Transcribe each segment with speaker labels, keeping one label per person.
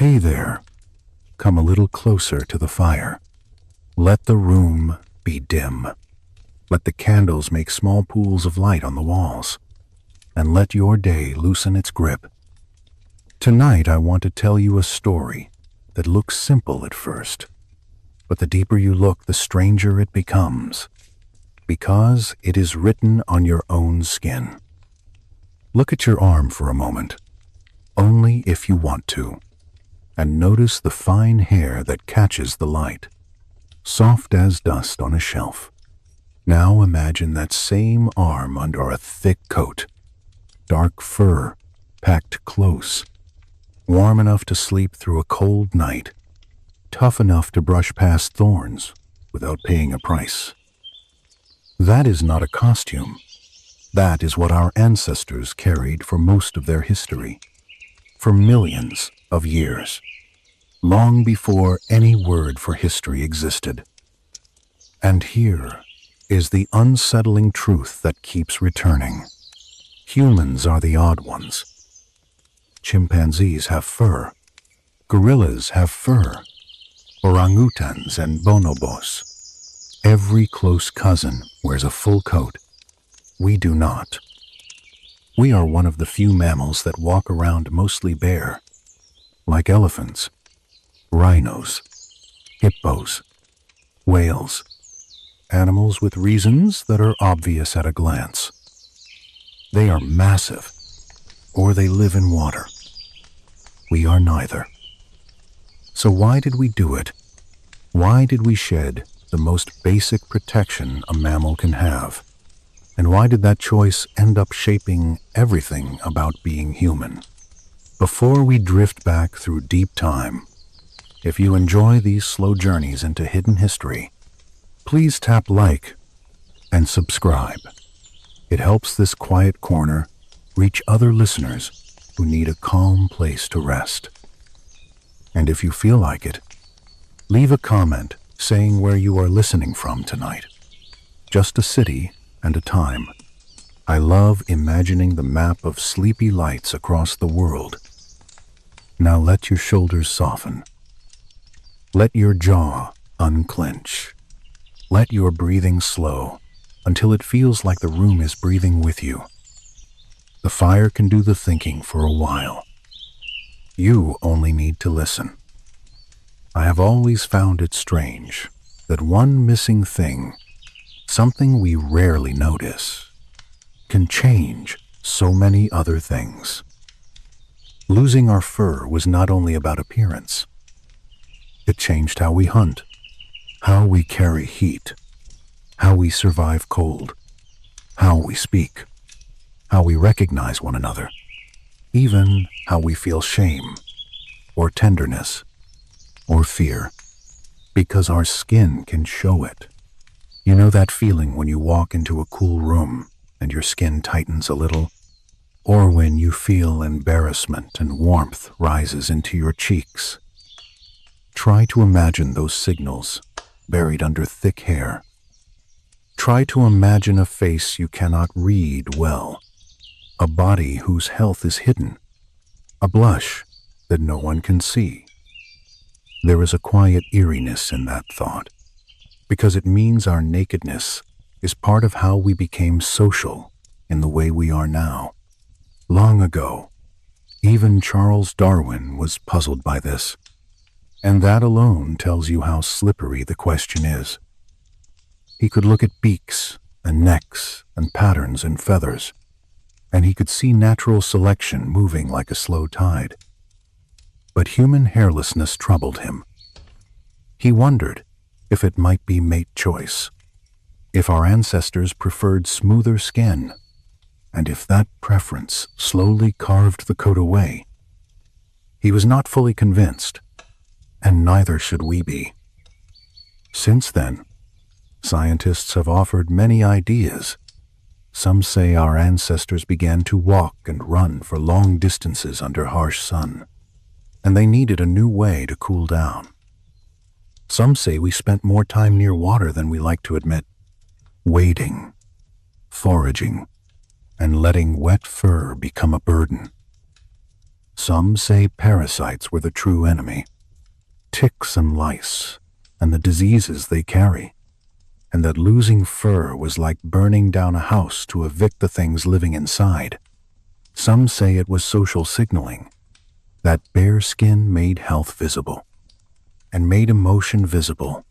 Speaker 1: Hey there, come a little closer to the fire. Let the room be dim. Let the candles make small pools of light on the walls, and let your day loosen its grip. Tonight I want to tell you a story that looks simple at first, but the deeper you look, the stranger it becomes, because it is written on your own skin. Look at your arm for a moment, only if you want to, and notice the fine hair that catches the light, soft as dust on a shelf. Now imagine that same arm under a thick coat, dark fur, packed close, warm enough to sleep through a cold night, tough enough to brush past thorns without paying a price. That is not a costume. That is what our ancestors carried for most of their history, for millions of years, long before any word for history existed. And here is the unsettling truth that keeps returning. Humans are the odd ones. Chimpanzees have fur. Gorillas have fur. Orangutans and bonobos. Every close cousin wears a full coat. We do not. We are one of the few mammals that walk around mostly bare, like elephants, rhinos, hippos, whales, animals with reasons that are obvious at a glance. They are massive, or they live in water. We are neither. So why did we do it? Why did we shed the most basic protection a mammal can have? And why did that choice end up shaping everything about being human? Before we drift back through deep time, if you enjoy these slow journeys into hidden history, please tap like and subscribe. It helps this quiet corner reach other listeners who need a calm place to rest. And if you feel like it, leave a comment saying where you are listening from tonight. Just a city and a time. I love imagining the map of sleepy lights across the world. Now let your shoulders soften. Let your jaw unclench. Let your breathing slow until it feels like the room is breathing with you. The fire can do the thinking for a while. You only need to listen. I have always found it strange that one missing thing, something we rarely notice, can change so many other things. Losing our fur was not only about appearance. It changed how we hunt, how we carry heat, how we survive cold, how we speak, how we recognize one another, even how we feel shame, or tenderness, or fear, because our skin can show it. You know that feeling when you walk into a cool room and your skin tightens a little, or when you feel embarrassment and warmth rises into your cheeks? Try to imagine those signals buried under thick hair. Try to imagine a face you cannot read well, a body whose health is hidden, a blush that no one can see. There is a quiet eeriness in that thought, because it means our nakedness is part of how we became social in the way we are now. Long ago, even Charles Darwin was puzzled by this, and that alone tells you how slippery the question is. He could look at beaks and necks and patterns in feathers, and he could see natural selection moving like a slow tide. But human hairlessness troubled him. He wondered if it might be mate choice, if our ancestors preferred smoother skin, and if that preference slowly carved the coat away. He was not fully convinced, and neither should we be. Since then, scientists have offered many ideas. Some say our ancestors began to walk and run for long distances under harsh sun, and they needed a new way to cool down. Some say we spent more time near water than we like to admit, wading, foraging, and letting wet fur become a burden. Some say parasites were the true enemy, ticks and lice, and the diseases they carry, and that losing fur was like burning down a house to evict the things living inside. Some say it was social signaling, that bare skin made health visible, and made emotion visible,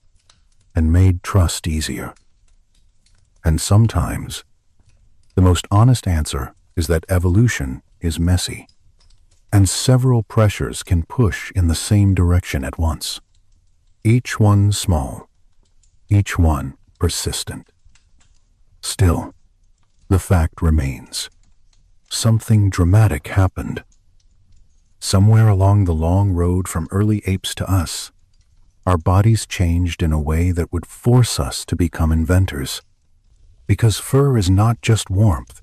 Speaker 1: and made trust easier. And sometimes, the most honest answer is that evolution is messy, and several pressures can push in the same direction at once. Each one small, each one persistent. Still, the fact remains. Something dramatic happened. Somewhere along the long road from early apes to us, our bodies changed in a way that would force us to become inventors. Because fur is not just warmth,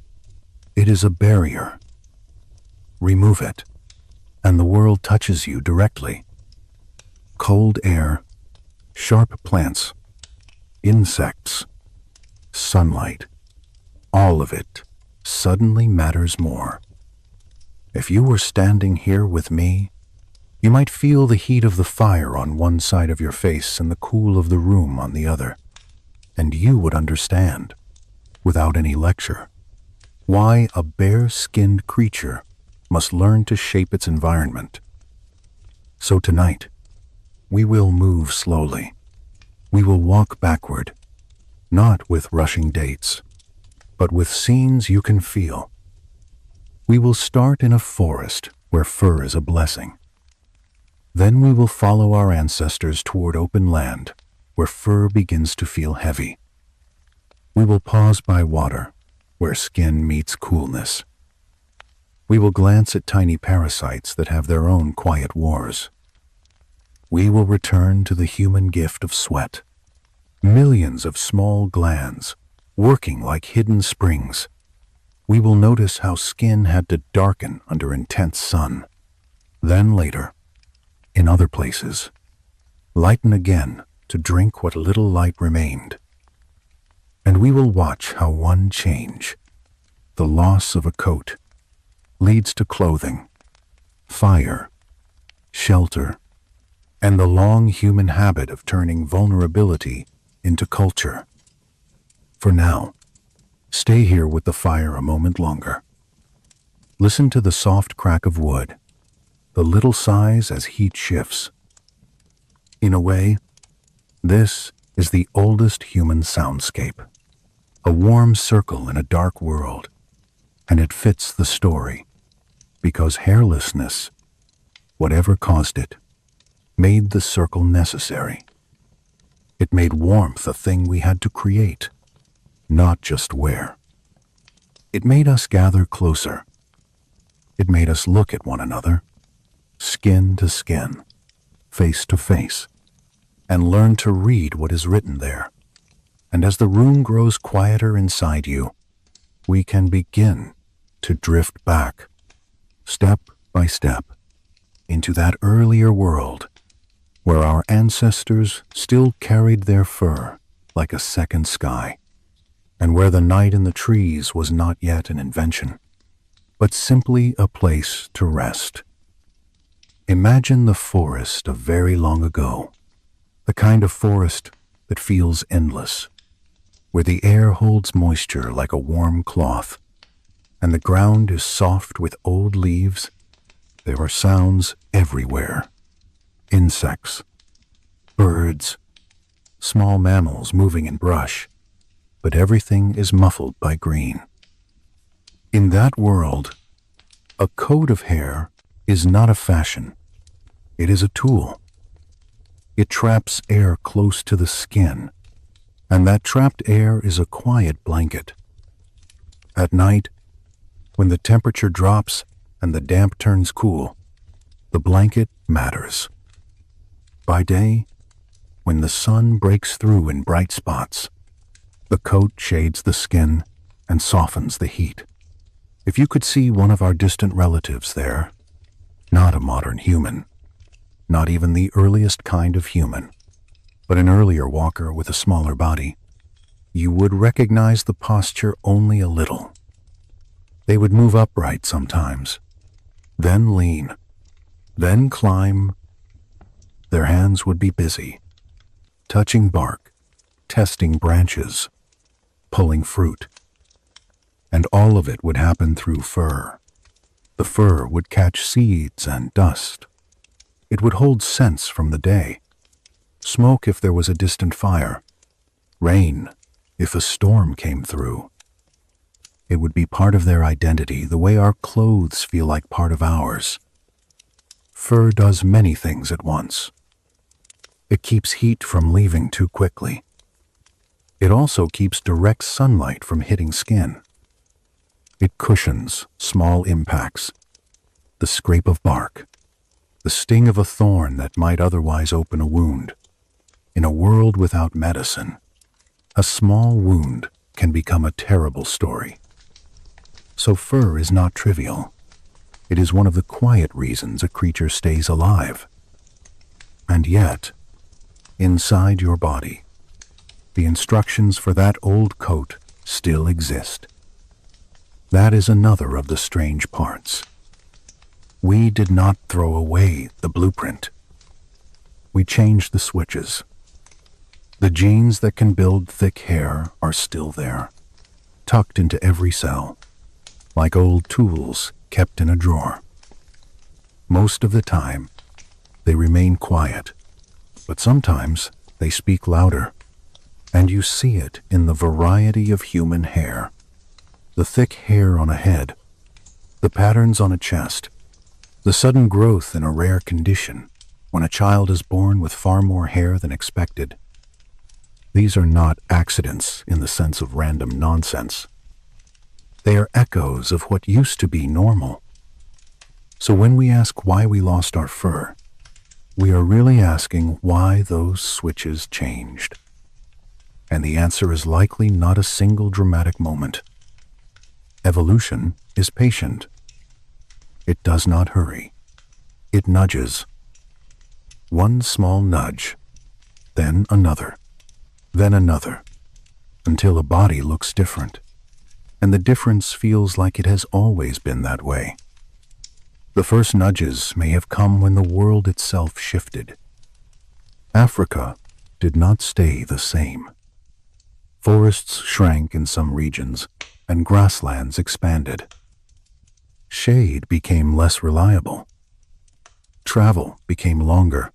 Speaker 1: it is a barrier. Remove it, and the world touches you directly. Cold air, sharp plants, insects, sunlight, all of it suddenly matters more. If you were standing here with me, you might feel the heat of the fire on one side of your face and the cool of the room on the other, and you would understand, without any lecture, why a bare-skinned creature must learn to shape its environment. So tonight, we will move slowly. We will walk backward, not with rushing dates, but with scenes you can feel. We will start in a forest where fur is a blessing. Then we will follow our ancestors toward open land where fur begins to feel heavy. We will pause by water where skin meets coolness. We will glance at tiny parasites that have their own quiet wars. We will return to the human gift of sweat. Millions of small glands working like hidden springs. We will notice how skin had to darken under intense sun. Then later, in other places, lighten again to drink what little light remained. And we will watch how one change, the loss of a coat, leads to clothing, fire, shelter, and the long human habit of turning vulnerability into culture. For now, stay here with the fire a moment longer. Listen to the soft crack of wood, the little sighs as heat shifts. In a way, this is the oldest human soundscape, a warm circle in a dark world, and it fits the story, because hairlessness, whatever caused it, made the circle necessary. It made warmth a thing we had to create, not just wear. It made us gather closer. It made us look at one another, skin to skin, face to face, and learn to read what is written there. And as the room grows quieter inside you, we can begin to drift back, step by step, into that earlier world where our ancestors still carried their fur like a second sky, and where the night in the trees was not yet an invention, but simply a place to rest. Imagine the forest of very long ago, the kind of forest that feels endless, where the air holds moisture like a warm cloth, and the ground is soft with old leaves. There are sounds everywhere. Insects, birds, small mammals moving in brush, but everything is muffled by green. In that world, a coat of hair is not a fashion. It is a tool. It traps air close to the skin, and that trapped air is a quiet blanket. At night, when the temperature drops and the damp turns cool, the blanket matters. By day, when the sun breaks through in bright spots, the coat shades the skin and softens the heat. If you could see one of our distant relatives there, not a modern human, not even the earliest kind of human, but an earlier walker with a smaller body, you would recognize the posture only a little. They would move upright sometimes, then lean, then climb. Their hands would be busy, touching bark, testing branches, pulling fruit. And all of it would happen through fur. The fur would catch seeds and dust. It would hold scents from the day, smoke if there was a distant fire, rain if a storm came through. It would be part of their identity, the way our clothes feel like part of ours. Fur does many things at once. It keeps heat from leaving too quickly. It also keeps direct sunlight from hitting skin. It cushions small impacts, the scrape of bark, the sting of a thorn that might otherwise open a wound. In a world without medicine, a small wound can become a terrible story. So fur is not trivial. It is one of the quiet reasons a creature stays alive. And yet, inside your body, the instructions for that old coat still exist. That is another of the strange parts. We did not throw away the blueprint. We changed the switches. The genes that can build thick hair are still there, tucked into every cell, like old tools kept in a drawer. Most of the time, they remain quiet, but sometimes they speak louder, and you see it in the variety of human hair. The thick hair on a head, the patterns on a chest, the sudden growth in a rare condition when a child is born with far more hair than expected. These are not accidents in the sense of random nonsense. They are echoes of what used to be normal. So when we ask why we lost our fur, we are really asking why those switches changed. And the answer is likely not a single dramatic moment. Evolution is patient. It does not hurry. It nudges. One small nudge, then another, until a body looks different, and the difference feels like it has always been that way. The first nudges may have come when the world itself shifted. Africa did not stay the same. Forests shrank in some regions, and grasslands expanded. Shade became less reliable. Travel became longer.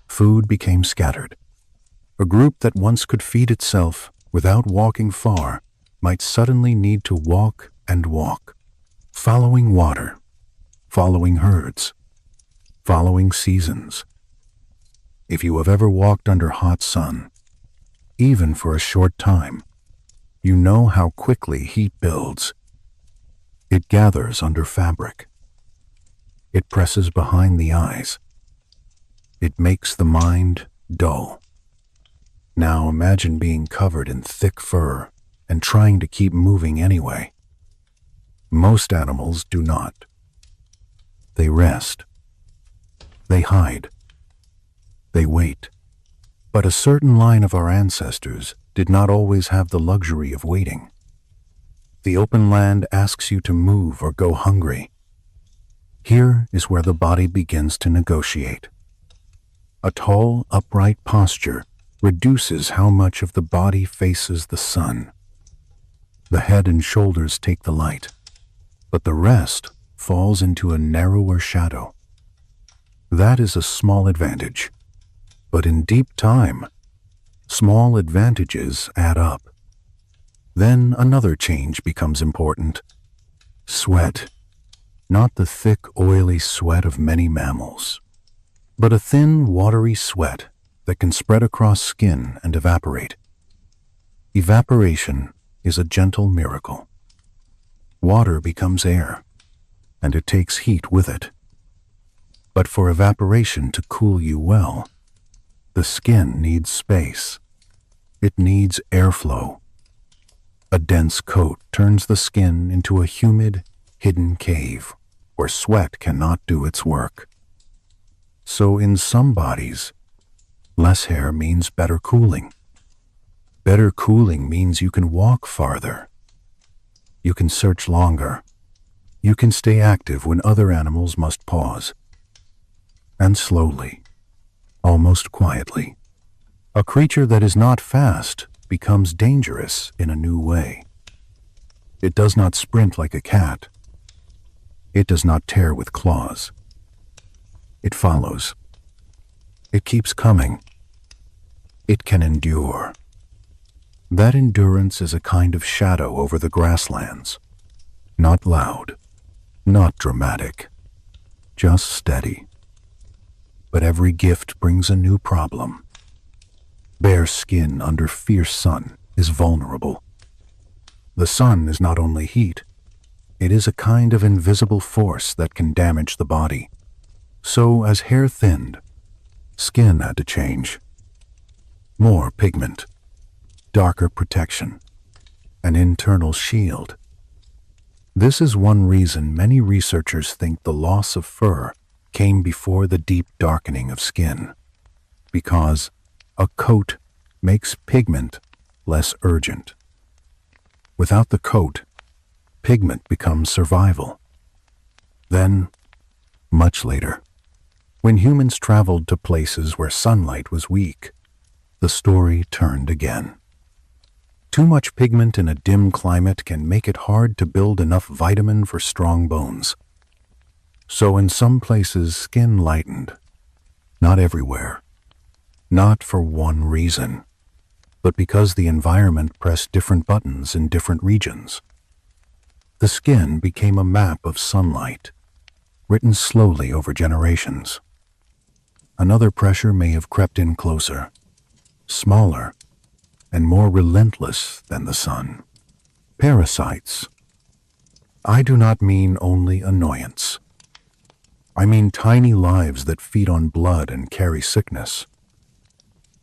Speaker 1: Food became scattered. A group that once could feed itself without walking far might suddenly need to walk and walk, following water, following herds, following seasons. If you have ever walked under hot sun, even for a short time, you know how quickly heat builds. It gathers under fabric. It presses behind the eyes. It makes the mind dull. Now imagine being covered in thick fur and trying to keep moving anyway. Most animals do not. They rest. They hide. They wait. But a certain line of our ancestors did not always have the luxury of waiting. The open land asks you to move or go hungry. Here is where the body begins to negotiate. A tall, upright posture reduces how much of the body faces the sun. The head and shoulders take the light, but the rest falls into a narrower shadow. That is a small advantage, but in deep time, small advantages add up. Then another change becomes important. Sweat. Not the thick, oily sweat of many mammals, but a thin, watery sweat that can spread across skin and evaporate. Evaporation is a gentle miracle. Water becomes air, and it takes heat with it. But for evaporation to cool you well, the skin needs space. It needs airflow. A dense coat turns the skin into a humid, hidden cave where sweat cannot do its work. So in some bodies, less hair means better cooling. Better cooling means you can walk farther. You can search longer. You can stay active when other animals must pause. And slowly, almost quietly, a creature that is not fast becomes dangerous in a new way. It does not sprint like a cat. It does not tear with claws. It follows. It keeps coming. It can endure. That endurance is a kind of shadow over the grasslands. Not loud, not dramatic, just steady. But every gift brings a new problem. Bare skin under fierce sun is vulnerable. The sun is not only heat, it is a kind of invisible force that can damage the body. So as hair thinned, skin had to change. More pigment, darker protection, an internal shield. This is one reason many researchers think the loss of fur came before the deep darkening of skin, because a coat makes pigment less urgent. Without the coat, pigment becomes survival. Then, much later, when humans traveled to places where sunlight was weak, the story turned again. Too much pigment in a dim climate can make it hard to build enough vitamin for strong bones. So in some places, skin lightened. Not everywhere. Not for one reason, but because the environment pressed different buttons in different regions. The skin became a map of sunlight, written slowly over generations. Another pressure may have crept in closer, smaller, and more relentless than the sun. Parasites. I do not mean only annoyance. I mean tiny lives that feed on blood and carry sickness.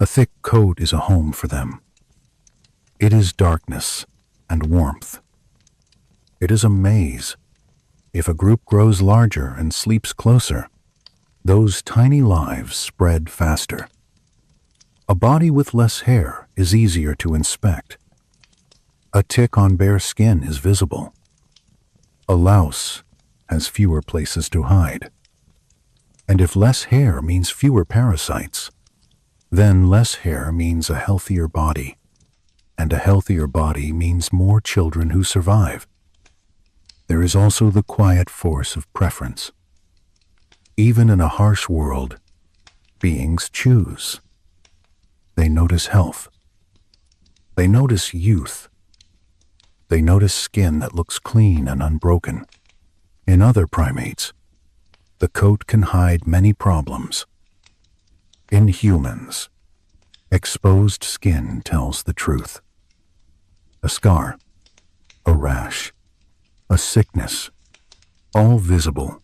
Speaker 1: A thick coat is a home for them. It is darkness and warmth. It is a maze. If a group grows larger and sleeps closer, those tiny lives spread faster. A body with less hair is easier to inspect. A tick on bare skin is visible. A louse has fewer places to hide. And if less hair means fewer parasites, then less hair means a healthier body, and a healthier body means more children who survive. There is also the quiet force of preference. Even in a harsh world, beings choose. They notice health. They notice youth. They notice skin that looks clean and unbroken. In other primates, the coat can hide many problems. In humans, exposed skin tells the truth. A scar, a rash, a sickness, all visible.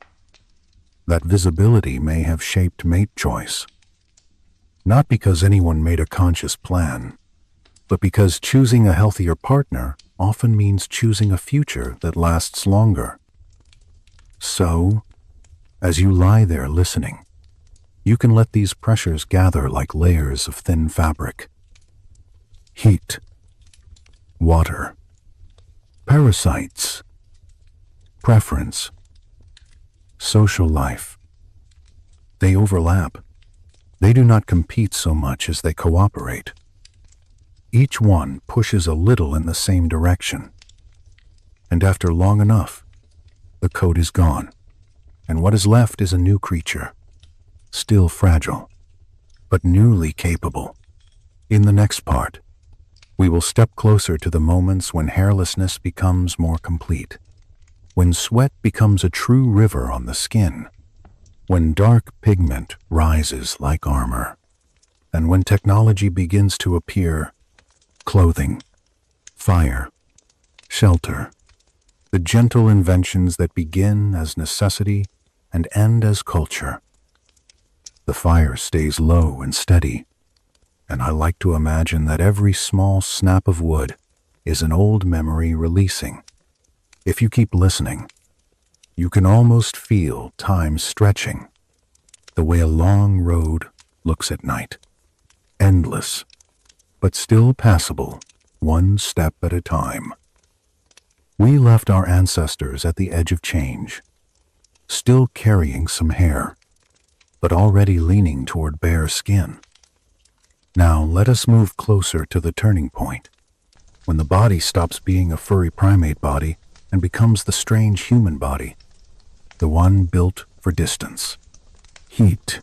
Speaker 1: That visibility may have shaped mate choice. Not because anyone made a conscious plan, but because choosing a healthier partner often means choosing a future that lasts longer. So, as you lie there listening, you can let these pressures gather like layers of thin fabric. Heat, water, parasites, preference, social life. They overlap. They do not compete so much as they cooperate. Each one pushes a little in the same direction. And after long enough, the coat is gone, and what is left is a new creature. Still fragile, but newly capable. In the next part, we will step closer to the moments when hairlessness becomes more complete, when sweat becomes a true river on the skin, when dark pigment rises like armor, and when technology begins to appear: clothing, fire, shelter, the gentle inventions that begin as necessity and end as culture. The fire stays low and steady, and I like to imagine that every small snap of wood is an old memory releasing. If you keep listening, you can almost feel time stretching, the way a long road looks at night. Endless, but still passable, one step at a time. We left our ancestors at the edge of change, still carrying some hair, but already leaning toward bare skin. Now let us move closer to the turning point, when the body stops being a furry primate body and becomes the strange human body, the one built for distance, heat,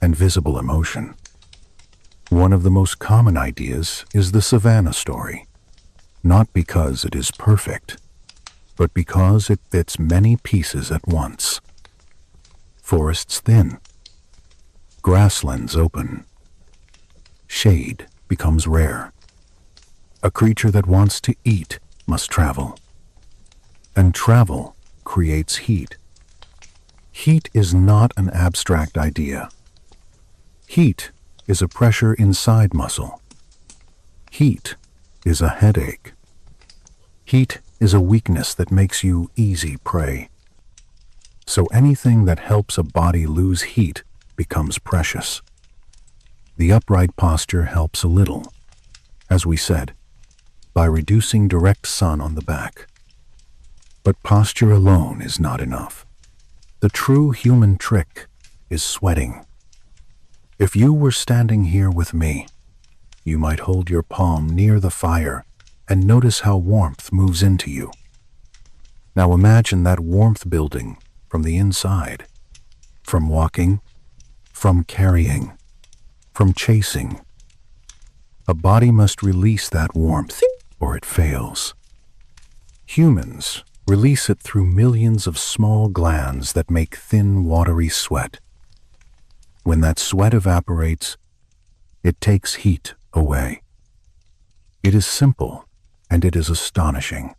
Speaker 1: and visible emotion. One of the most common ideas is the savanna story, not because it is perfect, but because it fits many pieces at once. Forests thin, grasslands open, shade becomes rare. A creature that wants to eat must travel, and travel creates heat. Heat is not an abstract idea. Heat is a pressure inside muscle. Heat is a headache. Heat is a weakness that makes you easy prey. So anything that helps a body lose heat becomes precious. The upright posture helps a little, as we said, by reducing direct sun on the back. But posture alone is not enough. The true human trick is sweating. If you were standing here with me, you might hold your palm near the fire and notice how warmth moves into you. Now imagine that warmth building from the inside, from walking, from carrying, from chasing. A body must release that warmth or it fails. Humans release it through millions of small glands that make thin, watery sweat. When that sweat evaporates, it takes heat away. It is simple and it is astonishing.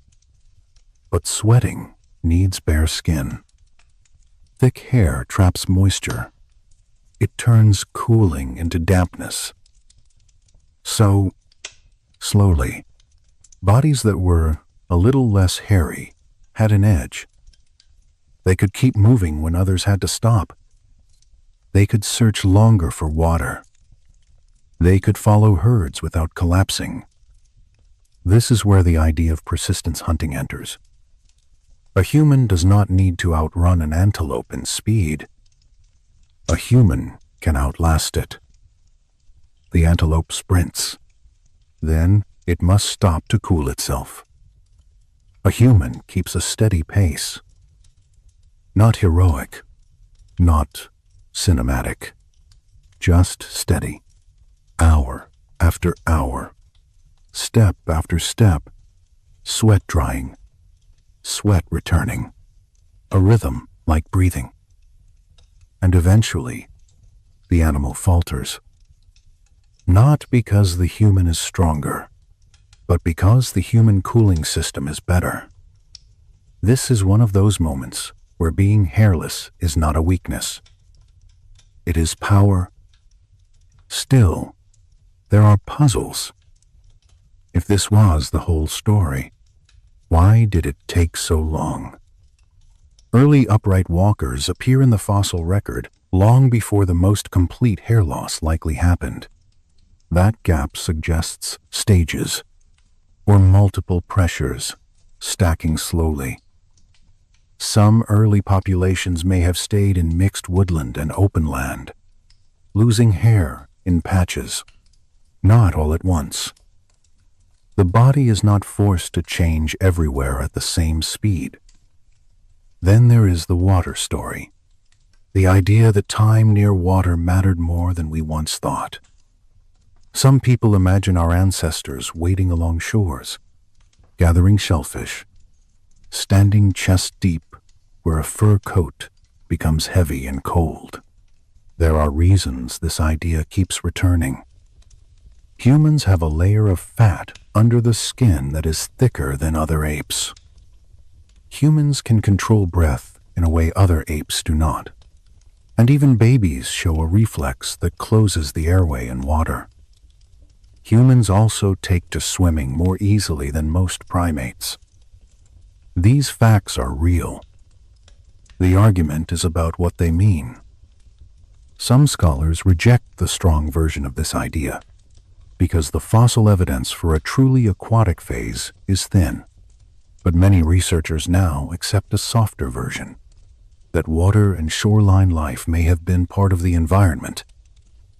Speaker 1: But sweating needs bare skin. Thick hair traps moisture. It turns cooling into dampness. So, slowly, bodies that were a little less hairy had an edge. They could keep moving when others had to stop. They could search longer for water. They could follow herds without collapsing. This is where the idea of persistence hunting enters. A human does not need to outrun an antelope in speed. A human can outlast it. The antelope sprints. Then it must stop to cool itself. A human keeps a steady pace. Not heroic, not cinematic, just steady. Hour after hour, step after step, sweat drying, sweat returning, a rhythm like breathing. And eventually, the animal falters. Not because the human is stronger, but because the human cooling system is better. This is one of those moments where being hairless is not a weakness. It is power. Still, there are puzzles. If this was the whole story, why did it take so long? Early upright walkers appear in the fossil record long before the most complete hair loss likely happened. That gap suggests stages, or multiple pressures, stacking slowly. Some early populations may have stayed in mixed woodland and open land, losing hair in patches, not all at once. The body is not forced to change everywhere at the same speed. Then there is the water story, the idea that time near water mattered more than we once thought. Some people imagine our ancestors wading along shores, gathering shellfish, standing chest deep where a fur coat becomes heavy and cold. There are reasons this idea keeps returning. Humans have a layer of fat under the skin that is thicker than other apes. Humans can control breath in a way other apes do not. And even babies show a reflex that closes the airway in water. Humans also take to swimming more easily than most primates. These facts are real. The argument is about what they mean. Some scholars reject the strong version of this idea because the fossil evidence for a truly aquatic phase is thin, but many researchers now accept a softer version. that water and shoreline life may have been part of the environment.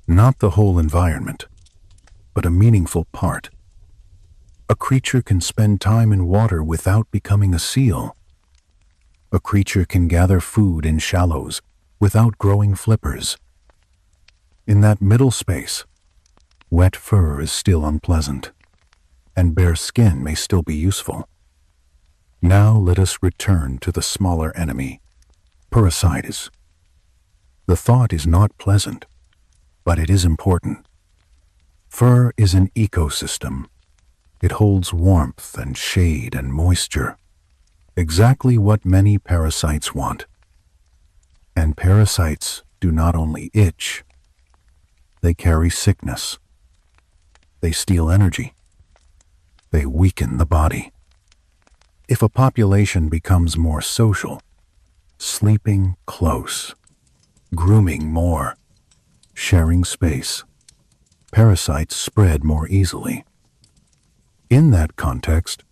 Speaker 1: Not the whole environment, but a meaningful part. A creature can spend time in water without becoming a seal. A creature can gather food in shallows without growing flippers. In that middle space, wet fur is still unpleasant, and bare skin may still be useful. Now let us return to the smaller enemy, parasites. The thought is not pleasant, but it is important. Fur is an ecosystem. It holds warmth and shade and moisture, exactly what many parasites want. And parasites do not only itch, they carry sickness. They steal energy. They weaken the body. If a population becomes more social, sleeping close, grooming more, sharing space, parasites spread more easily. In that context,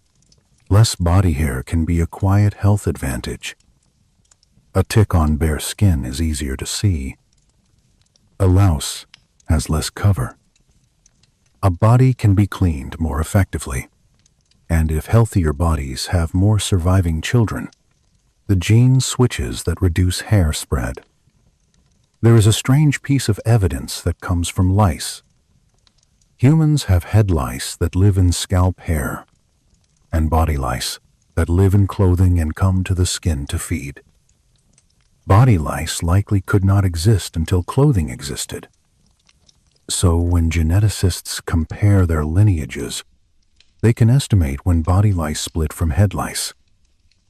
Speaker 1: less body hair can be a quiet health advantage. A tick on bare skin is easier to see. A louse has less cover. A body can be cleaned more effectively, and if healthier bodies have more surviving children, the gene switches that reduce hair spread. There is a strange piece of evidence that comes from lice. Humans have head lice that live in scalp hair, and body lice that live in clothing and come to the skin to feed. Body lice likely could not exist until clothing existed. So when geneticists compare their lineages, they can estimate when body lice split from head lice.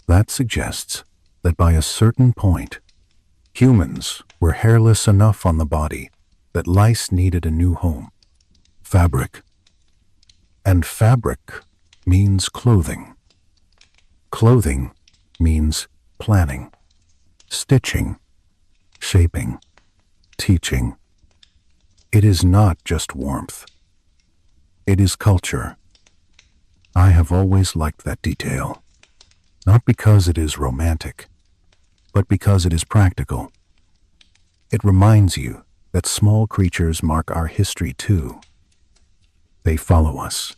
Speaker 1: That suggests that by a certain point, humans were hairless enough on the body that lice needed a new home. Fabric. And fabric means clothing. Clothing means planning, stitching, shaping, teaching. It is not just warmth. It is culture. I have always liked that detail, not because it is romantic, but because it is practical. It reminds you that small creatures mark our history too. They follow us.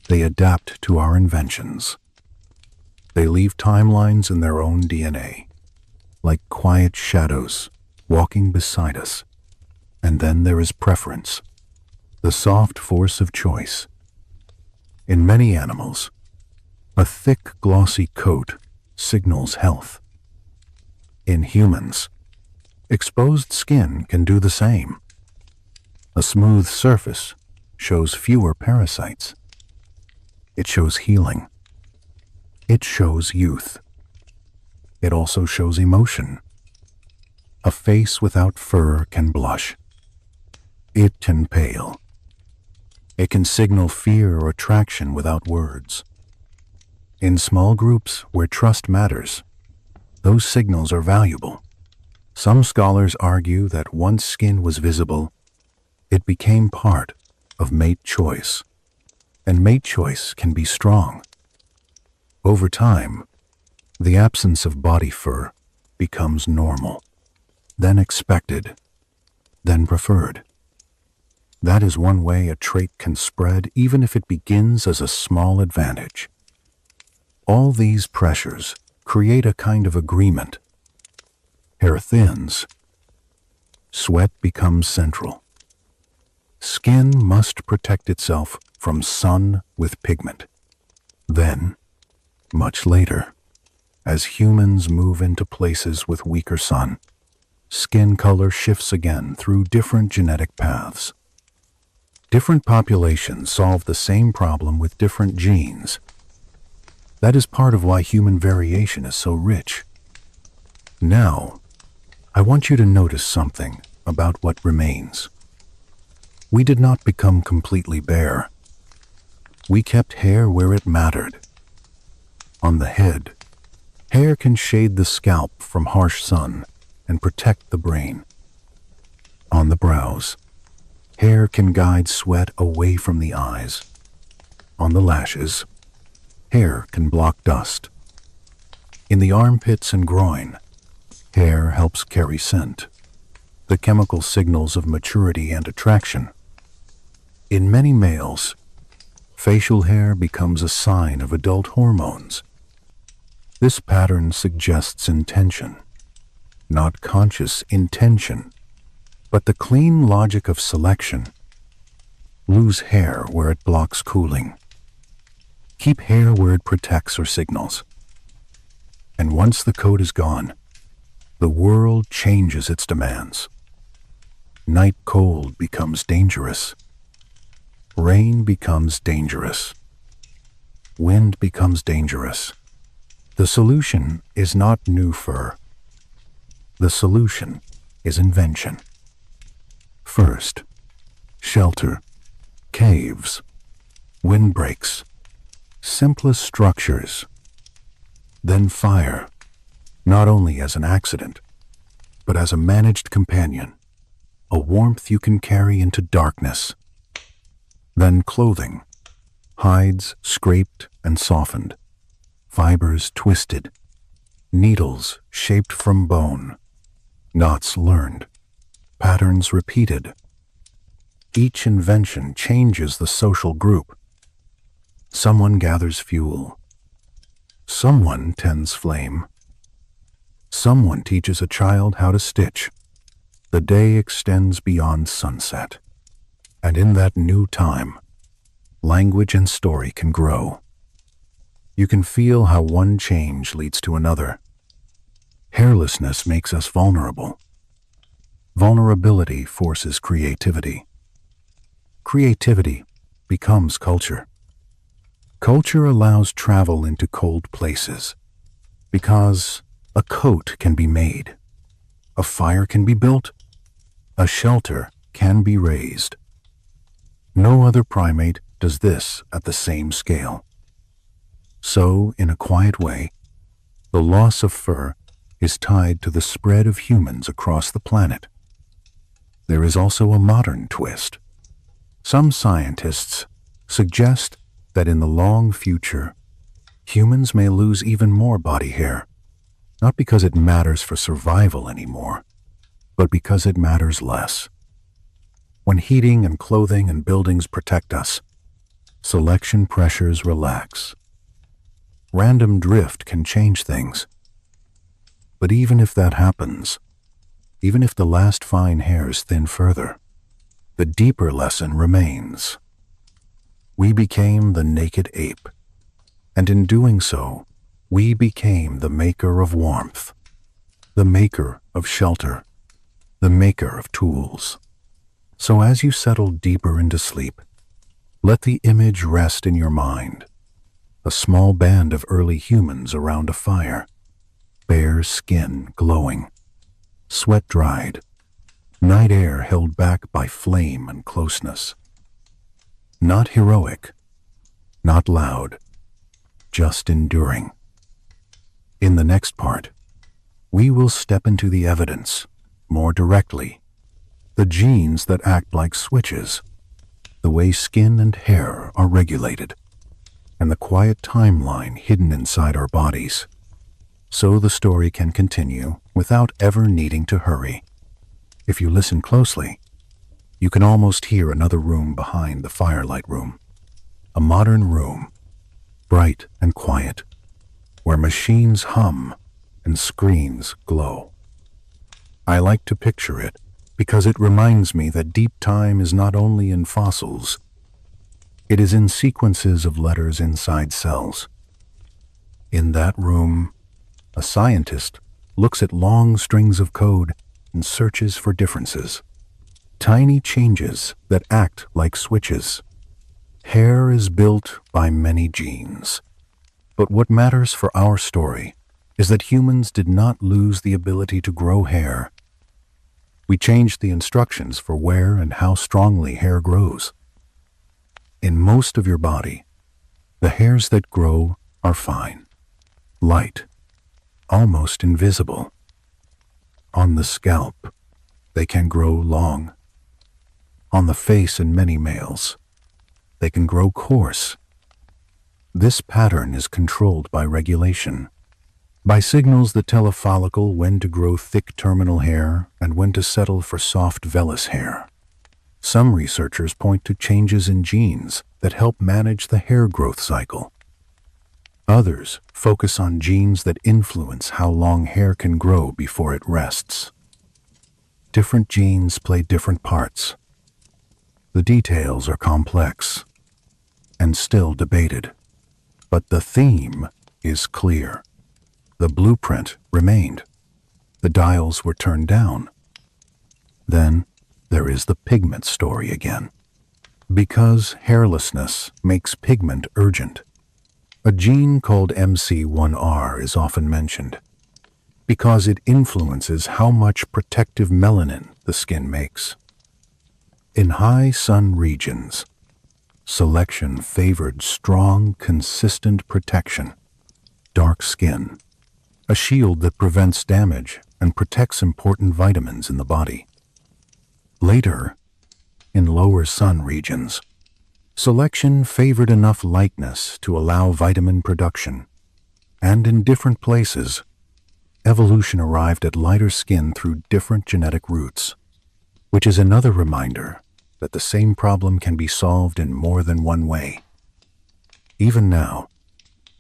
Speaker 1: They adapt to our inventions. They leave timelines in their own DNA, like quiet shadows walking beside us. And then there is preference, the soft force of choice. In many animals, a thick, glossy coat signals health. In humans, exposed skin can do the same. A smooth surface shows fewer parasites. It shows healing. It shows youth. It also shows emotion. A face without fur can blush. It can pale. It can signal fear or attraction without words. In small groups where trust matters, those signals are valuable. Some scholars argue that once skin was visible, it became part of mate choice, and mate choice can be strong. Over time, the absence of body fur becomes normal, then expected, then preferred. That is one way a trait can spread, even if it begins as a small advantage. All these pressures create a kind of agreement. Hair thins. Sweat becomes central. Skin must protect itself from sun with pigment. Then, much later, as humans move into places with weaker sun, skin color shifts again through different genetic paths. Different populations solve the same problem with different genes. That is part of why human variation is so rich. Now, I want you to notice something about what remains. We did not become completely bare. We kept hair where it mattered. On the head, hair can shade the scalp from harsh sun and protect the brain. On the brows, hair can guide sweat away from the eyes. On the lashes, hair can block dust. In the armpits and groin, Hair helps carry scent, the chemical signals of maturity and attraction. In many males, facial hair becomes a sign of adult hormones. This pattern suggests intention, not conscious intention, but the clean logic of selection. Lose hair where it blocks cooling. Keep hair where it protects or signals. And once the coat is gone, the world changes its demands. Night cold becomes dangerous. Rain becomes dangerous. Wind becomes dangerous. The solution is not new fur. The solution is invention. First, shelter, caves, windbreaks, simplest structures. Then fire, not only as an accident, but as a managed companion, a warmth you can carry into darkness. Then clothing, hides scraped and softened, fibers twisted, needles shaped from bone, knots learned, patterns repeated. Each invention changes the social group. Someone gathers fuel. Someone tends flame. Someone teaches a child how to stitch. The day extends beyond sunset. And in that new time, language and story can grow. You can feel how one change leads to another. Hairlessness makes us vulnerable. Vulnerability forces creativity. Creativity becomes culture. Culture allows travel into cold places, because a coat can be made, a fire can be built, a shelter can be raised. No other primate does this at the same scale. So, in a quiet way, the loss of fur is tied to the spread of humans across the planet. There is also a modern twist. Some scientists suggest that in the long future, humans may lose even more body hair, not because it matters for survival anymore, but because it matters less. When heating and clothing and buildings protect us, selection pressures relax. Random drift can change things. But even if that happens, even if the last fine hairs thin further, the deeper lesson remains. We became the naked ape, and in doing so, we became the maker of warmth, the maker of shelter, the maker of tools. So as you settle deeper into sleep, let the image rest in your mind. A small band of early humans around a fire, bare skin glowing, sweat dried, night air held back by flame and closeness. Not heroic, not loud, just enduring. In the next part, we will step into the evidence more directly, the genes that act like switches, the way skin and hair are regulated, and the quiet timeline hidden inside our bodies, so the story can continue without ever needing to hurry. If you listen closely, you can almost hear another room behind the Firelight room, a modern room, bright and quiet, where machines hum and screens glow. I like to picture it because it reminds me that deep time is not only in fossils, it is in sequences of letters inside cells. In that room, a scientist looks at long strings of code and searches for differences, tiny changes that act like switches. Hair is built by many genes. But what matters for our story is that humans did not lose the ability to grow hair. We changed the instructions for where and how strongly hair grows. In most of your body, the hairs that grow are fine, light, almost invisible. On the scalp, they can grow long. On the face in many males, they can grow coarse. This pattern is controlled by regulation. by signals that tell a follicle when to grow thick terminal hair and when to settle for soft vellus hair. Some researchers point to changes in genes that help manage the hair growth cycle. Others focus on genes that influence how long hair can grow before it rests. Different genes play different parts. The details are complex and still debated, but the theme is clear. The blueprint remained. The dials were turned down. Then there is the pigment story again. Because hairlessness makes pigment urgent, a gene called MC1R is often mentioned, because it influences how much protective melanin the skin makes. In high sun regions, selection favored strong, consistent protection, dark skin, a shield that prevents damage and protects important vitamins in the body. Later, in lower sun regions, selection favored enough lightness to allow vitamin production, and in different places, evolution arrived at lighter skin through different genetic routes, which is another reminder that the same problem can be solved in more than one way. Even now,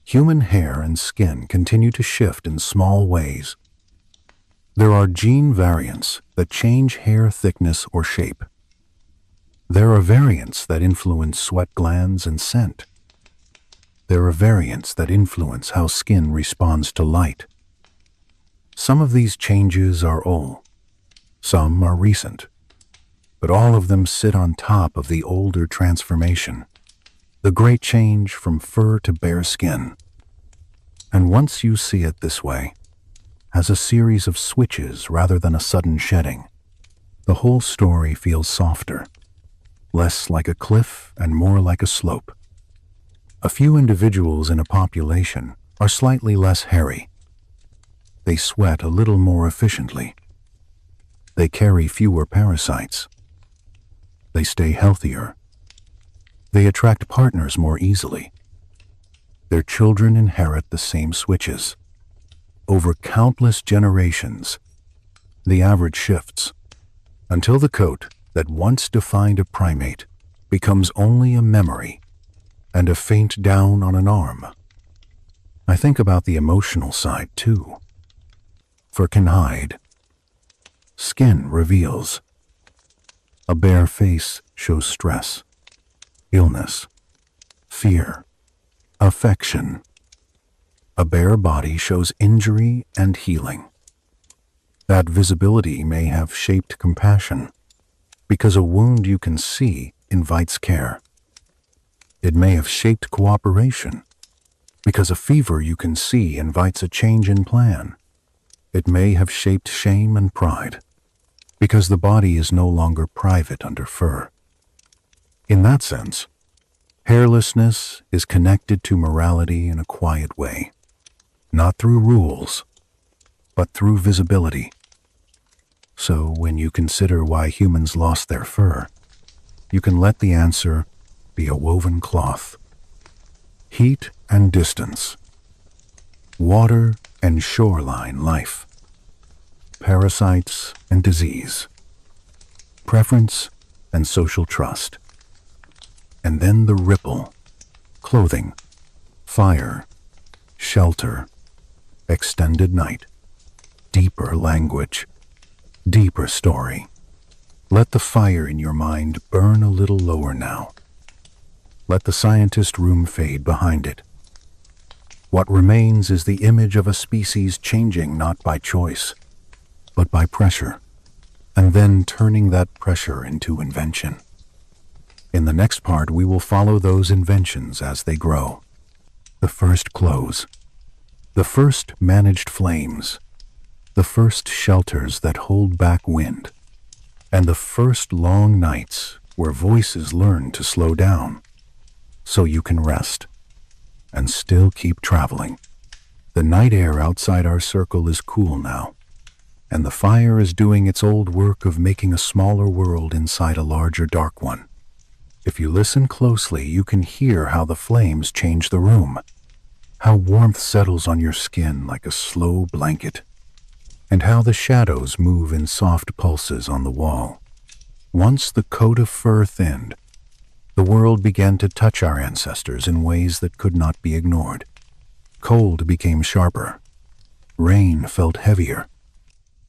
Speaker 1: human hair and skin continue to shift in small ways. There are gene variants that change hair thickness or shape. There are variants that influence sweat glands and scent. There are variants that influence how skin responds to light. Some of these changes are old, some are recent, but all of them sit on top of the older transformation, the great change from fur to bare skin. And once you see it this way, as a series of switches rather than a sudden shedding, the whole story feels softer, less like a cliff and more like a slope. A few individuals in a population are slightly less hairy. They sweat a little more efficiently. They carry fewer parasites. They stay healthier. They attract partners more easily. Their children inherit the same switches. Over countless generations, the average shifts until the coat that once defined a primate becomes only a memory and a faint down on an arm. I think about the emotional side too. Fur can hide. Skin reveals. A bare face shows stress, illness, fear, affection. A bare body shows injury and healing. That visibility may have shaped compassion, because a wound you can see invites care. It may have shaped cooperation, because a fever you can see invites a change in plan. It may have shaped shame and pride, because the body is no longer private under fur. In that sense, hairlessness is connected to morality in a quiet way, not through rules, but through visibility. So when you consider why humans lost their fur, you can let the answer be a woven cloth. Heat and distance, water and shoreline life, parasites and disease, preference and social trust, and then the ripple, clothing, fire, shelter, extended night, deeper language, deeper story. Let the fire in your mind burn a little lower now. Let the scientist room fade behind it. What remains is the image of a species changing not by choice, but by pressure, and then turning that pressure into invention. In the next part, we will follow those inventions as they grow. The first clothes, the first managed flames, the first shelters that hold back wind, and the first long nights where voices learn to slow down so you can rest and still keep traveling. The night air outside our circle is cool now, and the fire is doing its old work of making a smaller world inside a larger dark one. If you listen closely, you can hear how the flames change the room, how warmth settles on your skin like a slow blanket, and how the shadows move in soft pulses on the wall. Once the coat of fur thinned, the world began to touch our ancestors in ways that could not be ignored. Cold became sharper. Rain felt heavier.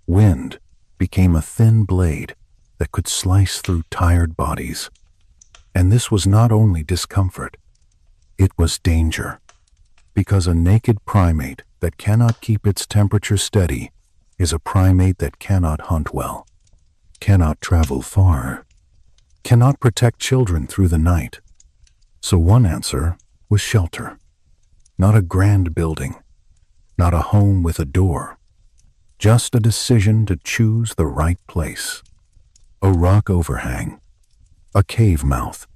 Speaker 1: Wind became a thin blade that could slice through tired bodies. And this was not only discomfort, it was danger. Because a naked primate that cannot keep its temperature steady is a primate that cannot hunt well, cannot travel far, cannot protect children through the night. So one answer was shelter. Not a grand building, not a home with a door, just a decision to choose the right place. A rock overhang, a cave mouth,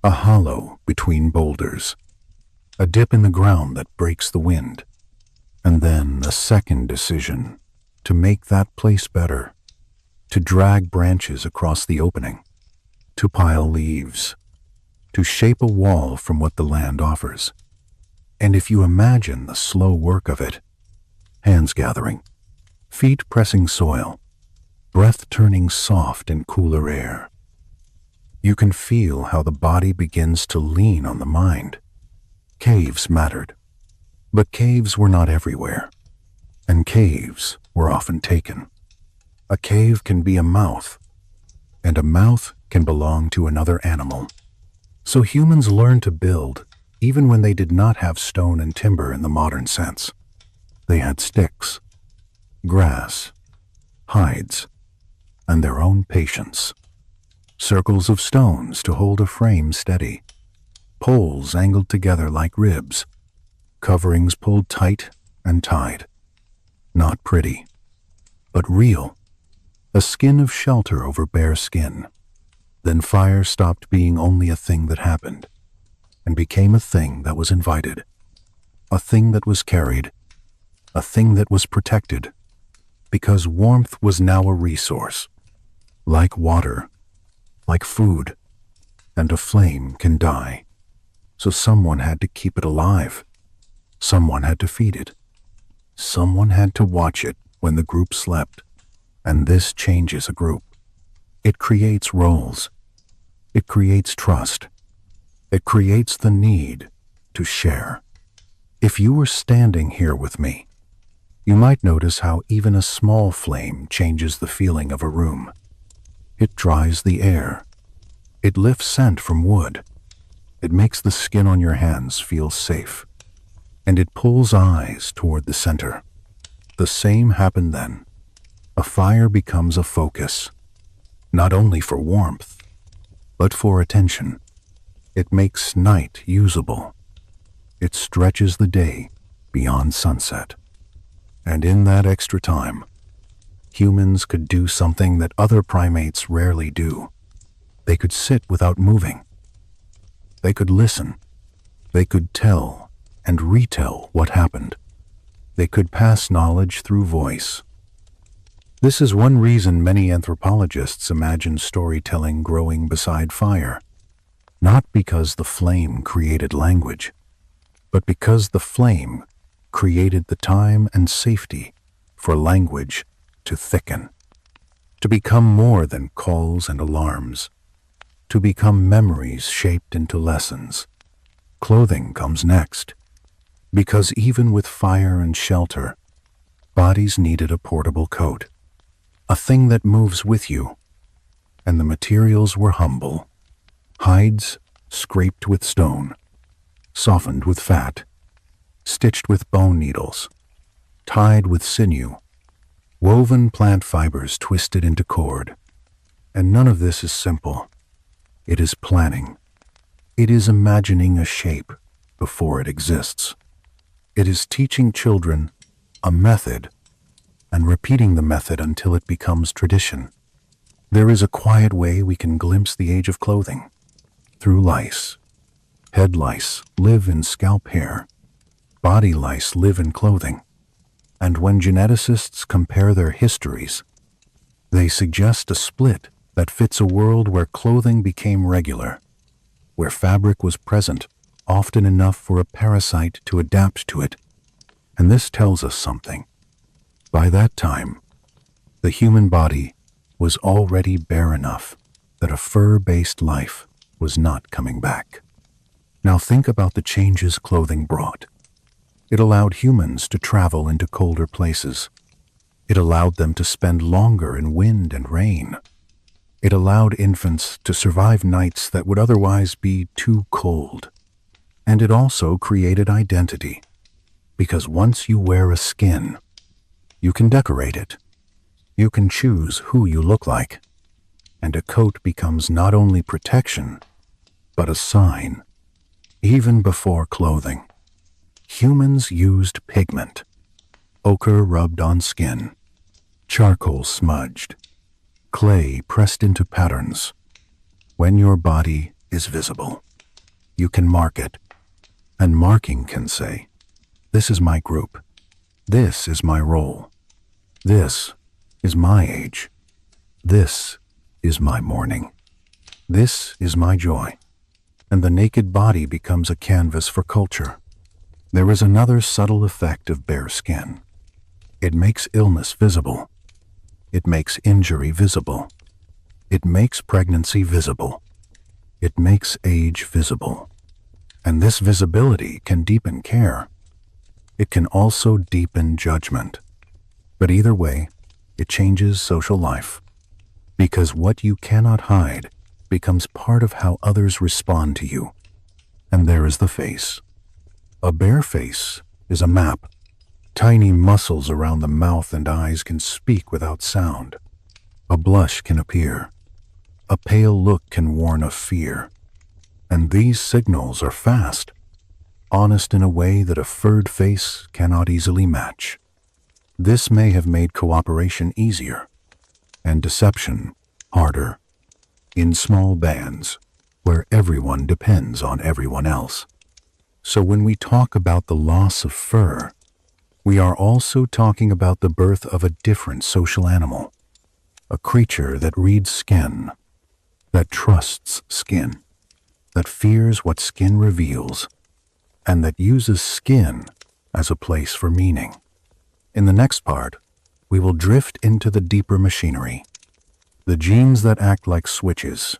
Speaker 1: a hollow between boulders, a dip in the ground that breaks the wind, and then a second decision to make that place better, to drag branches across the opening, to pile leaves, to shape a wall from what the land offers. And if you imagine the slow work of it, hands gathering, feet pressing soil, breath turning soft in cooler air, you can feel how the body begins to lean on the mind. Caves mattered, but caves were not everywhere, and caves were often taken. A cave can be a mouth, and a mouth can belong to another animal. So humans learned to build even when they did not have stone and timber in the modern sense. They had sticks, grass, hides, and their own patience. Circles of stones to hold a frame steady, poles angled together like ribs, coverings pulled tight and tied. Not pretty, but real. A skin of shelter over bare skin. Then fire stopped being only a thing that happened, and became a thing that was invited, a thing that was carried, a thing that was protected, because warmth was now a resource, like water, like food, and a flame can die. So someone had to keep it alive. Someone had to feed it. Someone had to watch it when the group slept. And this changes a group. It creates roles. It creates trust. It creates the need to share. If you were standing here with me, you might notice how even a small flame changes the feeling of a room. It dries the air. It lifts scent from wood. It makes the skin on your hands feel safe. And it pulls eyes toward the center. The same happened then. A fire becomes a focus, not only for warmth, but for attention. It makes night usable. It stretches the day beyond sunset. And in that extra time, humans could do something that other primates rarely do. They could sit without moving. They could listen. They could tell and retell what happened. They could pass knowledge through voice. This is one reason many anthropologists imagine storytelling growing beside fire, not because the flame created language, but because the flame created the time and safety for language to thicken, to become more than calls and alarms, to become memories shaped into lessons. Clothing comes next, because even with fire and shelter, bodies needed a portable coat, a thing that moves with you, and the materials were humble. Hides scraped with stone, softened with fat, stitched with bone needles, tied with sinew, woven plant fibers twisted into cord. And none of this is simple. It is planning. It is imagining a shape before it exists. It is teaching children a method and repeating the method until it becomes tradition. There is a quiet way we can glimpse the age of clothing. Through lice. Head lice live in scalp hair. Body lice live in clothing. And when geneticists compare their histories, they suggest a split that fits a world where clothing became regular, where fabric was present often enough for a parasite to adapt to it. And this tells us something. By that time, the human body was already bare enough that a fur-based life was not coming back. Now think about the changes clothing brought. It allowed humans to travel into colder places. It allowed them to spend longer in wind and rain. It allowed infants to survive nights that would otherwise be too cold. And it also created identity, because once you wear a skin, you can decorate it. You can choose who you look like. And a coat becomes not only protection, but a sign. Even before clothing, humans used pigment, ochre rubbed on skin, charcoal smudged, clay pressed into patterns. When your body is visible, you can mark it, and marking can say, "This is my group. This is my role. This is my age. This is my mourning. This is my joy." And the naked body becomes a canvas for culture. There is another subtle effect of bare skin. It makes illness visible. It makes injury visible. It makes pregnancy visible. It makes age visible. And this visibility can deepen care. It can also deepen judgment. But either way, it changes social life. Because what you cannot hide becomes part of how others respond to you. And there is the face. A bare face is a map. Tiny muscles around the mouth and eyes can speak without sound. A blush can appear. A pale look can warn of fear. And these signals are fast, honest in a way that a furred face cannot easily match. This may have made cooperation easier, and deception harder, in small bands where everyone depends on everyone else. So when we talk about the loss of fur, we are also talking about the birth of a different social animal, a creature that reads skin, that trusts skin, that fears what skin reveals, and that uses skin as a place for meaning. In the next part, we will drift into the deeper machinery, the genes that act like switches,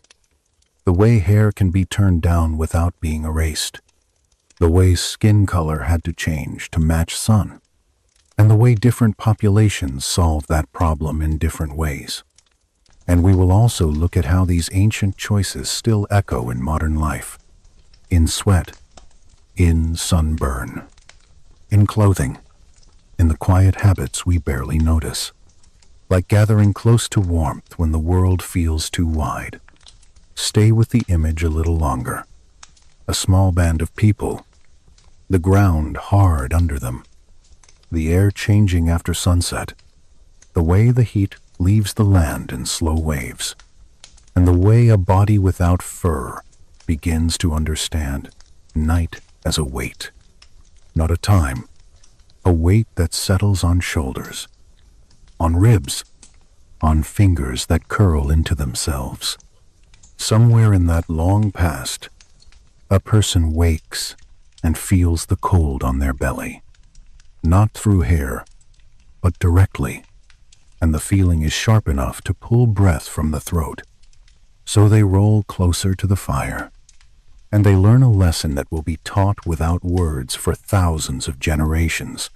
Speaker 1: the way hair can be turned down without being erased, the way skin color had to change to match sun, and the way different populations solve that problem in different ways. And we will also look at how these ancient choices still echo in modern life, in sweat, in sunburn, in clothing, in the quiet habits we barely notice, like gathering close to warmth when the world feels too wide. Stay with the image a little longer. A small band of people, the ground hard under them, the air changing after sunset, the way the heat leaves the land in slow waves, and the way a body without fur begins to understand night as a weight, not a time, a weight that settles on shoulders, on ribs, on fingers that curl into themselves. Somewhere in that long past, a person wakes and feels the cold on their belly, not through hair, but directly, and the feeling is sharp enough to pull breath from the throat. So they roll closer to the fire, and they learn a lesson that will be taught without words for thousands of generations.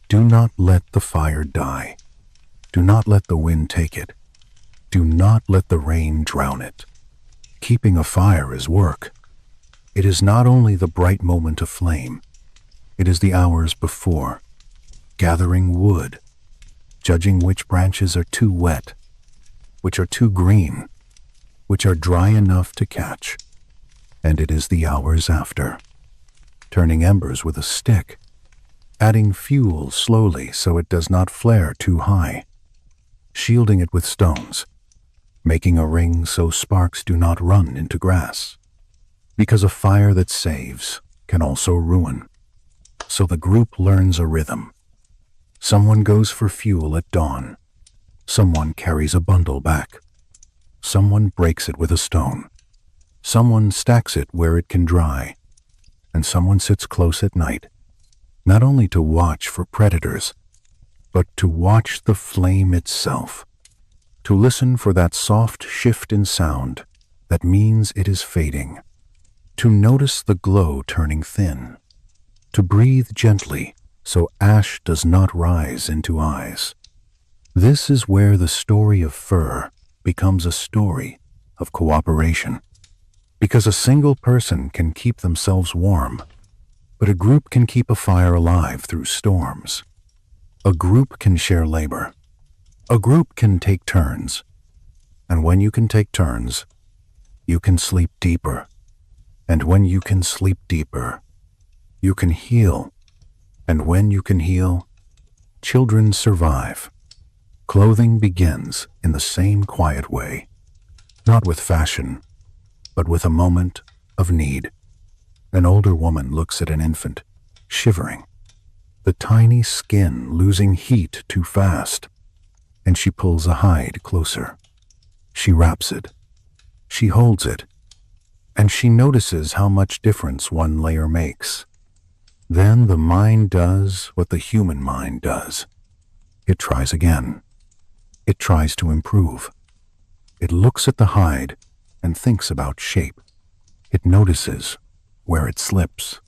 Speaker 1: Do not let the fire die. Do not let the wind take it. Do not let the rain drown it. Keeping a fire is work. It is not only the bright moment of flame, it is the hours before, gathering wood, judging which branches are too wet, which are too green, which are dry enough to catch, and it is the hours after, turning embers with a stick, adding fuel slowly so it does not flare too high, shielding it with stones, making a ring so sparks do not run into grass, because a fire that saves can also ruin. So the group learns a rhythm. Someone goes for fuel at dawn. Someone carries a bundle back. Someone breaks it with a stone. Someone stacks it where it can dry. and someone sits close at night, not only to watch for predators, but to watch the flame itself, to listen for that soft shift in sound that means it is fading, to notice the glow turning thin, to breathe gently so ash does not rise into eyes. This is where the story of fur becomes a story of cooperation, because a single person can keep themselves warm, but a group can keep a fire alive through storms. A group can share labor. A group can take turns. And when you can take turns, you can sleep deeper. And when you can sleep deeper, you can heal. And when you can heal, children survive. Clothing begins in the same quiet way, not with fashion, but with a moment of need. An older woman looks at an infant, shivering, the tiny skin losing heat too fast, and she pulls a hide closer. She wraps it. She holds it, and she notices how much difference one layer makes. Then the mind does what the human mind does. It tries again. It tries to improve. It looks at the hide and thinks about shape. It notices where it slips,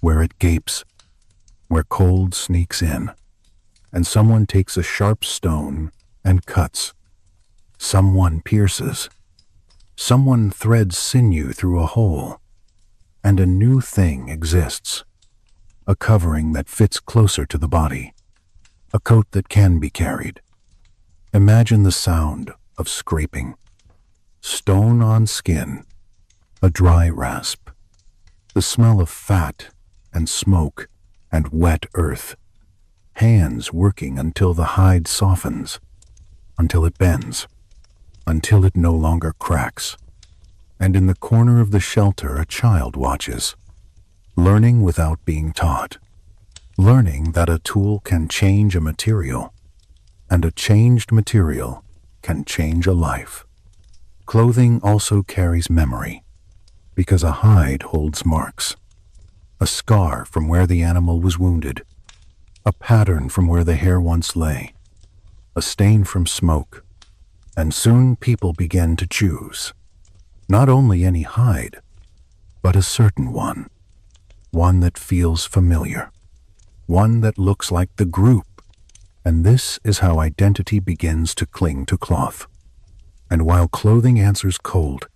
Speaker 1: where it gapes, where cold sneaks in, and someone takes a sharp stone and cuts. Someone pierces. Someone threads sinew through a hole, and a new thing exists. A covering that fits closer to the body, a coat that can be carried. Imagine the sound of scraping, stone on skin, a dry rasp, the smell of fat and smoke and wet earth, hands working until the hide softens, until it bends, until it no longer cracks. And in the corner of the shelter a child watches, learning without being taught, learning that a tool can change a material, and a changed material can change a life. Clothing also carries memory, because a hide holds marks, a scar from where the animal was wounded, a pattern from where the hair once lay, a stain from smoke, and soon people begin to choose, not only any hide, but a certain one that feels familiar, one that looks like the group. And this is how identity begins to cling to cloth. And while clothing answers cold,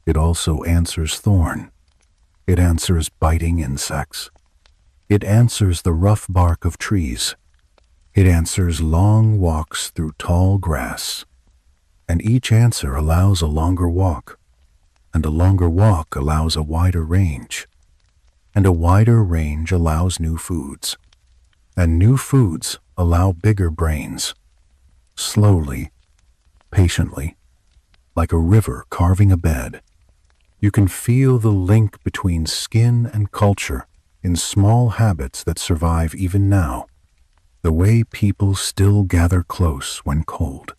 Speaker 1: it also answers thorn. It answers biting insects. It answers the rough bark of trees. It answers long walks through tall grass. And each answer allows a longer walk. And a longer walk allows a wider range. And a wider range allows new foods. And new foods allow bigger brains. Slowly, patiently, like a river carving a bed, you can feel the link between skin and culture in small habits that survive even now. The way people still gather close when cold.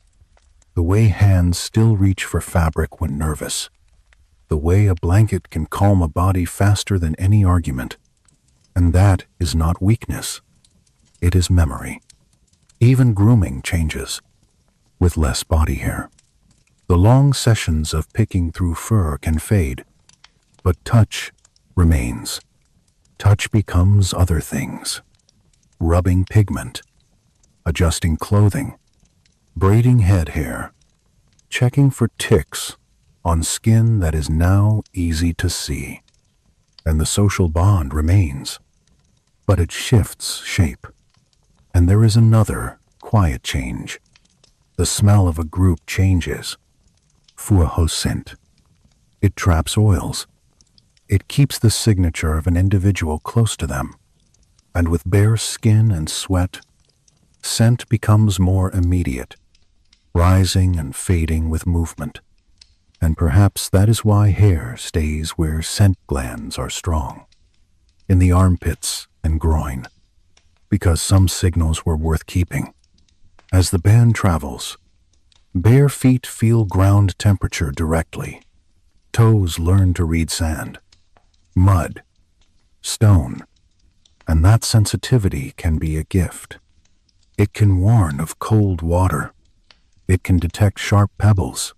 Speaker 1: The way hands still reach for fabric when nervous. The way a blanket can calm a body faster than any argument. And that is not weakness. It is memory. Even grooming changes, with less body hair. The long sessions of picking through fur can fade, but touch remains. Touch becomes other things. Rubbing pigment, adjusting clothing, braiding head hair, checking for ticks on skin that is now easy to see. And the social bond remains, but it shifts shape. And there is another quiet change. The smell of a group changes. Scent. It traps oils. It keeps the signature of an individual close to them. And with bare skin and sweat, scent becomes more immediate, rising and fading with movement. And perhaps that is why hair stays where scent glands are strong, in the armpits and groin, because some signals were worth keeping. As the band travels, bare feet feel ground temperature directly. Toes learn to read sand, mud, stone, and that sensitivity can be a gift. It can warn of cold water. It can detect sharp pebbles.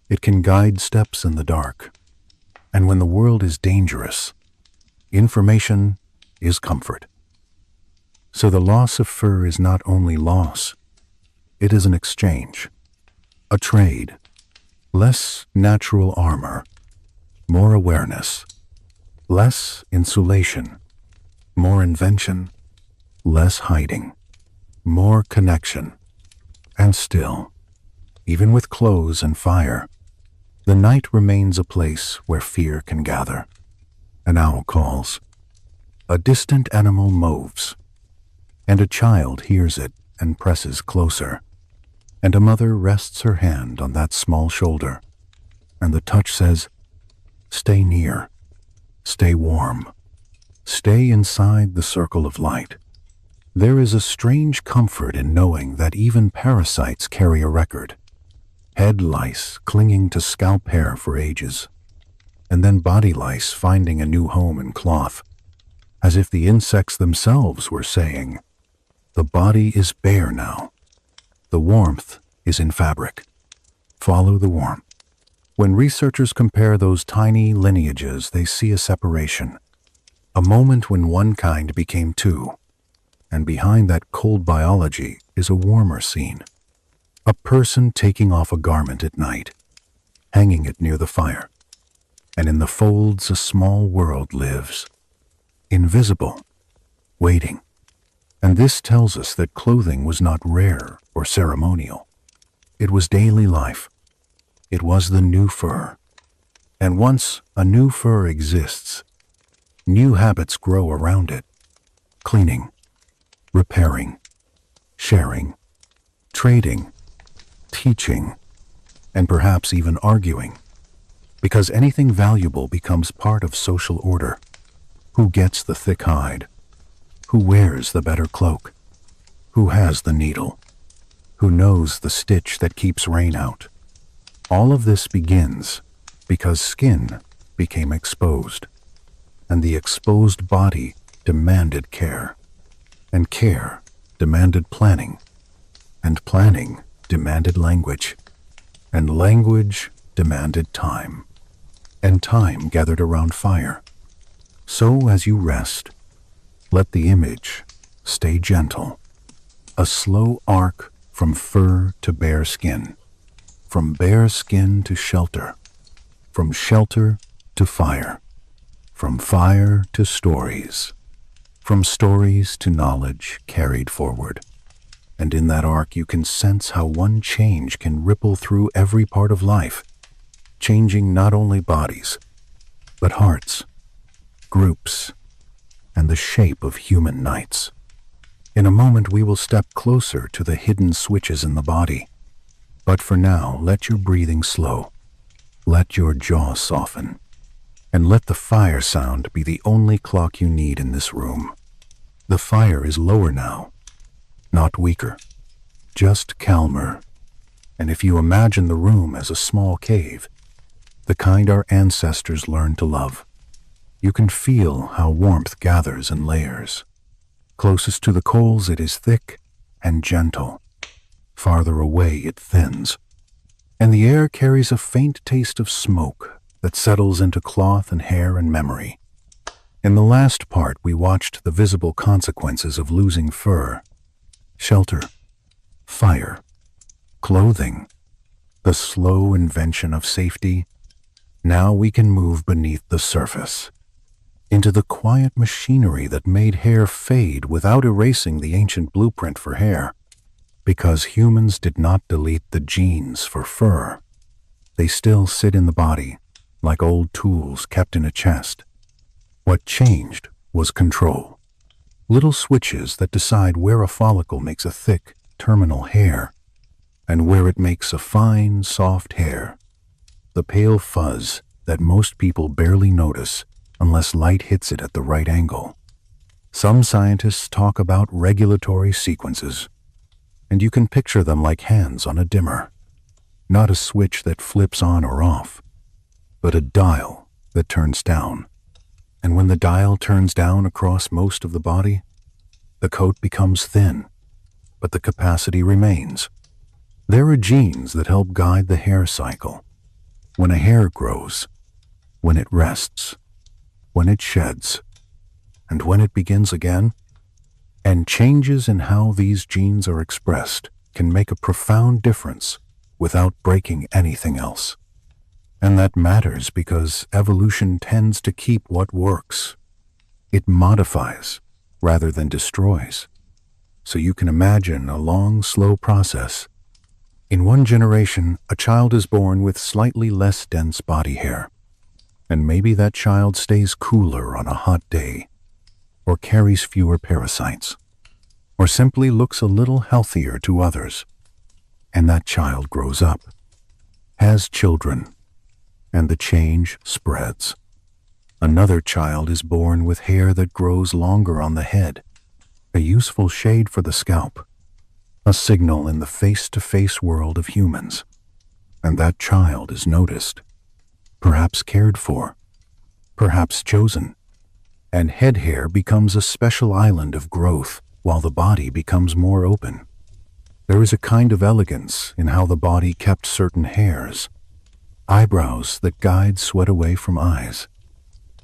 Speaker 1: It can guide steps in the dark. And when the world is dangerous, information is comfort. So the loss of fur is not only loss, it is an exchange, a trade. Less natural armor, more awareness. Less insulation, more invention. Less hiding, more connection. And still, even with clothes and fire, the night remains a place where fear can gather. An owl calls, a distant animal moves, and a child hears it and presses closer, and a mother rests her hand on that small shoulder, and the touch says, stay near, stay warm, stay inside the circle of light. There is a strange comfort in knowing that even parasites carry a record. Head lice clinging to scalp hair for ages, and then body lice finding a new home in cloth, as if the insects themselves were saying, the body is bare now. The warmth is in fabric. Follow the warmth. When researchers compare those tiny lineages, they see a separation, a moment when one kind became two, and behind that cold biology is a warmer scene. A person taking off a garment at night, hanging it near the fire, and in the folds a small world lives, invisible, waiting. And this tells us that clothing was not rare or ceremonial. It was daily life. It was the new fur. And once a new fur exists, new habits grow around it. Cleaning, repairing, sharing, trading, teaching, and perhaps even arguing. Because anything valuable becomes part of social order. Who gets the thick hide? Who wears the better cloak? Who has the needle? Who knows the stitch that keeps rain out? All of this begins because skin became exposed, and the exposed body demanded care, and care demanded planning, and planning demanded language, and language demanded time, and time gathered around fire. So as you rest, let the image stay gentle, a slow arc from fur to bare skin, from bare skin to shelter, from shelter to fire, from fire to stories, from stories to knowledge carried forward. And in that arc you can sense how one change can ripple through every part of life, changing not only bodies, but hearts, groups, and the shape of human nights. In a moment we will step closer to the hidden switches in the body. But for now, let your breathing slow, let your jaw soften, and let the fire sound be the only clock you need in this room. The fire is lower now, not weaker, just calmer. And if you imagine the room as a small cave, the kind our ancestors learned to love, you can feel how warmth gathers in layers. Closest to the coals it is thick and gentle. Farther away it thins, and the air carries a faint taste of smoke that settles into cloth and hair and memory. In the last part we watched the visible consequences of losing fur, shelter, fire, clothing, the slow invention of safety. Now we can move beneath the surface, into the quiet machinery that made hair fade without erasing the ancient blueprint for hair. Because humans did not delete the genes for fur. They still sit in the body, like old tools kept in a chest. What changed was control. Little switches that decide where a follicle makes a thick, terminal hair, and where it makes a fine, soft hair. The pale fuzz that most people barely notice unless light hits it at the right angle. Some scientists talk about regulatory sequences, and you can picture them like hands on a dimmer. Not a switch that flips on or off, but a dial that turns down. And when the dial turns down across most of the body, the coat becomes thin, but the capacity remains. There are genes that help guide the hair cycle. When a hair grows, when it rests, when it sheds, and when it begins again, and changes in how these genes are expressed can make a profound difference without breaking anything else. And that matters because evolution tends to keep what works. It modifies rather than destroys. So you can imagine a long, slow process. In one generation, a child is born with slightly less dense body hair. And maybe that child stays cooler on a hot day, or carries fewer parasites, or simply looks a little healthier to others. And that child grows up, has children, and the change spreads. Another child is born with hair that grows longer on the head, a useful shade for the scalp, a signal in the face-to-face world of humans. And that child is noticed, perhaps cared for, perhaps chosen. And head hair becomes a special island of growth while the body becomes more open. There is a kind of elegance in how the body kept certain hairs. Eyebrows that guide sweat away from eyes,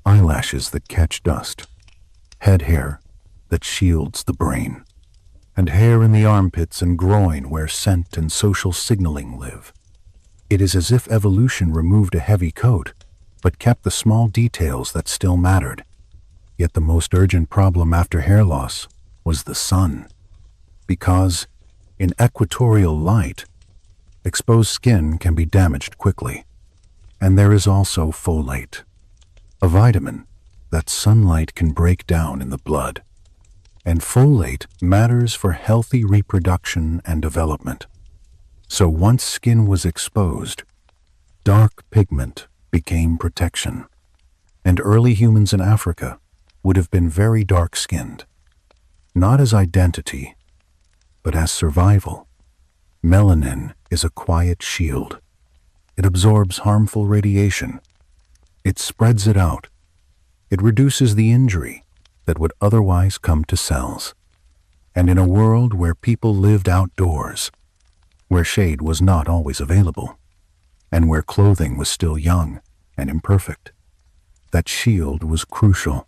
Speaker 1: eyelashes that catch dust, head hair that shields the brain, and hair in the armpits and groin where scent and social signaling live. It is as if evolution removed a heavy coat, but kept the small details that still mattered. Yet the most urgent problem after hair loss was the sun, because in equatorial light, exposed skin can be damaged quickly. And there is also folate, a vitamin that sunlight can break down in the blood. And folate matters for healthy reproduction and development. So once skin was exposed, dark pigment became protection. And early humans in Africa would have been very dark-skinned, not as identity, but as survival. Melanin is a quiet shield. It absorbs harmful radiation. It spreads it out. It reduces the injury that would otherwise come to cells. And in a world where people lived outdoors, where shade was not always available, and where clothing was still young and imperfect, that shield was crucial.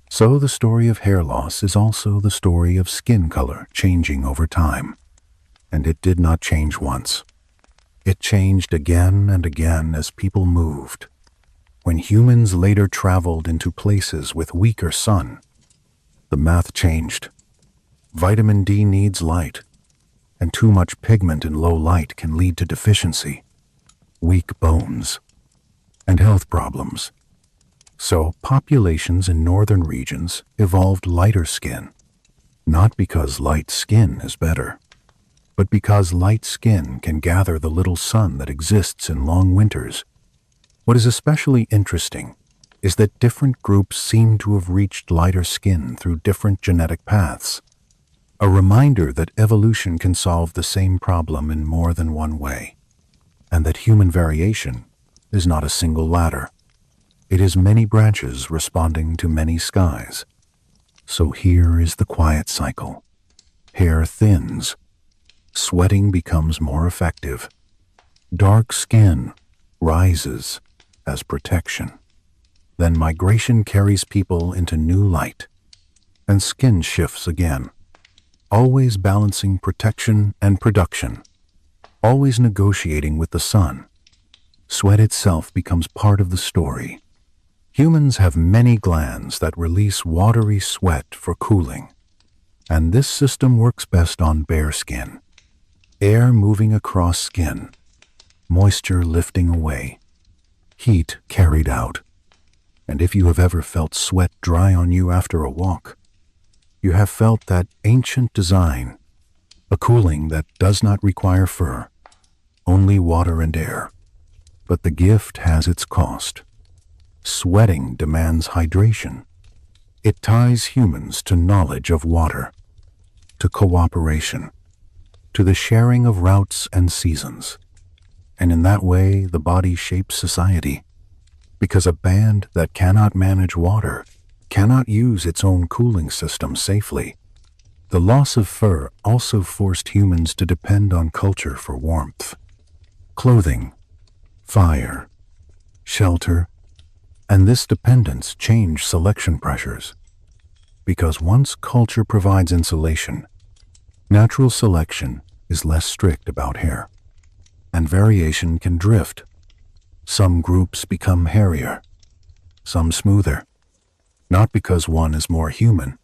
Speaker 1: So the story of hair loss is also the story of skin color changing over time. And it did not change once. It changed again and again as people moved. When humans later traveled into places with weaker sun, the math changed. Vitamin D needs light, and too much pigment in low light can lead to deficiency, weak bones, and health problems. So populations in northern regions evolved lighter skin, not because light skin is better, but because light skin can gather the little sun that exists in long winters. What is especially interesting is that different groups seem to have reached lighter skin through different genetic paths, a reminder that evolution can solve the same problem in more than one way, and that human variation is not a single ladder. It is many branches responding to many skies. So here is the quiet cycle. Hair thins. Sweating becomes more effective. Dark skin rises as protection. Then migration carries people into new light, and skin shifts again, always balancing protection and production, always negotiating with the sun. Sweat itself becomes part of the story. Humans have many glands that release watery sweat for cooling, and this system works best on bare skin. Air moving across skin, moisture lifting away, heat carried out. And if you have ever felt sweat dry on you after a walk, you have felt that ancient design, a cooling that does not require fur, only water and air. But the gift has its cost. Sweating demands hydration. It ties humans to knowledge of water, to cooperation, to the sharing of routes and seasons. And in that way, the body shapes society. because a band that cannot manage water cannot use its own cooling system safely. The loss of fur also forced humans to depend on culture for warmth. Clothing, fire, shelter, and this dependence changed selection pressures. Because once culture provides insulation, natural selection is less strict about hair, and variation can drift. Some groups become hairier, some smoother, not because one is more human,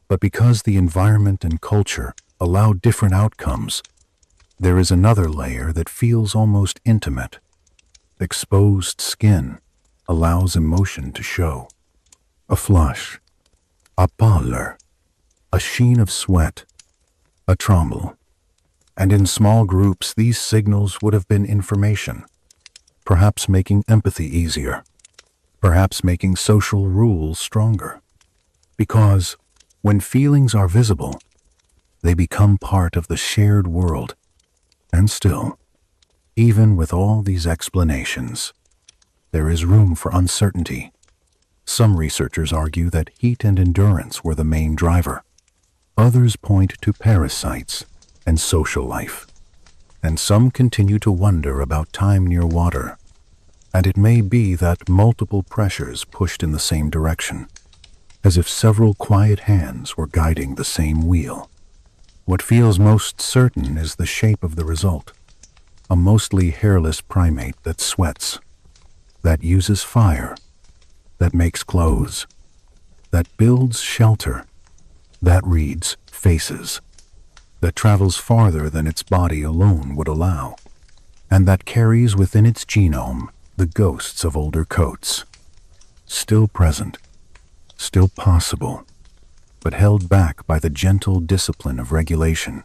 Speaker 1: but because the environment and culture allow different outcomes. There is another layer that feels almost intimate. Exposed skin allows emotion to show. A flush, a pallor, a sheen of sweat, a tremble. And in small groups, these signals would have been information, perhaps making empathy easier, perhaps making social rules stronger. Because when feelings are visible, they become part of the shared world. And still, even with all these explanations, there is room for uncertainty. Some researchers argue that heat and endurance were the main driver. Others point to parasites and social life. And some continue to wonder about time near water. And it may be that multiple pressures pushed in the same direction, as if several quiet hands were guiding the same wheel. What feels most certain is the shape of the result. A mostly hairless primate that sweats, that uses fire, that makes clothes, that builds shelter, that reads faces, that travels farther than its body alone would allow, and that carries within its genome the ghosts of older coats. Still present, still possible, but held back by the gentle discipline of regulation.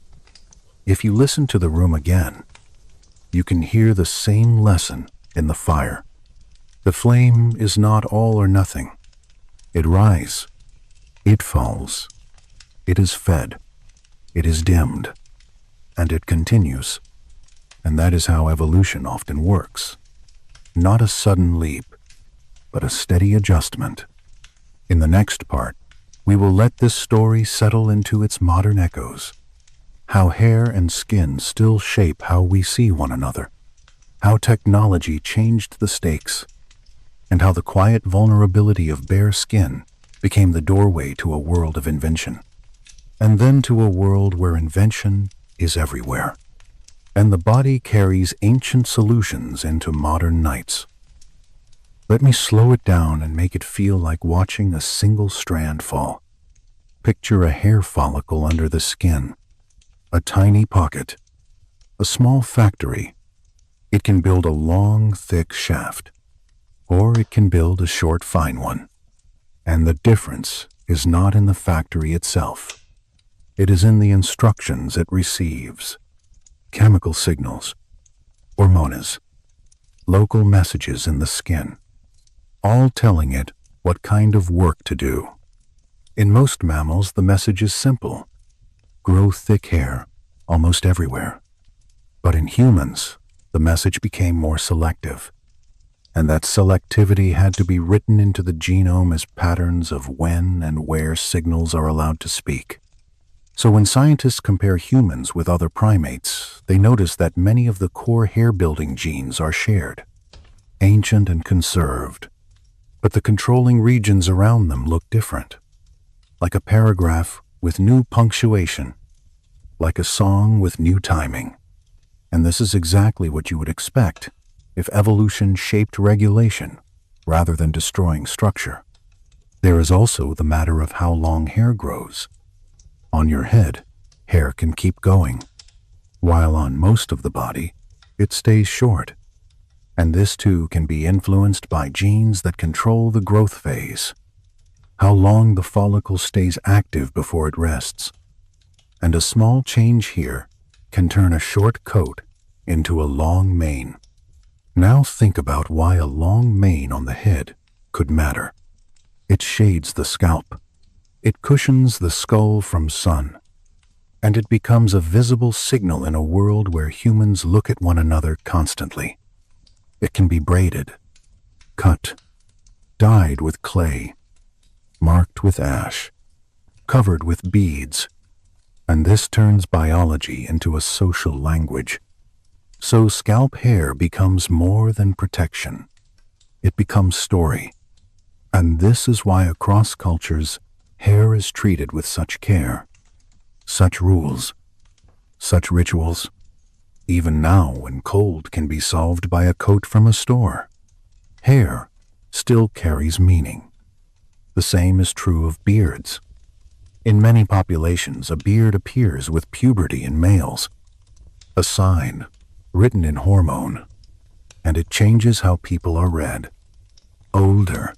Speaker 1: If you listen to the room again, you can hear the same lesson in the fire. The flame is not all or nothing. It rises, it falls, it is fed, it is dimmed, and it continues. And that is how evolution often works. Not a sudden leap, but a steady adjustment. In the next part, we will let this story settle into its modern echoes. How hair and skin still shape how we see one another. How technology changed the stakes. And how the quiet vulnerability of bare skin became the doorway to a world of invention. And then to a world where invention is everywhere. And the body carries ancient solutions into modern nights. Let me slow it down and make it feel like watching a single strand fall. Picture a hair follicle under the skin, a tiny pocket, a small factory. It can build a long, thick shaft, or it can build a short, fine one. And the difference is not in the factory itself. It is in the instructions it receives. Chemical signals, hormones, local messages in the skin, all telling it what kind of work to do. In most mammals, the message is simple: grow thick hair almost everywhere. But in humans, the message became more selective, and that selectivity had to be written into the genome as patterns of when and where signals are allowed to speak. So when scientists compare humans with other primates, they notice that many of the core hair-building genes are shared, ancient and conserved, but the controlling regions around them look different, like a paragraph with new punctuation, like a song with new timing. And this is exactly what you would expect if evolution shaped regulation rather than destroying structure. There is also the matter of how long hair grows. On your head, hair can keep going, while on most of the body, it stays short. And this too can be influenced by genes that control the growth phase, how long the follicle stays active before it rests. And a small change here can turn a short coat into a long mane. Now think about why a long mane on the head could matter. It shades the scalp. It cushions the skull from sun. And it becomes a visible signal in a world where humans look at one another constantly. It can be braided, cut, dyed with clay, marked with ash, covered with beads, and this turns biology into a social language. So scalp hair becomes more than protection. It becomes story. And this is why across cultures, hair is treated with such care, such rules, such rituals. Even now, when cold can be solved by a coat from a store, hair still carries meaning. The same is true of beards. In many populations, a beard appears with puberty in males, a sign written in hormone, and it changes how people are read. Older,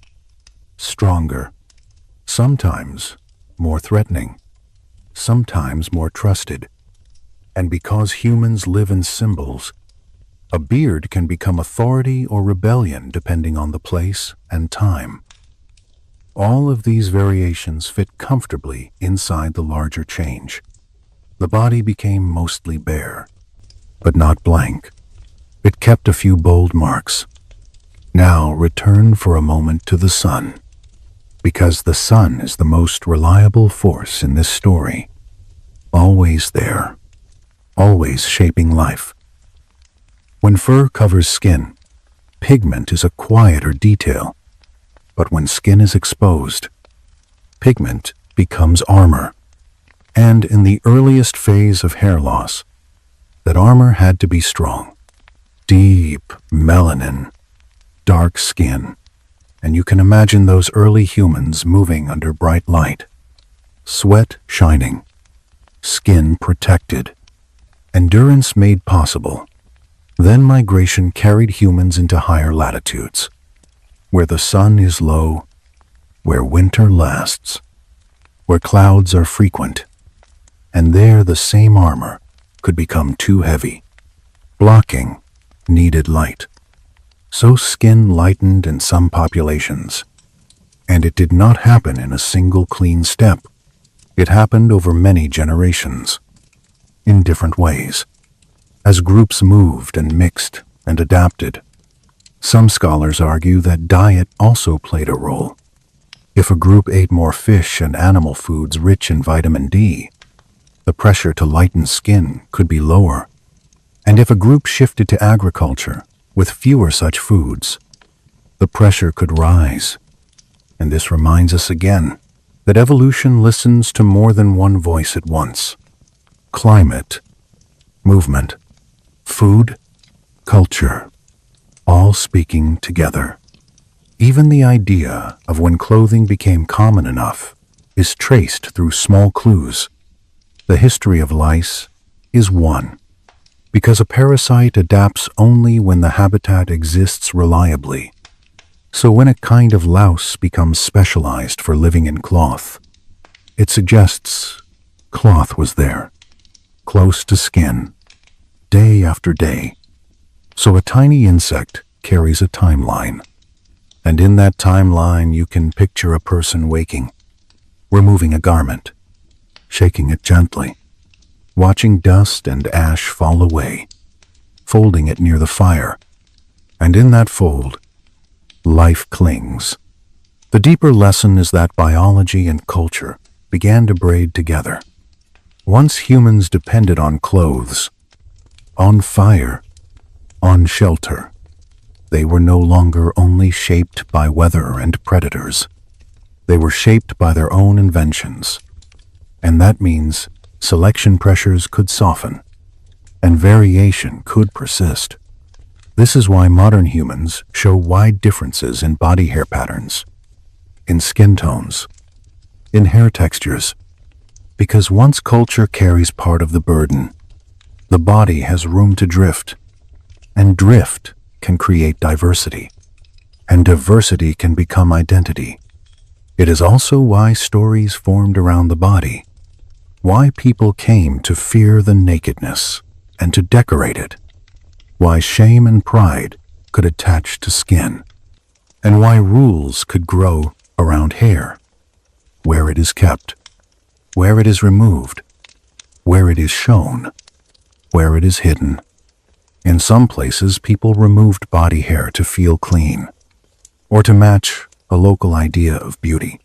Speaker 1: stronger, sometimes more threatening, sometimes more trusted. And because humans live in symbols, a beard can become authority or rebellion depending on the place and time. All of these variations fit comfortably inside the larger change. The body became mostly bare, but not blank. It kept a few bold marks. Now return for a moment to the sun, because the sun is the most reliable force in this story. Always there, always shaping life. When fur covers skin, pigment is a quieter detail. But when skin is exposed, pigment becomes armor. And in the earliest phase of hair loss, that armor had to be strong. Deep melanin, dark skin, and you can imagine those early humans moving under bright light. Sweat shining, skin protected, endurance made possible. Then migration carried humans into higher latitudes, where the sun is low, where winter lasts, where clouds are frequent, and there the same armor could become too heavy, blocking needed light. So skin lightened in some populations, and it did not happen in a single clean step. It happened over many generations, in different ways, as groups moved and mixed and adapted. Some scholars argue that diet also played a role. If a group ate more fish and animal foods rich in vitamin D, the pressure to lighten skin could be lower. And if a group shifted to agriculture with fewer such foods, the pressure could rise. And this reminds us again that evolution listens to more than one voice at once. Climate, movement, food, culture, all speaking together. Even the idea of when clothing became common enough is traced through small clues. The history of lice is one, because a parasite adapts only when the habitat exists reliably. So when a kind of louse becomes specialized for living in cloth, it suggests cloth was there, close to skin, day after day. So a tiny insect carries a timeline. And in that timeline you can picture a person waking, removing a garment, shaking it gently, watching dust and ash fall away, folding it near the fire. And in that fold, life clings. The deeper lesson is that biology and culture began to braid together. Once humans depended on clothes, on fire, on shelter, they were no longer only shaped by weather and predators. They were shaped by their own inventions. And that means selection pressures could soften, and variation could persist. This is why modern humans show wide differences in body hair patterns, in skin tones, in hair textures, because once culture carries part of the burden, the body has room to drift, and drift can create diversity, and diversity can become identity. It is also why stories formed around the body, why people came to fear the nakedness and to decorate it, why shame and pride could attach to skin, and why rules could grow around hair, where it is kept, where it is removed, where it is shown, where it is hidden. In some places, people removed body hair to feel clean. or to match a local idea of beauty.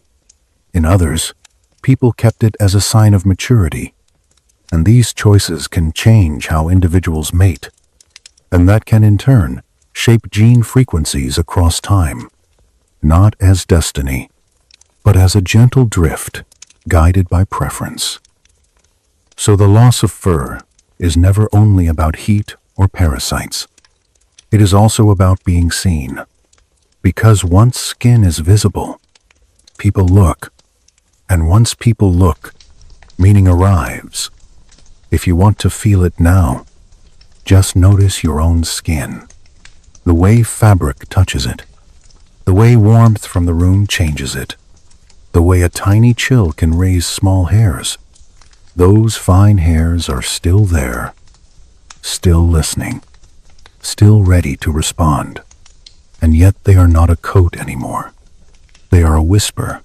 Speaker 1: In others, people kept it as a sign of maturity, and these choices can change how individuals mate, and that can in turn shape gene frequencies across time, not as destiny, but as a gentle drift guided by preference. So the loss of fur is never only about heat or parasites. It is also about being seen. Because once skin is visible, people look. And once people look, meaning arrives. If you want to feel it now, just notice your own skin. The way fabric touches it. The way warmth from the room changes it. The way a tiny chill can raise small hairs. Those fine hairs are still there, still listening, still ready to respond. And yet they are not a coat anymore. They are a whisper.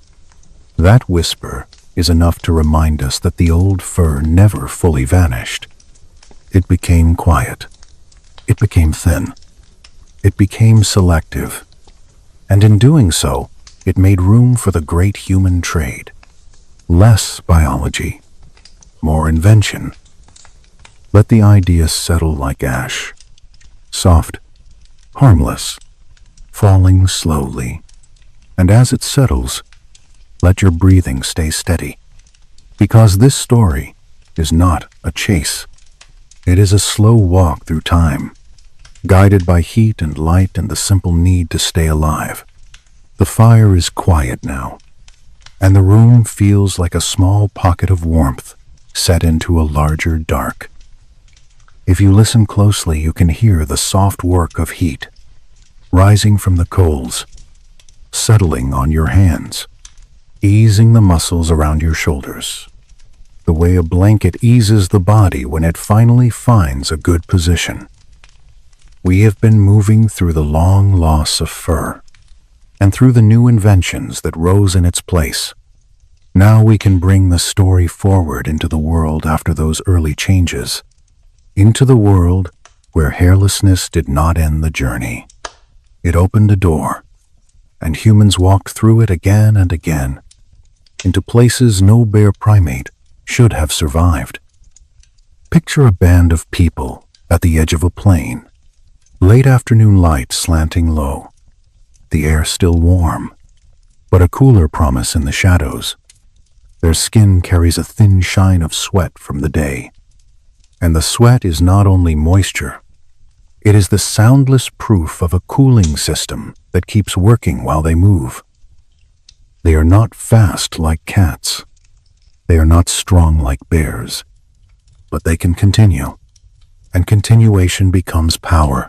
Speaker 1: That whisper is enough to remind us that the old fur never fully vanished. It became quiet. It became thin. It became selective. And in doing so, it made room for the great human trade. Less biology, more invention. Let the idea settle like ash. Soft, harmless, falling slowly. And as it settles, let your breathing stay steady. Because this story is not a chase. It is a slow walk through time, guided by heat and light and the simple need to stay alive. The fire is quiet now, and the room feels like a small pocket of warmth set into a larger dark. If you listen closely, you can hear the soft work of heat, rising from the coals, settling on your hands, easing the muscles around your shoulders, the way a blanket eases the body when it finally finds a good position. We have been moving through the long loss of fur, and through the new inventions that rose in its place. Now we can bring the story forward into the world after those early changes, into the world where hairlessness did not end the journey. It opened a door, and humans walked through it again and again, into places no bare primate should have survived. Picture a band of people at the edge of a plain, late afternoon light slanting low, the air still warm, but a cooler promise in the shadows. Their skin carries a thin shine of sweat from the day, and the sweat is not only moisture, it is the soundless proof of a cooling system that keeps working while they move. They are not fast like cats. They are not strong like bears. But they can continue, and continuation becomes power.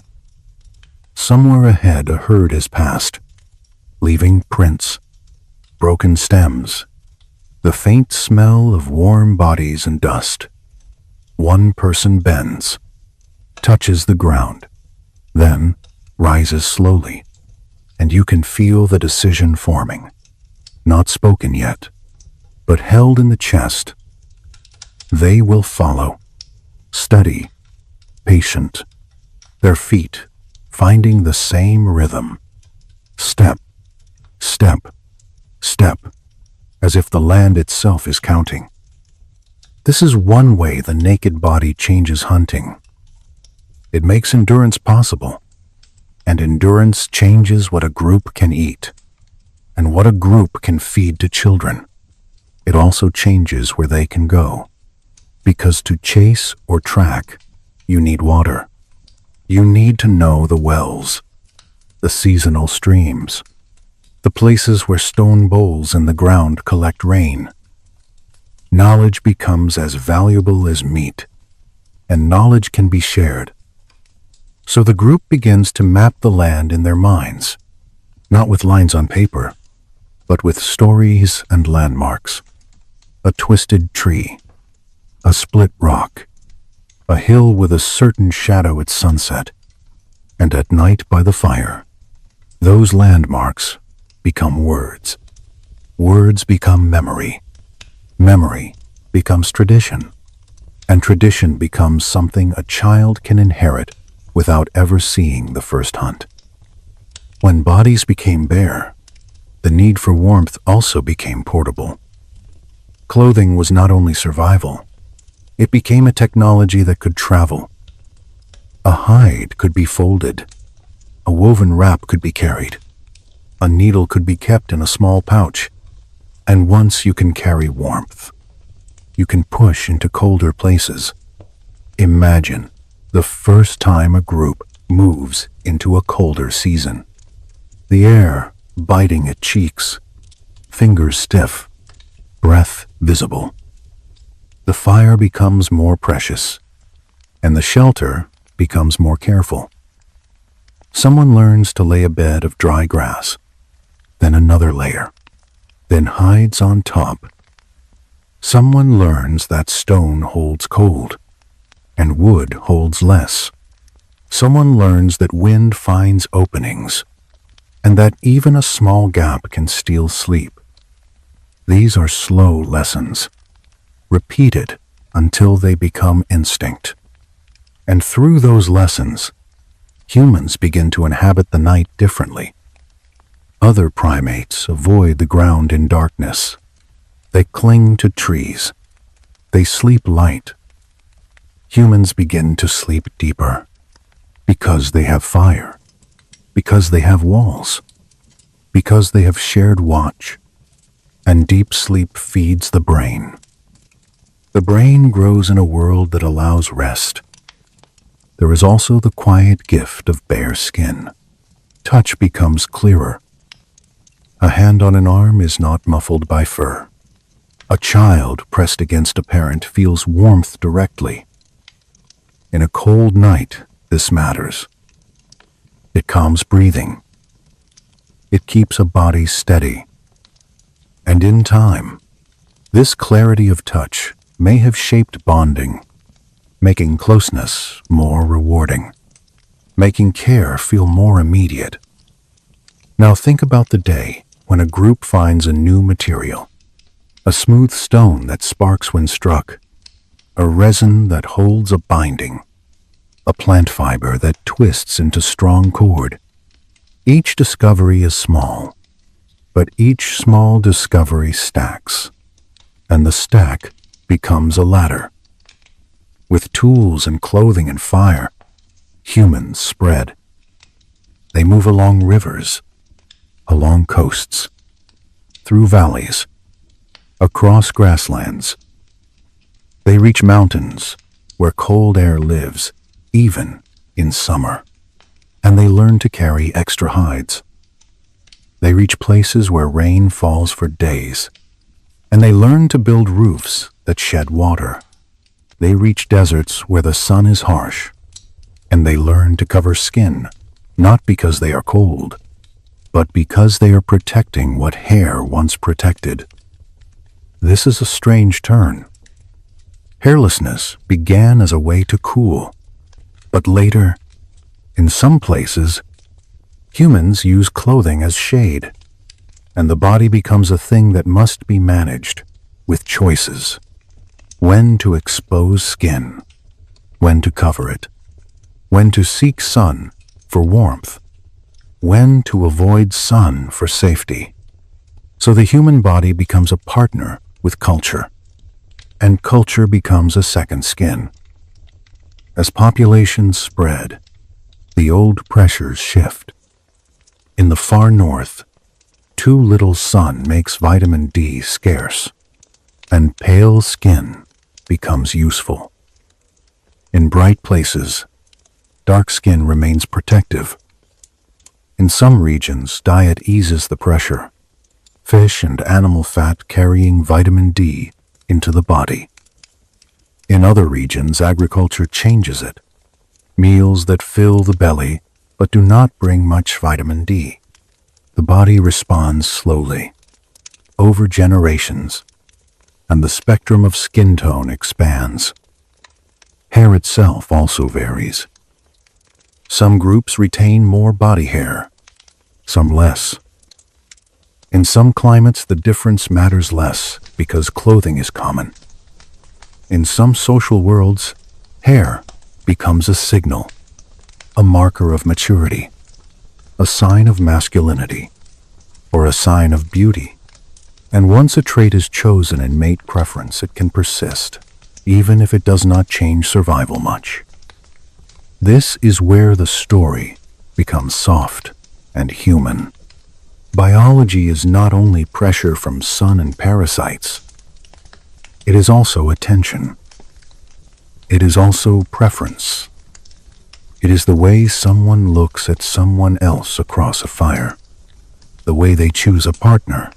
Speaker 1: Somewhere ahead a herd has passed, leaving prints, broken stems, the faint smell of warm bodies and dust. One person bends, touches the ground, then rises slowly, and you can feel the decision forming. Not spoken yet, but held in the chest. They will follow, steady, patient, their feet finding the same rhythm. Step, step, step, as if the land itself is counting. This is one way the naked body changes hunting. It makes endurance possible, and endurance changes what a group can eat, and what a group can feed to children. It also changes where they can go, because to chase or track, you need water. You need to know the wells, the seasonal streams, the places where stone bowls in the ground collect rain. Knowledge becomes as valuable as meat, and knowledge can be shared. So the group begins to map the land in their minds, not with lines on paper, but with stories and landmarks. A twisted tree, a split rock, a hill with a certain shadow at sunset, and at night by the fire. Those landmarks become words. Words become memory. Memory becomes tradition, and tradition becomes something a child can inherit without ever seeing the first hunt. When bodies became bare, the need for warmth also became portable. Clothing was not only survival, it became a technology that could travel. A hide could be folded, a woven wrap could be carried, a needle could be kept in a small pouch, and once you can carry warmth, you can push into colder places. Imagine the first time a group moves into a colder season. The air biting at cheeks, fingers stiff, breath visible. The fire becomes more precious, and the shelter becomes more careful. Someone learns to lay a bed of dry grass, then another layer, then hides on top. Someone learns that stone holds cold, and wood holds less. Someone learns that wind finds openings, and that even a small gap can steal sleep. These are slow lessons, repeated until they become instinct. And through those lessons, humans begin to inhabit the night differently. Other primates avoid the ground in darkness. They cling to trees. They sleep light. Humans begin to sleep deeper because they have fire, because they have walls, because they have shared watch, and deep sleep feeds the brain. The brain grows in a world that allows rest. There is also the quiet gift of bare skin. Touch becomes clearer. A hand on an arm is not muffled by fur. A child pressed against a parent feels warmth directly. In a cold night, this matters. It calms breathing. It keeps a body steady. And in time, this clarity of touch may have shaped bonding, making closeness more rewarding, making care feel more immediate. Now think about the day when a group finds a new material, a smooth stone that sparks when struck, a resin that holds a binding, a plant fiber that twists into strong cord. Each discovery is small, but each small discovery stacks, and the stack becomes a ladder. With tools and clothing and fire, humans spread. They move along rivers, along coasts, through valleys, across grasslands. They reach mountains where cold air lives, even in summer, and they learn to carry extra hides. They reach places where rain falls for days, and they learn to build roofs that shed water. They reach deserts where the sun is harsh, and they learn to cover skin, not because they are cold, but because they are protecting what hair once protected. This is a strange turn. Hairlessness began as a way to cool, but later, in some places, humans use clothing as shade, and the body becomes a thing that must be managed with choices. When to expose skin, when to cover it, when to seek sun for warmth, when to avoid sun for safety. So the human body becomes a partner with culture, and culture becomes a second skin. As populations spread, the old pressures shift. In the far north, too little sun makes vitamin D scarce, and pale skin becomes useful. In bright places, dark skin remains protective. In some regions, diet eases the pressure, fish and animal fat carrying vitamin D into the body. In other regions, agriculture changes it, meals that fill the belly but do not bring much vitamin D. The body responds slowly, over generations, and the spectrum of skin tone expands. Hair itself also varies. Some groups retain more body hair, some less. In some climates, the difference matters less because clothing is common. In some social worlds, hair becomes a signal, a marker of maturity. a sign of masculinity, or a sign of beauty. And once a trait is chosen in mate preference, it can persist, even if it does not change survival much. This is where the story becomes soft and human. Biology is not only pressure from sun and parasites. It is also attention. It is also preference. It is the way someone looks at someone else across a fire, the way they choose a partner,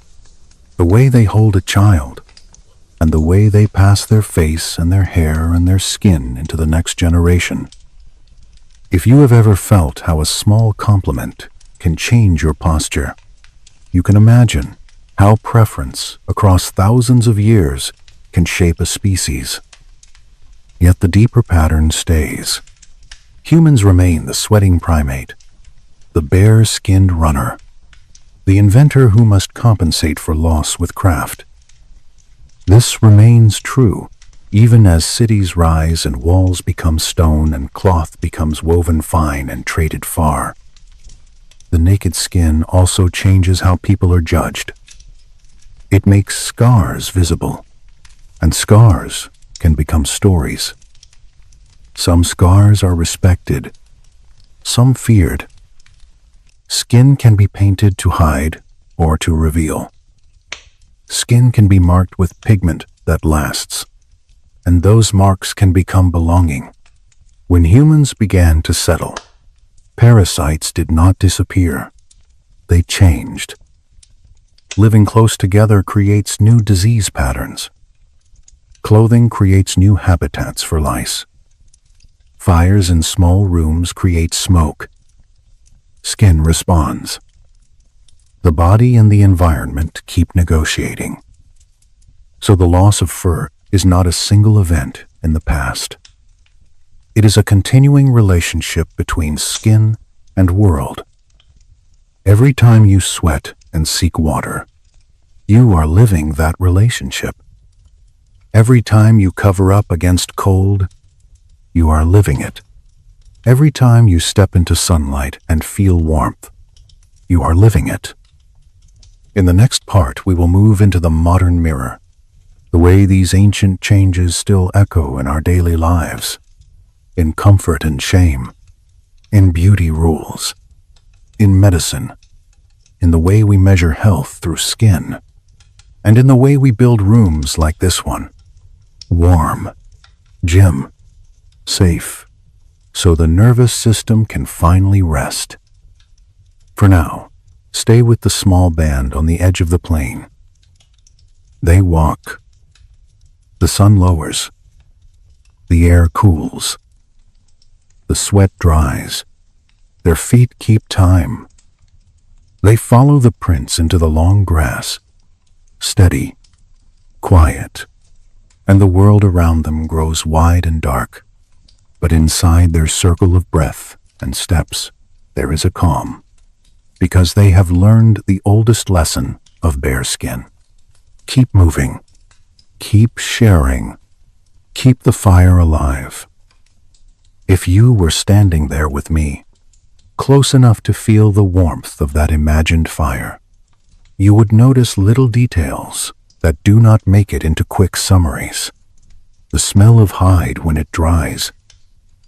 Speaker 1: the way they hold a child, and the way they pass their face and their hair and their skin into the next generation. If you have ever felt how a small compliment can change your posture, you can imagine how preference across thousands of years can shape a species. Yet the deeper pattern stays. Humans remain the sweating primate, the bare-skinned runner, the inventor who must compensate for loss with craft. This remains true even as cities rise and walls become stone and cloth becomes woven fine and traded far. The naked skin also changes how people are judged. It makes scars visible, and scars can become stories. Some scars are respected, some feared. Skin can be painted to hide or to reveal. Skin can be marked with pigment that lasts, and those marks can become belonging. When humans began to settle, parasites did not disappear. They changed. Living close together creates new disease patterns. Clothing creates new habitats for lice. Fires in small rooms create smoke. Skin responds. The body and the environment keep negotiating. So the loss of fur is not a single event in the past. It is a continuing relationship between skin and world. Every time you sweat and seek water, you are living that relationship. Every time you cover up against cold, you are living it. Every time you step into sunlight and feel warmth, you are living it. In the next part, we will move into the modern mirror, the way these ancient changes still echo in our daily lives, in comfort and shame, in beauty rules, in medicine, in the way we measure health through skin, and in the way we build rooms like this one, warm, gym, safe, so the nervous system can finally rest. For now, stay with the small band on the edge of the plain. They walk. The sun lowers. The air cools. The sweat dries. Their feet keep time. They follow the prints into the long grass, steady, quiet, and the world around them grows wide and dark. But inside their circle of breath and steps, there is a calm, because they have learned the oldest lesson of bearskin. Keep moving. Keep sharing. Keep the fire alive. If you were standing there with me, close enough to feel the warmth of that imagined fire, you would notice little details that do not make it into quick summaries. The smell of hide when it dries,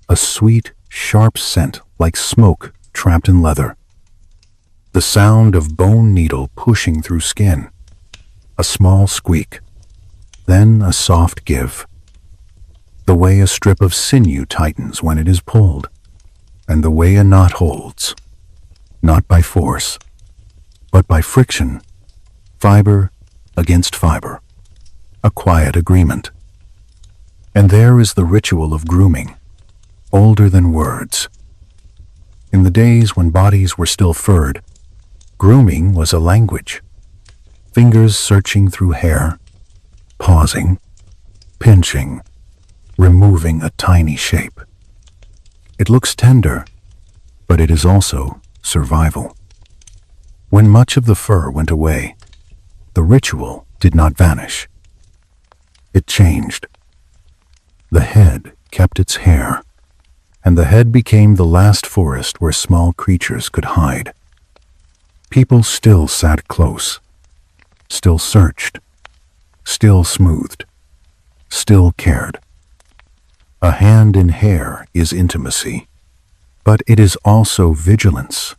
Speaker 1: a sweet, sharp scent like smoke trapped in leather, the sound of bone needle pushing through skin, a small squeak, then a soft give, the way a strip of sinew tightens when it is pulled, and the way a knot holds, not by force, but by friction, fiber against fiber, a quiet agreement. And there is the ritual of grooming, older than words. In the days when bodies were still furred, grooming was a language. Fingers searching through hair, pausing, pinching, removing a tiny shape. It looks tender, but it is also survival. When much of the fur went away, the ritual did not vanish. It changed. The head kept its hair, and the head became the last forest where small creatures could hide. People still sat close, still searched, still smoothed, still cared. A hand in hair is intimacy, but it is also vigilance.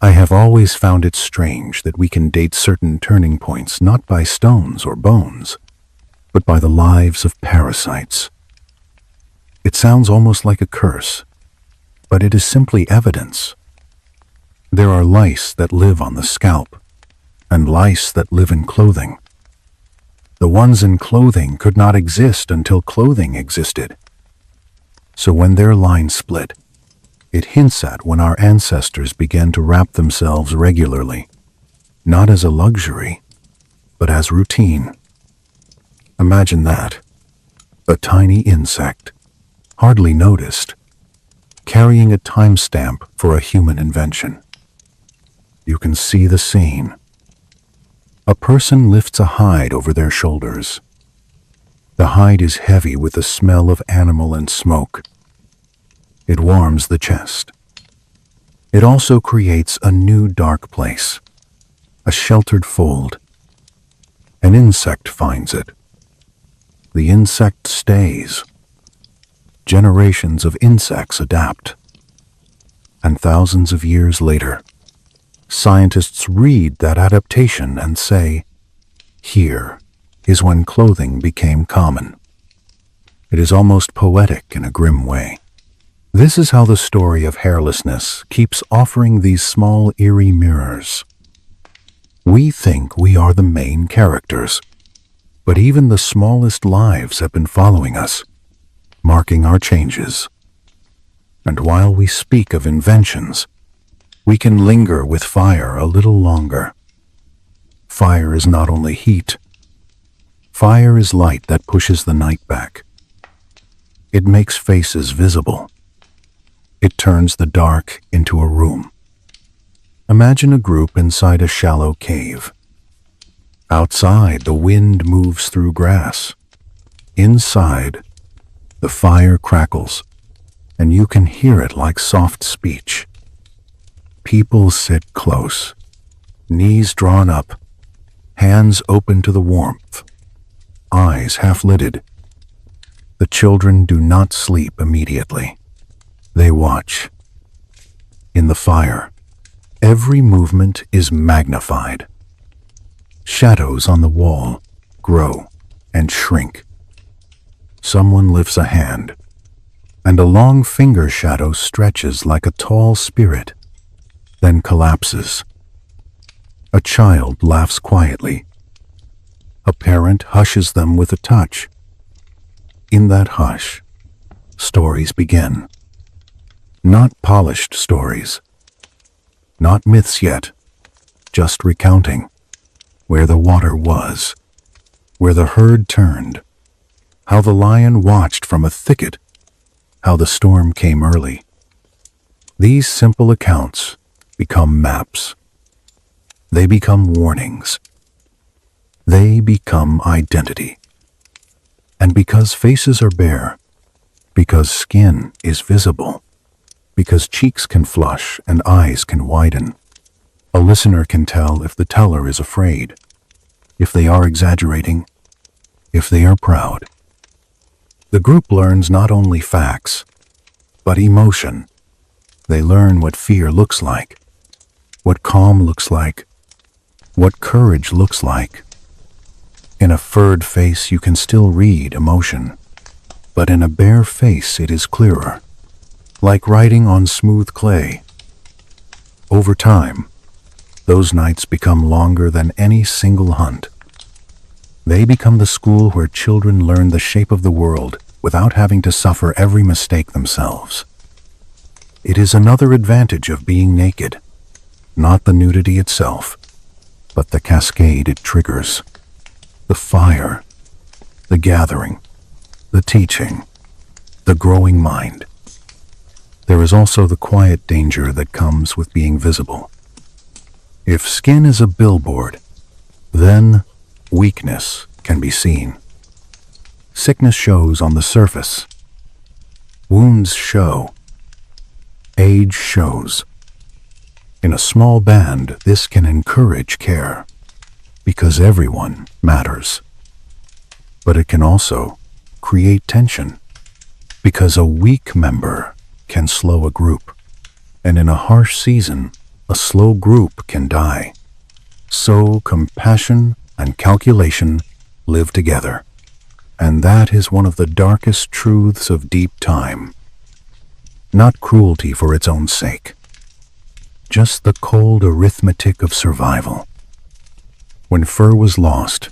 Speaker 1: I have always found it strange that we can date certain turning points not by stones or bones, but by the lives of parasites. It sounds almost like a curse, but it is simply evidence. There are lice that live on the scalp, and lice that live in clothing. The ones in clothing could not exist until clothing existed. So when their line split, it hints at when our ancestors began to wrap themselves regularly, not as a luxury, but as routine. Imagine that. A tiny insect, hardly noticed, carrying a timestamp for a human invention. You can see the scene. A person lifts a hide over their shoulders. The hide is heavy with the smell of animal and smoke. It warms the chest. It also creates a new dark place, a sheltered fold. An insect finds it. The insect stays. Generations of insects adapt. And thousands of years later, scientists read that adaptation and say, here is when clothing became common. It is almost poetic in a grim way. This is how the story of hairlessness keeps offering these small, eerie mirrors. We think we are the main characters, but even the smallest lives have been following us, marking our changes. And while we speak of inventions, we can linger with fire a little longer. Fire is not only heat. Fire is light that pushes the night back. It makes faces visible. It turns the dark into a room. Imagine a group inside a shallow cave. Outside, the wind moves through grass. Inside, the fire crackles, and you can hear it like soft speech. People sit close, knees drawn up, hands open to the warmth, eyes half-lidded. The children do not sleep immediately. They watch. In the fire, every movement is magnified. Shadows on the wall grow and shrink. Someone lifts a hand, and a long finger shadow stretches like a tall spirit, then collapses. A child laughs quietly. A parent hushes them with a touch. In that hush, stories begin. Not polished stories, not myths yet, just recounting where the water was, where the herd turned, how the lion watched from a thicket, how the storm came early. These simple accounts become maps. They become warnings. They become identity. And because faces are bare, because skin is visible, because cheeks can flush and eyes can widen, a listener can tell if the teller is afraid, if they are exaggerating, if they are proud. The group learns not only facts, but emotion. They learn what fear looks like, what calm looks like, what courage looks like. In a furred face you can still read emotion, but in a bare face it is clearer, like writing on smooth clay. Over time, those nights become longer than any single hunt. They become the school where children learn the shape of the world without having to suffer every mistake themselves. It is another advantage of being naked, not the nudity itself, but the cascade it triggers. The fire, the gathering, the teaching, the growing mind. There is also the quiet danger that comes with being visible. If skin is a billboard, then weakness can be seen. Sickness shows on the surface. Wounds show. Age shows. In a small band, this can encourage care, because everyone matters. But it can also create tension, because a weak member can slow a group, and in a harsh season, a slow group can die. So compassion and calculation live together, and that is one of the darkest truths of deep time. Not cruelty for its own sake, just the cold arithmetic of survival. When fur was lost,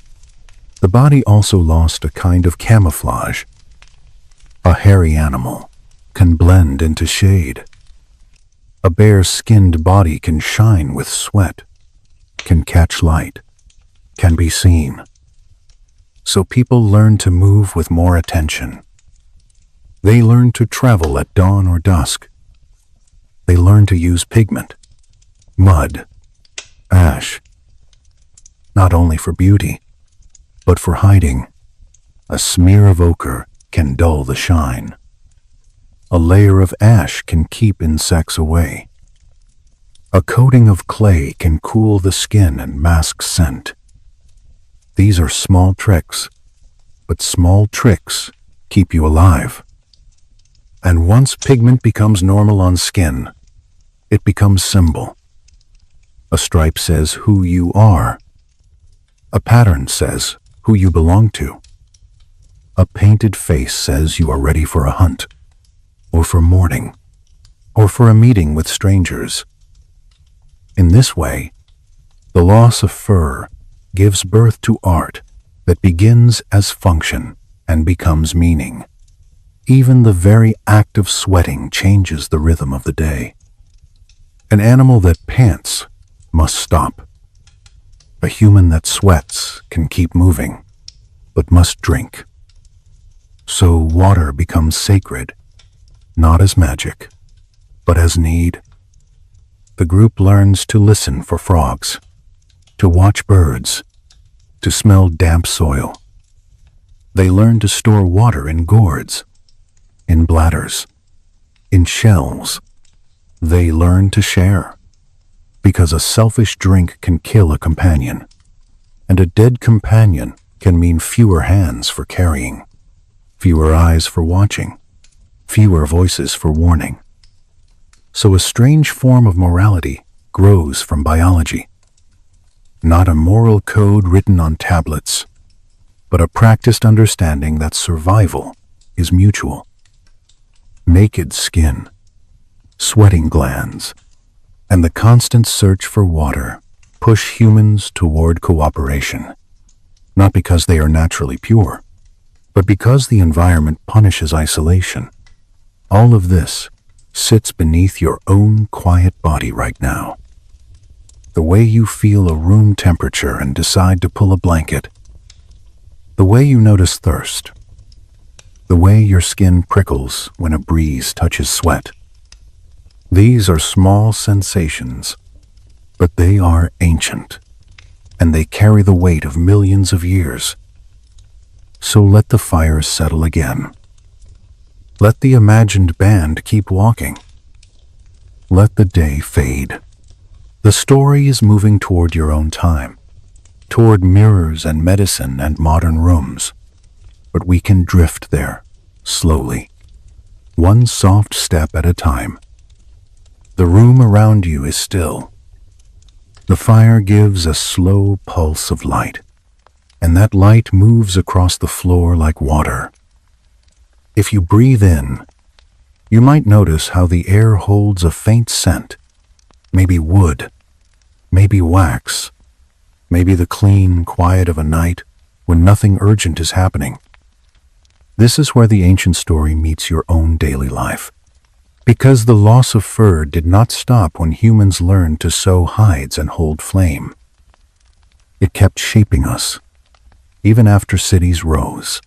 Speaker 1: the body also lost a kind of camouflage. A hairy animal can blend into shade. A bare-skinned body can shine with sweat, can catch light, can be seen. So people learn to move with more attention. They learn to travel at dawn or dusk. They learn to use pigment, mud, ash, not only for beauty, but for hiding. A smear of ochre can dull the shine. A layer of ash can keep insects away. A coating of clay can cool the skin and mask scent. These are small tricks, but small tricks keep you alive. And once pigment becomes normal on skin, it becomes symbol. A stripe says who you are. A pattern says who you belong to. A painted face says you are ready for a hunt, or for mourning, or for a meeting with strangers. In this way, the loss of fur gives birth to art that begins as function and becomes meaning. Even the very act of sweating changes the rhythm of the day. An animal that pants must stop. A human that sweats can keep moving, but must drink. So water becomes sacred, not as magic, but as need. The group learns to listen for frogs, to watch birds, to smell damp soil. They learn to store water in gourds, in bladders, in shells. They learn to share, because a selfish drink can kill a companion, and a dead companion can mean fewer hands for carrying, fewer eyes for watching, fewer voices for warning. So a strange form of morality grows from biology. Not a moral code written on tablets, but a practiced understanding that survival is mutual. Naked skin, sweating glands, and the constant search for water push humans toward cooperation, not because they are naturally pure, but because the environment punishes isolation. All of this sits beneath your own quiet body right now. The way you feel a room temperature and decide to pull a blanket. The way you notice thirst. The way your skin prickles when a breeze touches sweat. These are small sensations, but they are ancient, and they carry the weight of millions of years. So let the fires settle again. Let the imagined band keep walking. Let the day fade. The story is moving toward your own time, toward mirrors and medicine and modern rooms. But we can drift there, slowly, one soft step at a time. The room around you is still. The fire gives a slow pulse of light, and that light moves across the floor like water. If you breathe in, you might notice how the air holds a faint scent, maybe wood, maybe wax, maybe the clean quiet of a night when nothing urgent is happening. This is where the ancient story meets your own daily life. Because the loss of fur did not stop when humans learned to sew hides and hold flame. It kept shaping us, even after cities rose,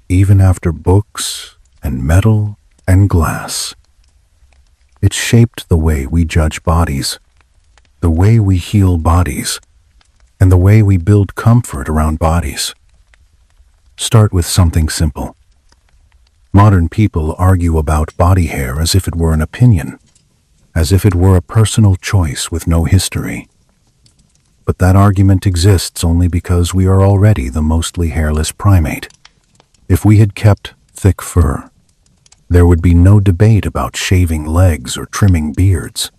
Speaker 1: even after books and metal and glass. It shaped the way we judge bodies, the way we heal bodies, and the way we build comfort around bodies. Start with something simple. Modern people argue about body hair as if it were an opinion. as if it were a personal choice with no history. But that argument exists only because we are already the mostly hairless primate. If we had kept thick fur, there would be no debate about shaving legs or trimming beards.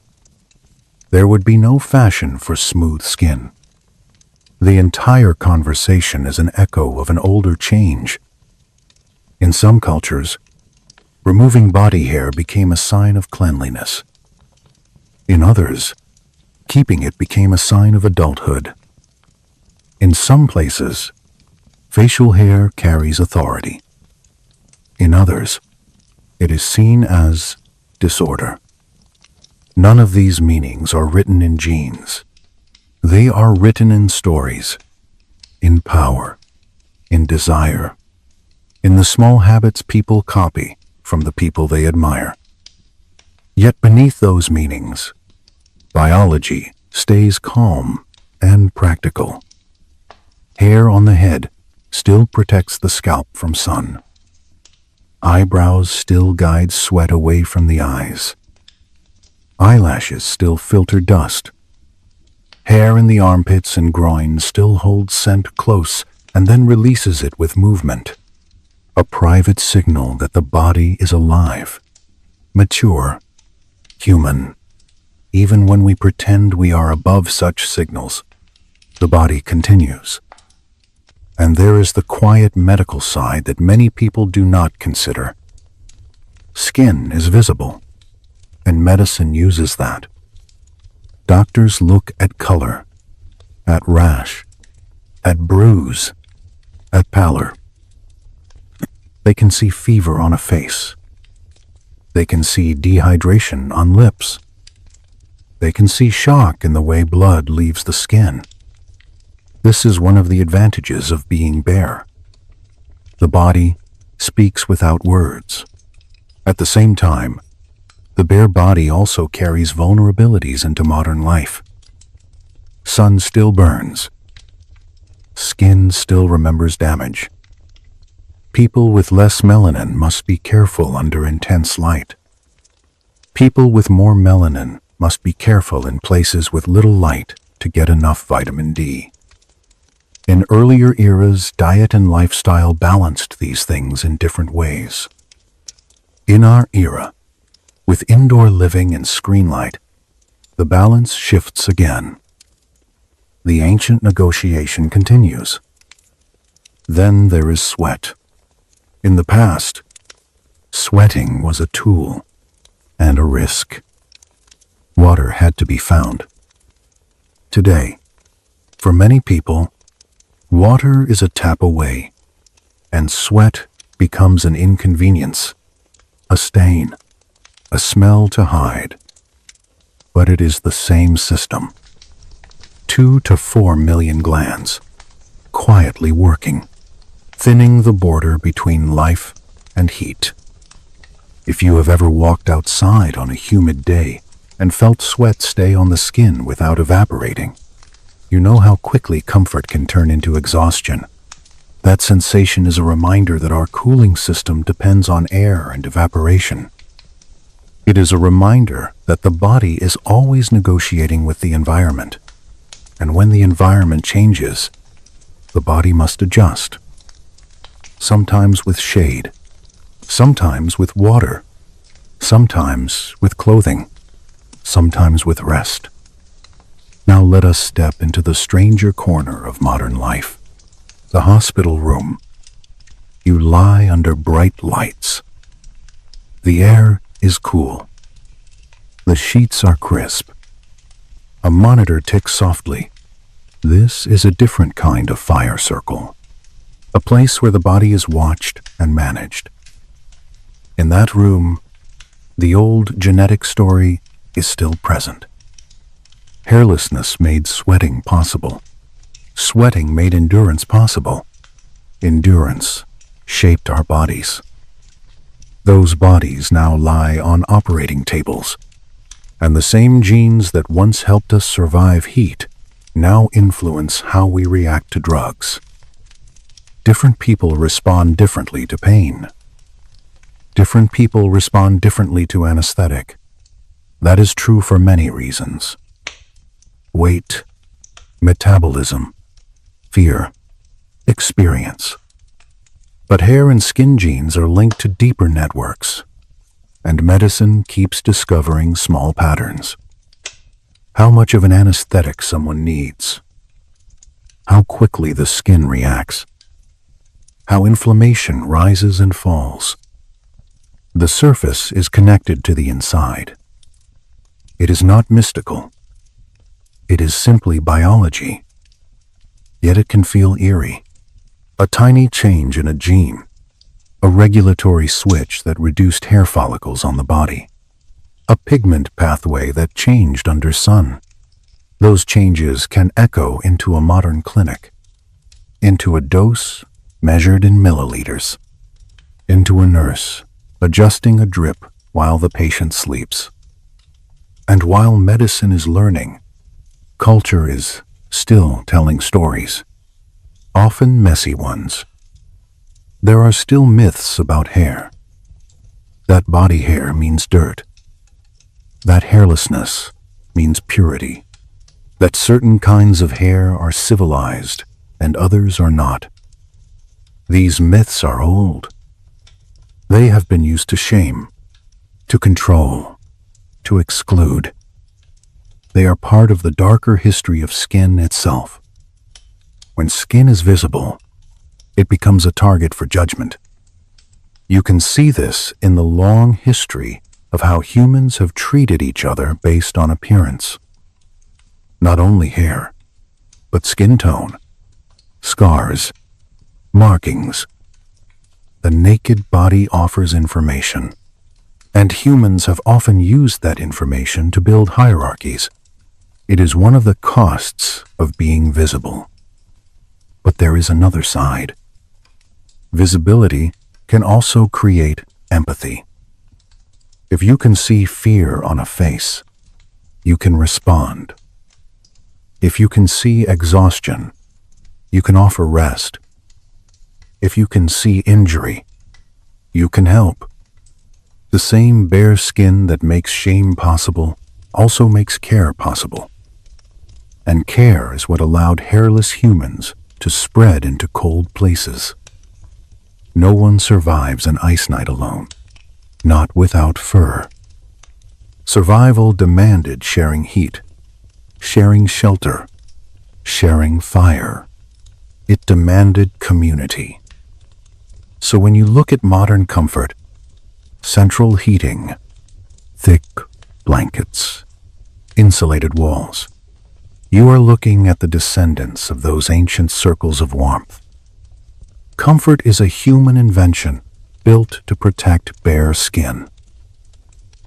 Speaker 1: There would be no fashion for smooth skin. The entire conversation is an echo of an older change. In some cultures, removing body hair became a sign of cleanliness. In others, keeping it became a sign of adulthood. In some places, facial hair carries authority. In others, it is seen as disorder. None of these meanings are written in genes. They are written in stories, in power, in desire, in the small habits people copy from the people they admire. Yet beneath those meanings, biology stays calm and practical. Hair on the head still protects the scalp from sun. Eyebrows still guide sweat away from the eyes. Eyelashes still filter dust. Hair in the armpits and groin still holds scent close and then releases it with movement. A private signal that the body is alive, mature, human. Even when we pretend we are above such signals, the body continues. And there is the quiet medical side that many people do not consider. Skin is visible, and medicine uses that. Doctors look at color, at rash, at bruise, at pallor. They can see fever on a face. They can see dehydration on lips. They can see shock in the way blood leaves the skin. This is one of the advantages of being bare. The body speaks without words. At the same time, the bare body also carries vulnerabilities into modern life. Sun still burns. Skin still remembers damage. People with less melanin must be careful under intense light. People with more melanin must be careful in places with little light to get enough vitamin D. In earlier eras, diet and lifestyle balanced these things in different ways. In our era, with indoor living and screen light, the balance shifts again. The ancient negotiation continues. Then there is sweat. In the past, sweating was a tool and a risk. Water had to be found. Today, for many people, water is a tap away, and sweat becomes an inconvenience, a stain, a smell to hide. But it is the same system. 2 to 4 million glands, quietly working, thinning the border between life and heat. If you have ever walked outside on a humid day and felt sweat stay on the skin without evaporating, you know how quickly comfort can turn into exhaustion. That sensation is a reminder that our cooling system depends on air and evaporation. It is a reminder that the body is always negotiating with the environment, and when the environment changes, the body must adjust. Sometimes with shade, sometimes with water, sometimes with clothing, sometimes with rest. Now let us step into the stranger corner of modern life, the hospital room. You lie under bright lights. The air is cool. The sheets are crisp. A monitor ticks softly. This is a different kind of fire circle, a place where the body is watched and managed. In that room, the old genetic story is still present. Hairlessness made sweating possible. Sweating made endurance possible. Endurance shaped our bodies. Those bodies now lie on operating tables, and the same genes that once helped us survive heat now influence how we react to drugs. Different people respond differently to pain. Different people respond differently to anesthetic. That is true for many reasons. Weight, metabolism, fear, experience. But hair and skin genes are linked to deeper networks, and medicine keeps discovering small patterns. How much of an anesthetic someone needs, how quickly the skin reacts, how inflammation rises and falls. The surface is connected to the inside. It is not mystical. It is simply biology. Yet it can feel eerie. A tiny change in a gene, a regulatory switch that reduced hair follicles on the body, a pigment pathway that changed under sun. Those changes can echo into a modern clinic, into a dose measured in milliliters, into a nurse adjusting a drip while the patient sleeps. And while medicine is learning, culture is still telling stories, often messy ones. There are still myths about hair. That body hair means dirt. That hairlessness means purity. That certain kinds of hair are civilized and others are not. These myths are old. They have been used to shame, to control, to exclude. They are part of the darker history of skin itself. When skin is visible, it becomes a target for judgment. You can see this in the long history of how humans have treated each other based on appearance. Not only hair, but skin tone, scars, markings. The naked body offers information, and humans have often used that information to build hierarchies. It is one of the costs of being visible. But there is another side. Visibility can also create empathy. If you can see fear on a face, you can respond. If you can see exhaustion, you can offer rest. If you can see injury, you can help. The same bare skin that makes shame possible also makes care possible. And care is what allowed hairless humans to spread into cold places. No one survives an ice night alone, not without fur. Survival demanded sharing heat, sharing shelter, sharing fire. It demanded community. So when you look at modern comfort, central heating, thick blankets, insulated walls, you are looking at the descendants of those ancient circles of warmth. Comfort is a human invention built to protect bare skin.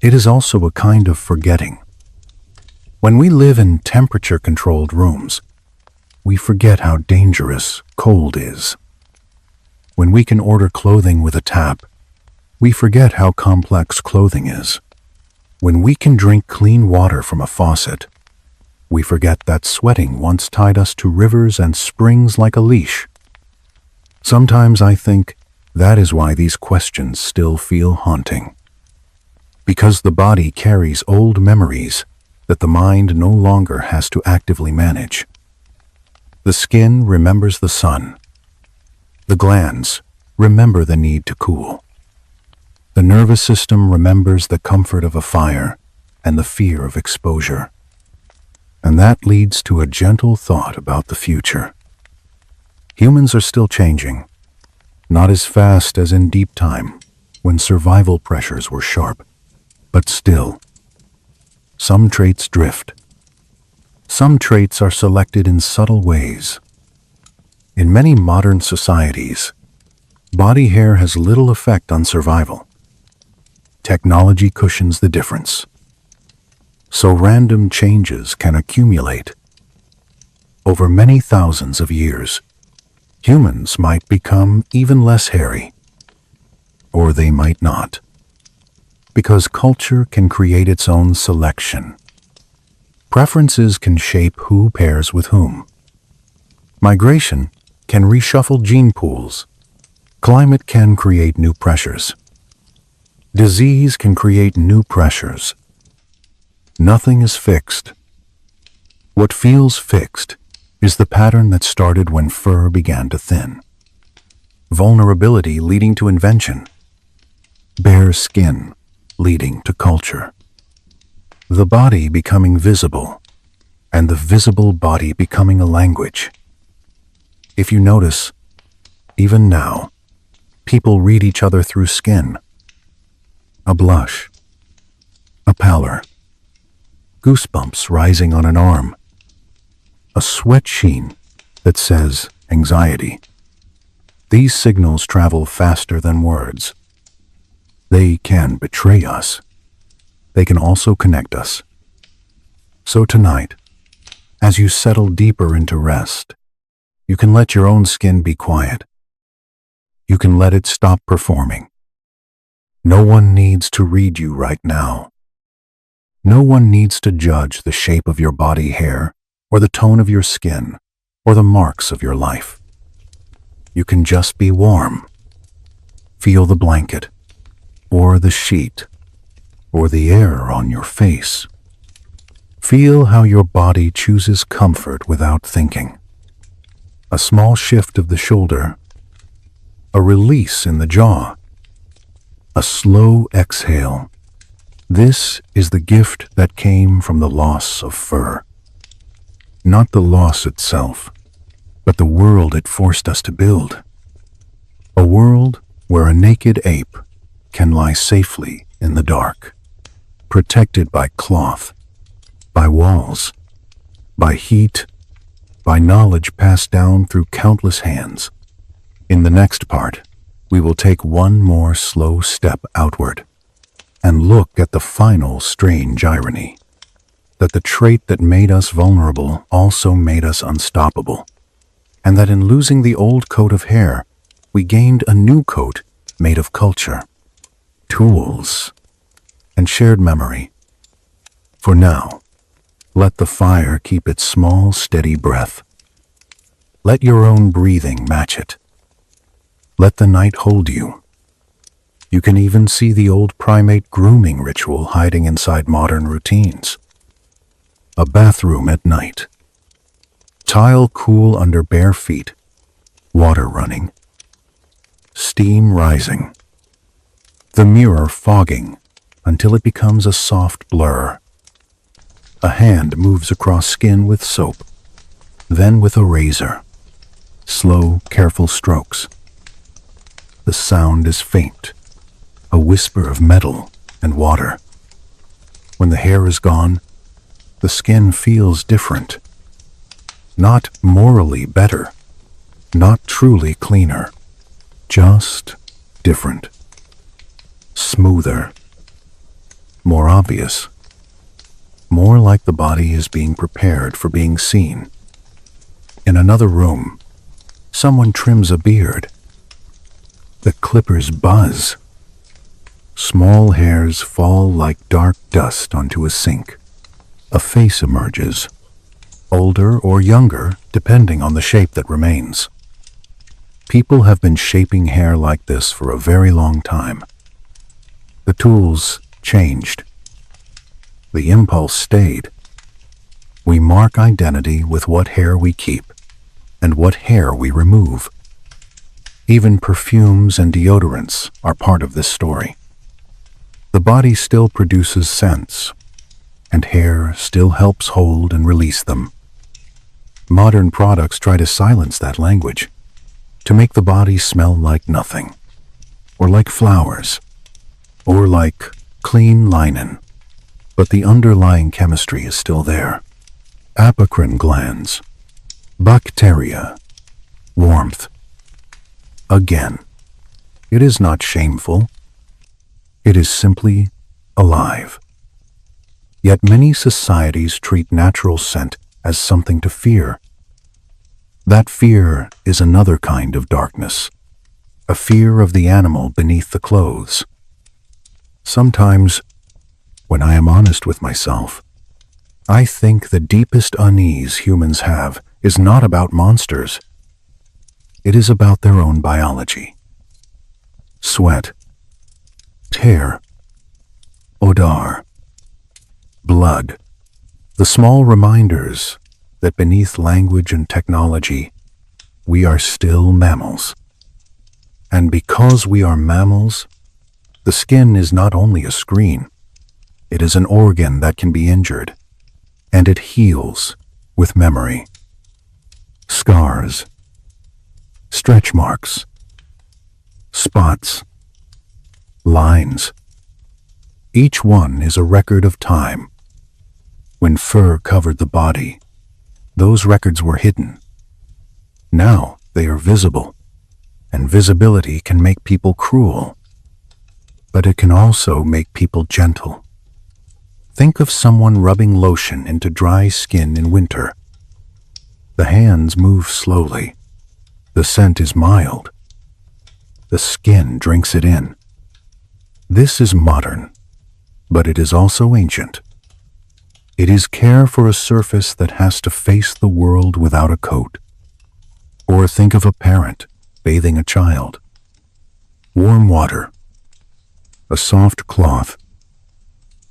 Speaker 1: It is also a kind of forgetting. When we live in temperature-controlled rooms, we forget how dangerous cold is. When we can order clothing with a tap, we forget how complex clothing is. When we can drink clean water from a faucet, we forget that sweating once tied us to rivers and springs like a leash. Sometimes I think that is why these questions still feel haunting. Because the body carries old memories that the mind no longer has to actively manage. The skin remembers the sun. The glands remember the need to cool. The nervous system remembers the comfort of a fire and the fear of exposure. And that leads to a gentle thought about the future. Humans are still changing, not as fast as in deep time, when survival pressures were sharp, but still. Some traits drift. Some traits are selected in subtle ways. In many modern societies, body hair has little effect on survival. Technology cushions the difference. So random changes can accumulate. Over many thousands of years, humans might become even less hairy. Or they might not. Because culture can create its own selection. Preferences can shape who pairs with whom. Migration can reshuffle gene pools. Climate can create new pressures. Disease can create new pressures. Nothing is fixed. What feels fixed is the pattern that started when fur began to thin. Vulnerability leading to invention. Bare skin leading to culture. The body becoming visible, and the visible body becoming a language. If you notice, even now, people read each other through skin. A blush, a pallor, goosebumps rising on an arm, a sweat sheen that says anxiety. These signals travel faster than words. They can betray us. They can also connect us. So tonight, as you settle deeper into rest, you can let your own skin be quiet. You can let it stop performing. No one needs to read you right now. No one needs to judge the shape of your body hair, or the tone of your skin, or the marks of your life. You can just be warm. Feel the blanket, or the sheet, or the air on your face. Feel how your body chooses comfort without thinking. A small shift of the shoulder, a release in the jaw, a slow exhale. This is the gift that came from the loss of fur. Not the loss itself, but the world it forced us to build. A world where a naked ape can lie safely in the dark, protected by cloth, by walls, by heat, by knowledge passed down through countless hands. In the next part, we will take one more slow step outward and look at the final strange irony, that the trait that made us vulnerable also made us unstoppable, and that in losing the old coat of hair, we gained a new coat made of culture, tools, and shared memory. For now, let the fire keep its small, steady breath. Let your own breathing match it. Let the night hold you. You can even see the old primate grooming ritual hiding inside modern routines. A bathroom at night. Tile cool under bare feet. Water running. Steam rising. The mirror fogging until it becomes a soft blur. A hand moves across skin with soap, then with a razor. Slow, careful strokes. The sound is faint, a whisper of metal and water. When the hair is gone, the skin feels different. Not morally better, not truly cleaner, just different. Smoother, more obvious, more like the body is being prepared for being seen. In another room, someone trims a beard. The clippers buzz. Small hairs fall like dark dust onto a sink. A face emerges, older or younger, depending on the shape that remains. People have been shaping hair like this for a very long time. The tools changed. The impulse stayed. We mark identity with what hair we keep and what hair we remove. Even perfumes and deodorants are part of this story. The body still produces scents, and hair still helps hold and release them. Modern products try to silence that language, to make the body smell like nothing, or like flowers, or like clean linen. But the underlying chemistry is still there. Apocrine glands, bacteria, warmth. Again, it is not shameful. It is simply alive. Yet many societies treat natural scent as something to fear. That fear is another kind of darkness, a fear of the animal beneath the clothes. Sometimes, when I am honest with myself, I think the deepest unease humans have is not about monsters. It is about their own biology. Sweat, tear, odor. blood, the small reminders that beneath language and technology, we are still mammals. And because we are mammals, the skin is not only a screen, it is an organ that can be injured, and it heals with memory. Scars, stretch marks, spots, lines. Each one is a record of time. When fur covered the body, those records were hidden. Now they are visible, and visibility can make people cruel, but it can also make people gentle. Think of someone rubbing lotion into dry skin in winter. The hands move slowly. The scent is mild. The skin drinks it in. This is modern, but it is also ancient. It is care for a surface that has to face the world without a coat. Or think of a parent bathing a child. Warm water, a soft cloth.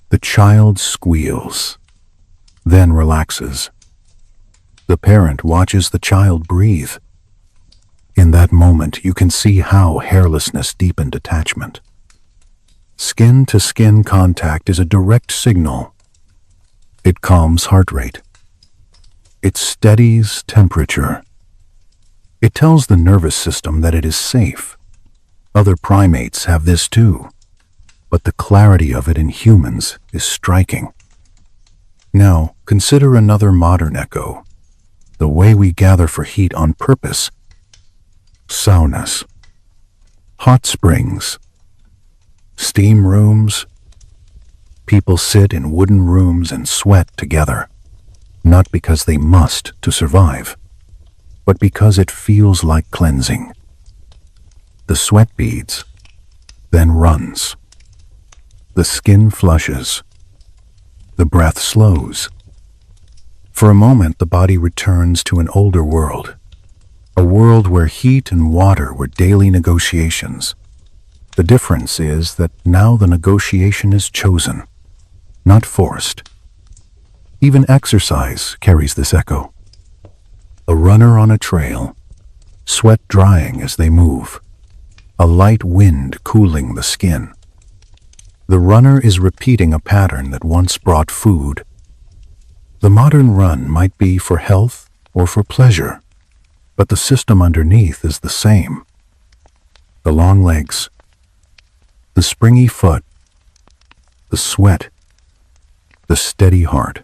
Speaker 1: The child squeals, then relaxes. The parent watches the child breathe. In that moment, you can see how hairlessness deepened attachment. Skin-to-skin contact is a direct signal. It calms heart rate. It steadies temperature. It tells the nervous system that it is safe. Other primates have this too, but the clarity of it in humans is striking. Now, consider another modern echo. The way we gather for heat on purpose. Saunas, hot springs, steam rooms. People sit in wooden rooms and sweat together, not because they must to survive, but because it feels like cleansing. The sweat beads, then runs. The skin flushes. The breath slows. For a moment, the body returns to an older world, a world where heat and water were daily negotiations. The difference is that now the negotiation is chosen, not forced. Even exercise carries this echo. A runner on a trail, sweat drying as they move, a light wind cooling the skin. The runner is repeating a pattern that once brought food. The modern run might be for health or for pleasure, but the system underneath is the same. The long legs, the springy foot, the sweat, the steady heart,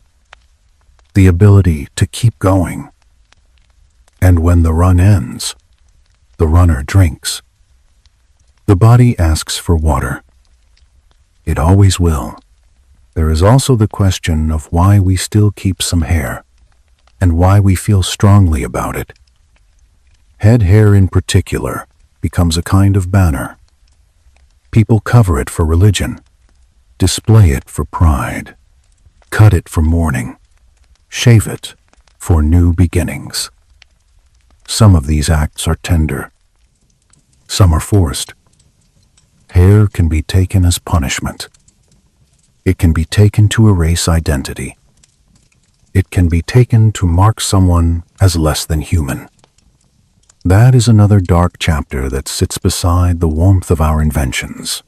Speaker 1: the ability to keep going. And when the run ends, the runner drinks. The body asks for water. It always will. There is also the question of why we still keep some hair, and why we feel strongly about it. Head hair in particular becomes a kind of banner. People cover it for religion, display it for pride, cut it for mourning, shave it for new beginnings. Some of these acts are tender. Some are forced. Hair can be taken as punishment. It can be taken to erase identity. It can be taken to mark someone as less than human. That is another dark chapter that sits beside the warmth of our inventions.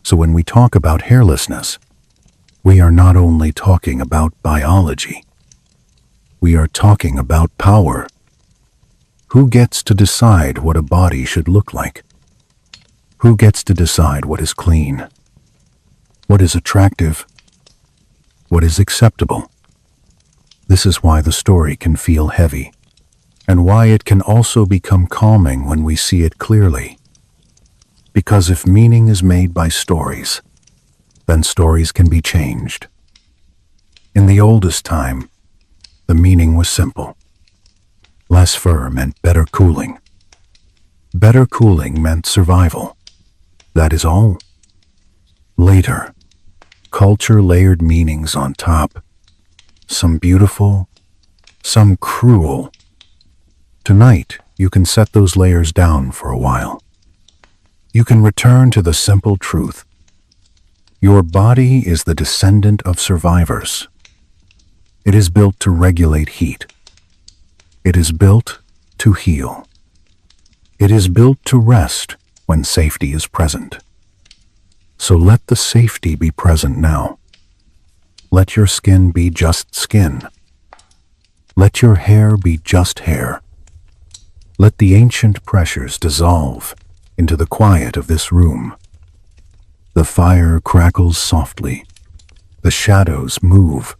Speaker 1: So when we talk about hairlessness, we are not only talking about biology. We are talking about power. Who gets to decide what a body should look like? Who gets to decide what is clean? What is attractive? What is acceptable? This is why the story can feel heavy, and why it can also become calming when we see it clearly. Because if meaning is made by stories, then stories can be changed. In the oldest time, the meaning was simple. Less fur meant better cooling. Better cooling meant survival. That is all. Later, culture layered meanings on top, some beautiful, some cruel. Tonight, you can set those layers down for a while. You can return to the simple truth. Your body is the descendant of survivors. It is built to regulate heat. It is built to heal. It is built to rest when safety is present. So let the safety be present now. Let your skin be just skin. Let your hair be just hair. Let the ancient pressures dissolve into the quiet of this room. The fire crackles softly. The shadows move.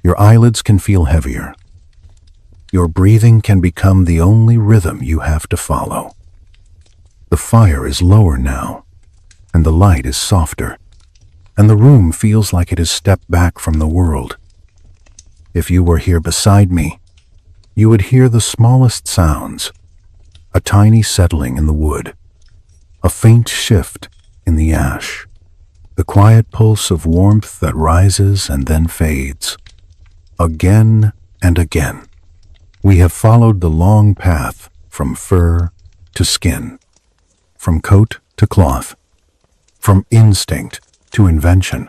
Speaker 1: Your eyelids can feel heavier. Your breathing can become the only rhythm you have to follow. The fire is lower now, and the light is softer, and the room feels like it has stepped back from the world. If you were here beside me, you would hear the smallest sounds, a tiny settling in the wood, a faint shift in the ash, the quiet pulse of warmth that rises and then fades. Again and again, we have followed the long path from fur to skin, from coat to cloth, from instinct to invention.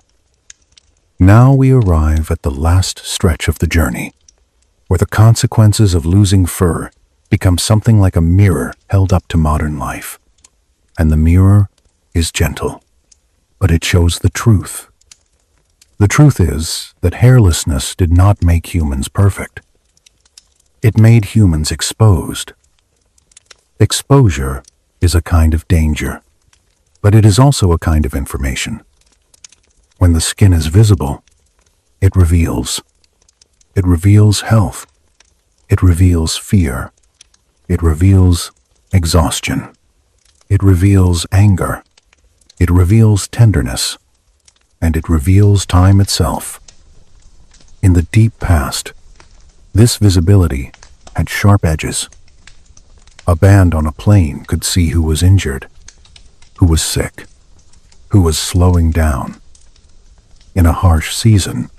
Speaker 1: Now we arrive at the last stretch of the journey, where the consequences of losing fur become something like a mirror held up to modern life. And the mirror is gentle, but it shows the truth. The truth is that hairlessness did not make humans perfect. It made humans exposed. Exposure is a kind of danger, but it is also a kind of information. When the skin is visible, it reveals. It reveals health. It reveals fear. It reveals exhaustion. It reveals anger. It reveals tenderness. And it reveals time itself. In the deep past, this visibility had sharp edges. A band on a plane could see who was injured, who was sick, who was slowing down. In a harsh season,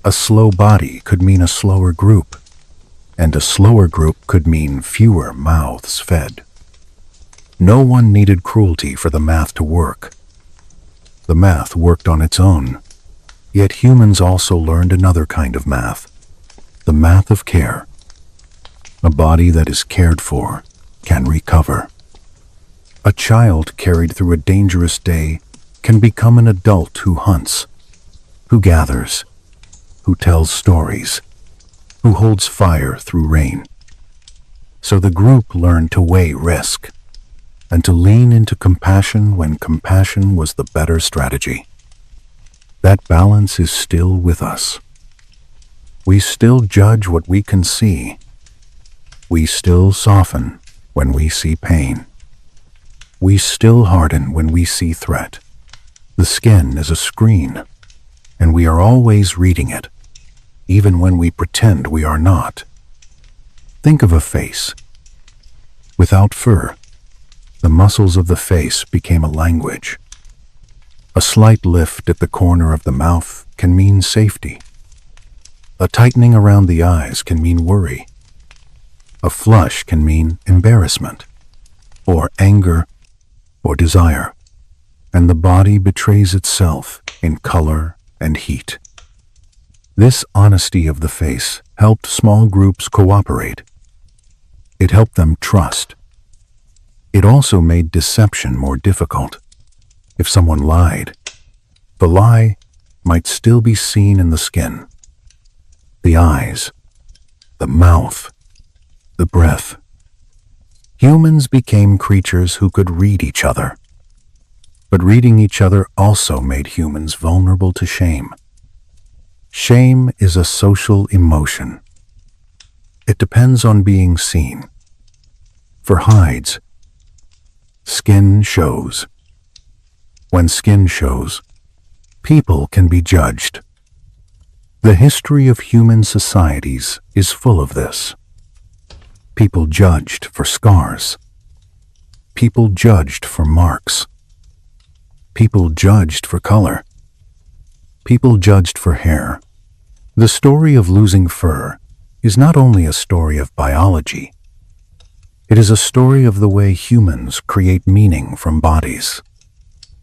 Speaker 1: a slow body could mean a slower group, and a slower group could mean fewer mouths fed. No one needed cruelty for the math to work. The math worked on its own, yet humans also learned another kind of math, the math of care. A body that is cared for can recover. A child carried through a dangerous day can become an adult who hunts, who gathers, who tells stories, who holds fire through rain. So the group learned to weigh risk, and to lean into compassion when compassion was the better strategy. That balance is still with us. We still judge what we can see. We still soften when we see pain. We still harden when we see threat. The skin is a screen, and we are always reading it, even when we pretend we are not. Think of a face. Without fur, the muscles of the face became a language. A slight lift at the corner of the mouth can mean safety. A tightening around the eyes can mean worry. A flush can mean embarrassment, or anger, or desire. And the body betrays itself in color and heat. This honesty of the face helped small groups cooperate. It helped them trust. It also made deception more difficult. If someone lied, the lie might still be seen in the skin. The eyes, the mouth, the breath. Humans became creatures who could read each other. But reading each other also made humans vulnerable to shame. Shame is a social emotion. It depends on being seen. For hides, skin shows. When skin shows, people can be judged. The history of human societies is full of this. People judged for scars. People judged for marks. People judged for color. People judged for hair. The story of losing fur is not only a story of biology. It is a story of the way humans create meaning from bodies.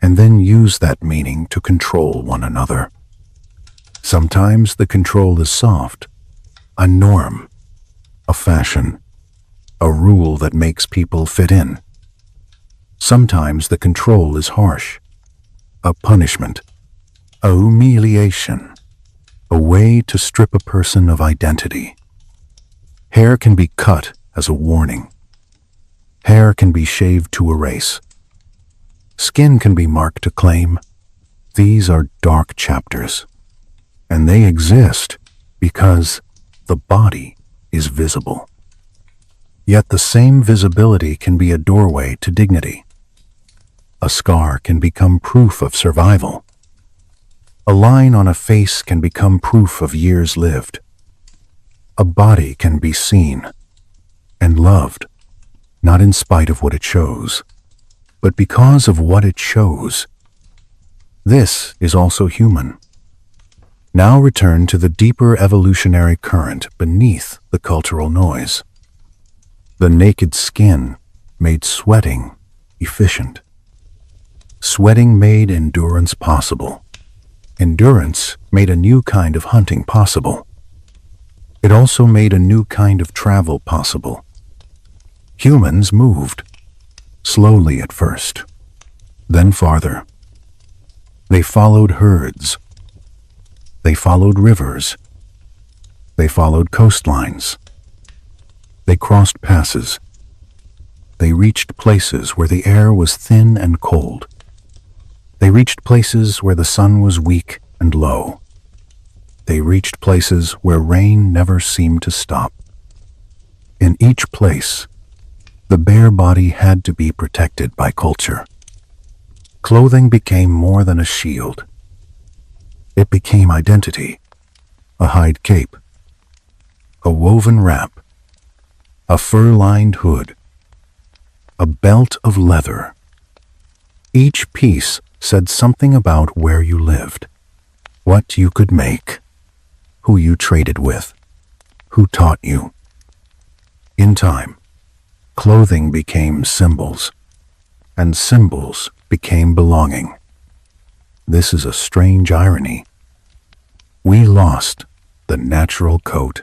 Speaker 1: and then use that meaning to control one another. Sometimes the control is soft, a norm, a fashion, a rule that makes people fit in. Sometimes the control is harsh, a punishment, a humiliation, a way to strip a person of identity. Hair can be cut as a warning. Hair can be shaved to erase. Skin can be marked to claim. These are dark chapters, and they exist because the body is visible. Yet the same visibility can be a doorway to dignity. A scar can become proof of survival. A line on a face can become proof of years lived. A body can be seen and loved, not in spite of what it shows, but because of what it shows. This is also human. Now return to the deeper evolutionary current beneath the cultural noise. The naked skin made sweating efficient. Sweating made endurance possible. Endurance made a new kind of hunting possible. It also made a new kind of travel possible. Humans moved, slowly at first, then farther. They followed herds. They followed rivers. They followed coastlines. They crossed passes. They reached places where the air was thin and cold. They reached places where the sun was weak and low. They reached places where rain never seemed to stop. In each place, the bare body had to be protected by culture. Clothing became more than a shield. It became identity, a hide cape, a woven wrap, a fur-lined hood, a belt of leather. Each piece said something about where you lived, what you could make, who you traded with, who taught you. In time, clothing became symbols, and symbols became belonging. This is a strange irony. We lost the natural coat,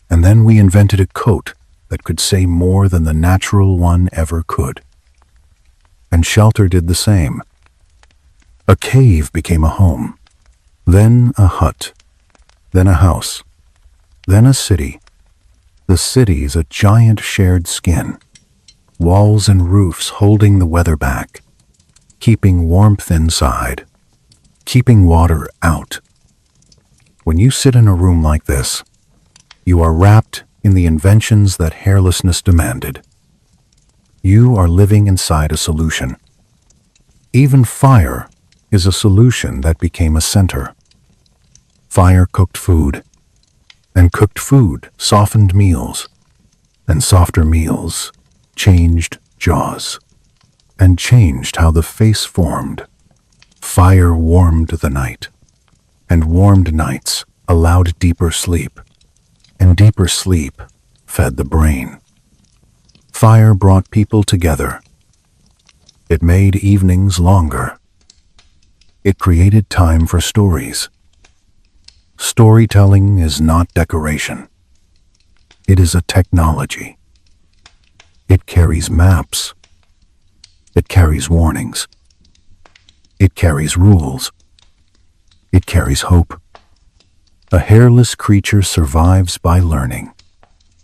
Speaker 1: and then we invented a coat that could say more than the natural one ever could. And shelter did the same. A cave became a home, then a hut, then a house, then a city. The city is a giant shared skin, walls and roofs holding the weather back, keeping warmth inside, keeping water out. When you sit in a room like this, you are wrapped in the inventions that hairlessness demanded. You are living inside a solution. Even fire is a solution that became a center. Fire cooked food, and cooked food softened meals, and softer meals changed jaws, and changed how the face formed. Fire warmed the night, and warmed nights allowed deeper sleep, and deeper sleep fed the brain. Fire brought people together. It made evenings longer. It created time for stories. Storytelling is not decoration. It is a technology. It carries maps. It carries warnings. It carries rules. It carries hope. A hairless creature survives by learning,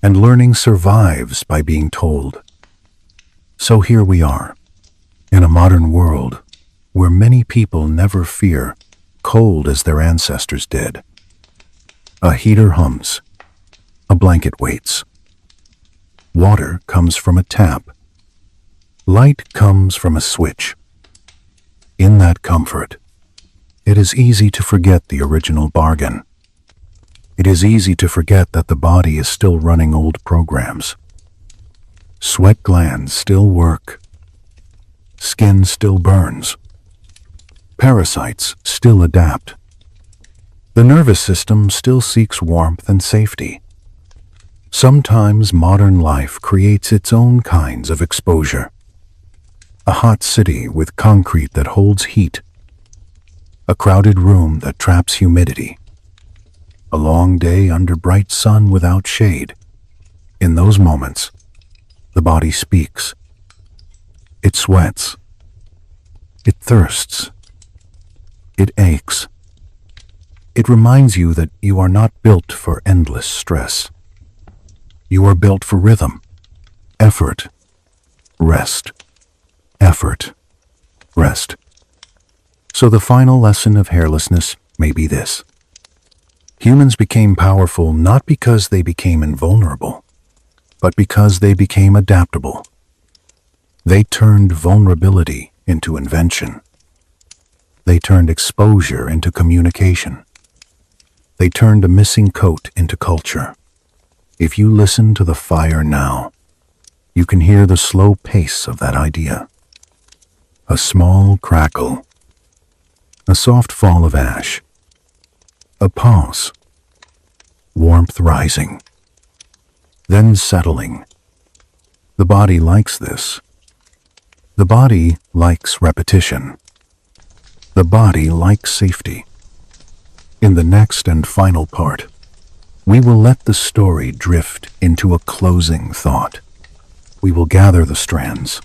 Speaker 1: and learning survives by being told. So here we are, in a modern world where many people never fear cold as their ancestors did. A heater hums. A blanket waits. Water comes from a tap. Light comes from a switch. In that comfort, it is easy to forget the original bargain. It is easy to forget that the body is still running old programs. Sweat glands still work. Skin still burns. Parasites still adapt. The nervous system still seeks warmth and safety. Sometimes modern life creates its own kinds of exposure. A hot city with concrete that holds heat. A crowded room that traps humidity. A long day under bright sun without shade. In those moments, the body speaks. It sweats. It thirsts. It aches. It reminds you that you are not built for endless stress. You are built for rhythm, effort, rest, effort, rest. So the final lesson of hairlessness may be this. Humans became powerful not because they became invulnerable, but because they became adaptable. They turned vulnerability into invention. They turned exposure into communication. They turned a missing coat into culture. If you listen to the fire now, you can hear the slow pace of that idea. A small crackle, a soft fall of ash, a pause, warmth rising, then settling. The body likes this. The body likes repetition. The body likes safety. In the next and final part, we will let the story drift into a closing thought. We will gather the strands,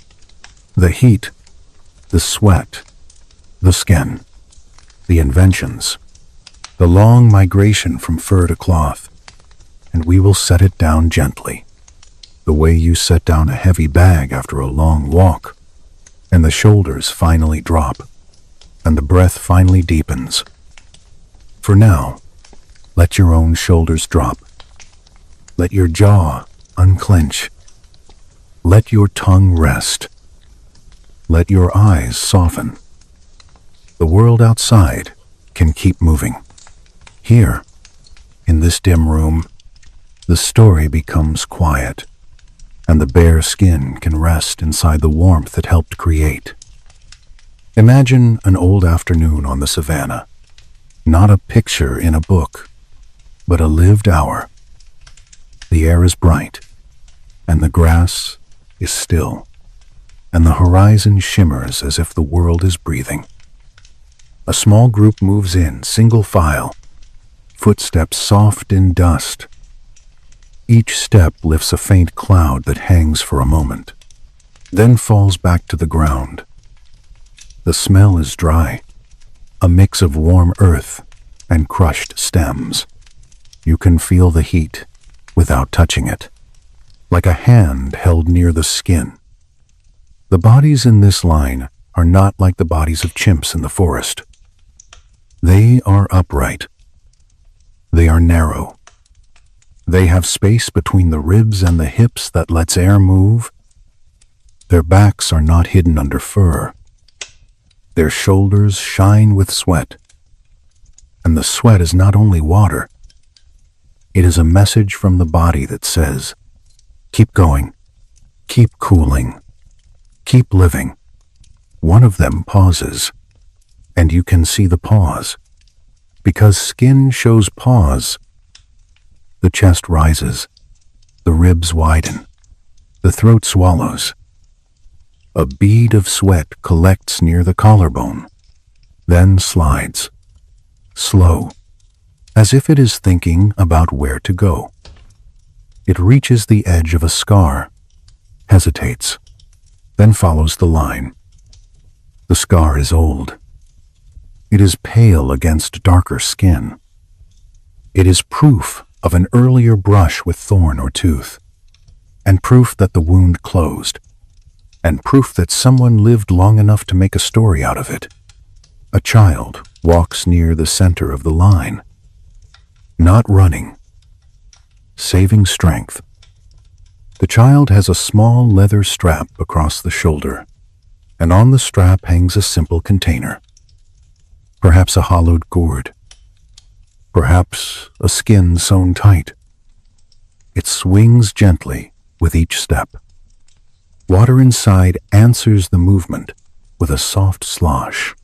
Speaker 1: the heat, the sweat, the skin, the inventions, the long migration from fur to cloth, and we will set it down gently, the way you set down a heavy bag after a long walk, and the shoulders finally drop, and the breath finally deepens. For now, let your own shoulders drop. Let your jaw unclench. Let your tongue rest. Let your eyes soften. The world outside can keep moving. Here, in this dim room, the story becomes quiet, and the bare skin can rest inside the warmth it helped create. Imagine an old afternoon on the savannah, not a picture in a book, but a lived hour. The air is bright, and the grass is still, and the horizon shimmers as if the world is breathing. A small group moves in, single file, footsteps soft in dust. Each step lifts a faint cloud that hangs for a moment, then falls back to the ground. The smell is dry, a mix of warm earth and crushed stems. You can feel the heat without touching it, like a hand held near the skin. The bodies in this line are not like the bodies of chimps in the forest. They are upright. They are narrow. They have space between the ribs and the hips that lets air move. Their backs are not hidden under fur. Their shoulders shine with sweat. And the sweat is not only water. It is a message from the body that says, keep going, keep cooling, keep living. One of them pauses, and you can see the pause. Because skin shows pause, the chest rises, the ribs widen, the throat swallows. A bead of sweat collects near the collarbone, then slides, slow, as if it is thinking about where to go. It reaches the edge of a scar, hesitates, then follows the line. The scar is old. It is pale against darker skin. It is proof of an earlier brush with thorn or tooth, and proof that the wound closed, and proof that someone lived long enough to make a story out of it. A child walks near the center of the line, not running, saving strength. The child has a small leather strap across the shoulder, and on the strap hangs a simple container. Perhaps a hollowed gourd. Perhaps a skin sewn tight. It swings gently with each step. Water inside answers the movement with a soft slosh.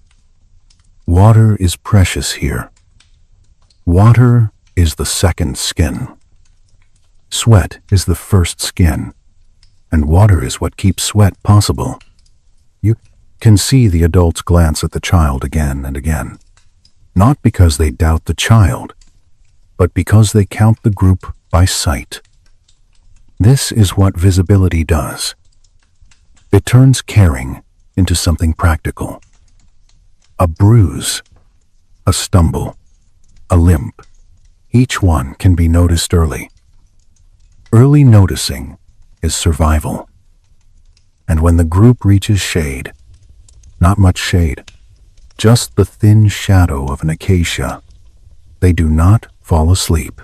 Speaker 1: Water is precious here. Water is the second skin. Sweat is the first skin, and water is what keeps sweat possible. You can see the adults glance at the child again and again, not because they doubt the child, but because they count the group by sight. This is what visibility does. It turns caring into something practical. A bruise, a stumble, a limp, each one can be noticed early. Early noticing is survival. And when the group reaches shade, not much shade, just the thin shadow of an acacia, they do not fall asleep.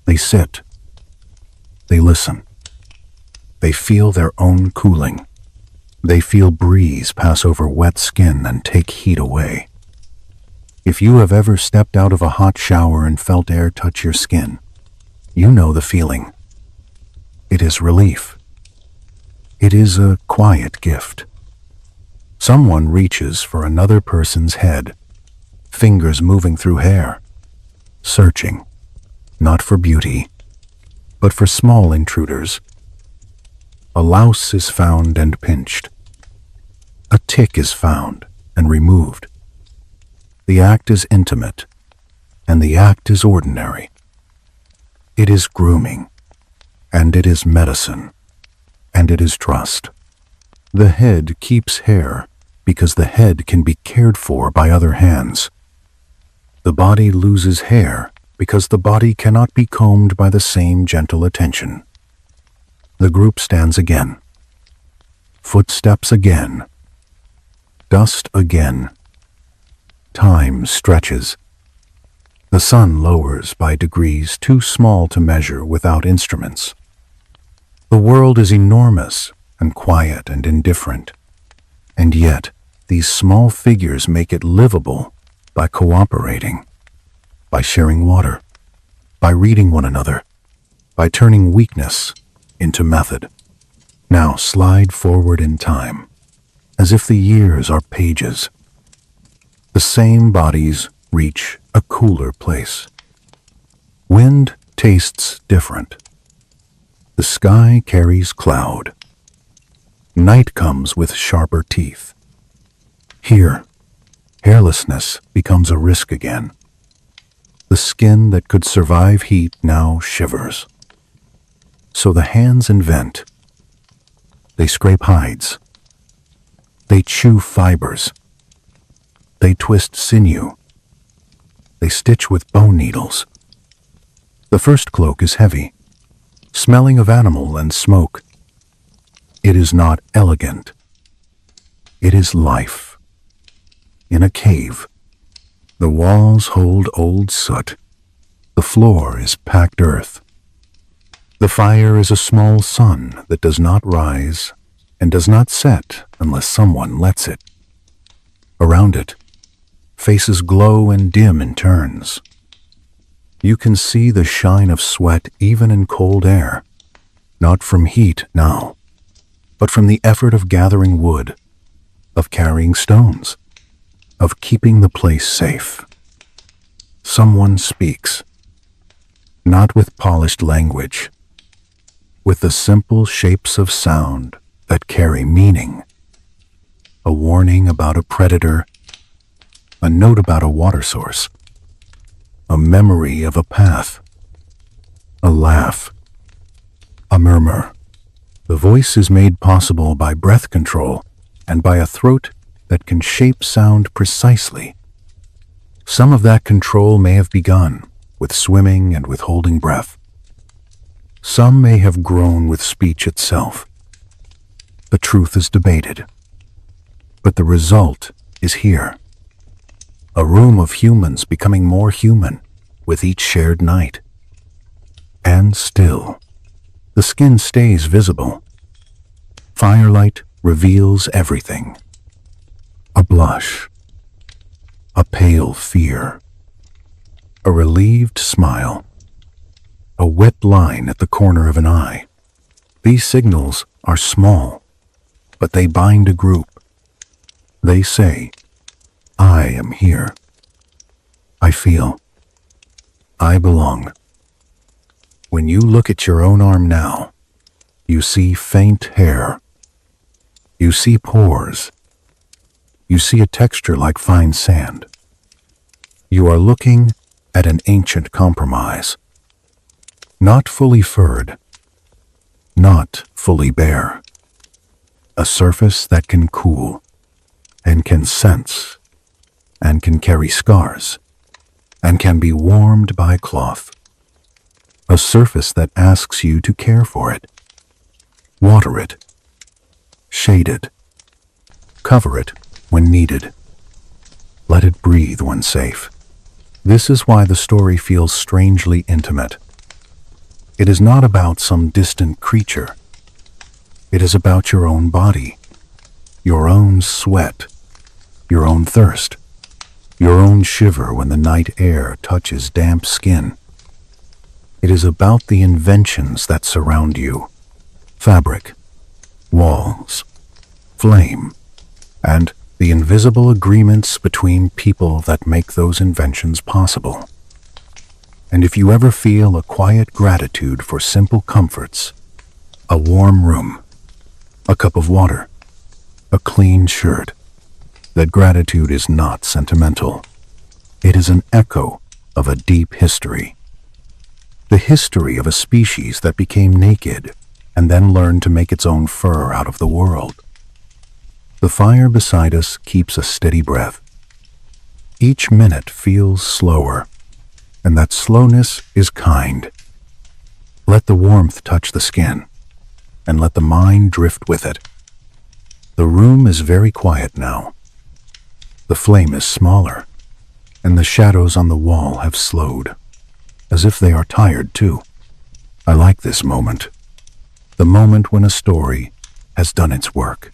Speaker 1: They sit. They listen. They feel their own cooling. They feel breeze pass over wet skin and take heat away. If you have ever stepped out of a hot shower and felt air touch your skin, you know the feeling. It is relief. It is a quiet gift. Someone reaches for another person's head, fingers moving through hair, searching, not for beauty, but for small intruders. A louse is found and pinched. A tick is found and removed. The act is intimate, and the act is ordinary. It is grooming, and it is medicine, and it is trust. The head keeps hair because the head can be cared for by other hands. The body loses hair because the body cannot be combed by the same gentle attention. The group stands again. Footsteps again. Dust again. Time stretches. The sun lowers by degrees too small to measure without instruments. The world is enormous and quiet and indifferent, and yet these small figures make it livable by cooperating, by sharing water, by reading one another, by turning weakness into method. Now slide forward in time, as if the years are pages. The same bodies reach a cooler place. Wind tastes different. The sky carries cloud. Night comes with sharper teeth. Here, hairlessness becomes a risk again. The skin that could survive heat now shivers. So the hands invent. They scrape hides. They chew fibers. They twist sinew. They stitch with bone needles. The first cloak is heavy, smelling of animal and smoke. It is not elegant. It is life. In a cave, the walls hold old soot. The floor is packed earth. The fire is a small sun that does not rise and does not set unless someone lets it. Around it, faces glow and dim in turns. You can see the shine of sweat even in cold air, not from heat now, but from the effort of gathering wood, of carrying stones, of keeping the place safe. Someone speaks, not with polished language, with the simple shapes of sound that carry meaning. A warning about a predator, a note about a water source, a memory of a path, a laugh, a murmur. The voice is made possible by breath control and by a throat that can shape sound precisely. Some of that control may have begun with swimming and with holding breath. Some may have grown with speech itself. The truth is debated, but the result is here. A room of humans becoming more human with each shared night. And still, the skin stays visible. Firelight reveals everything. A blush, a pale fear, a relieved smile, a wet line at the corner of an eye. These signals are small, but they bind a group. They say, I am here. I feel. I belong. When you look at your own arm now, you see faint hair. You see pores. You see a texture like fine sand. You are looking at an ancient compromise. Not fully furred, not fully bare. A surface that can cool, and can sense, and can carry scars, and can be warmed by cloth. A surface that asks you to care for it, water it, shade it, cover it when needed. Let it breathe when safe. This is why the story feels strangely intimate. It is not about some distant creature. It is about your own body, your own sweat, your own thirst, your own shiver when the night air touches damp skin. It is about the inventions that surround you: fabric, walls, flame, and the invisible agreements between people that make those inventions possible. And if you ever feel a quiet gratitude for simple comforts, a warm room, a cup of water, a clean shirt, that gratitude is not sentimental. It is an echo of a deep history. The history of a species that became naked and then learned to make its own fur out of the world. The fire beside us keeps a steady breath. Each minute feels slower, and that slowness is kind. Let the warmth touch the skin, and let the mind drift with it. The room is very quiet now. The flame is smaller, and the shadows on the wall have slowed, as if they are tired too. I like this moment. The moment when a story has done its work.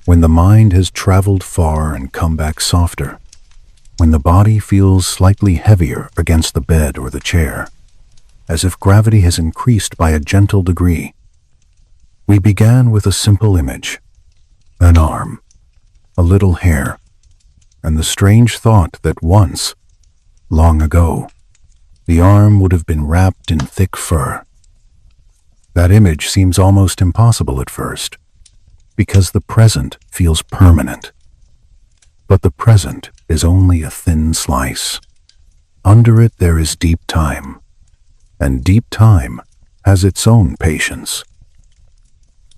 Speaker 1: When the mind has traveled far and come back softer. When the body feels slightly heavier against the bed or the chair, as if gravity has increased by a gentle degree. We began with a simple image, an arm, a little hair, and the strange thought that once, long ago, the arm would have been wrapped in thick fur. That image seems almost impossible at first, because the present feels permanent. But the present is only a thin slice. Under it there is deep time, and deep time has its own patience.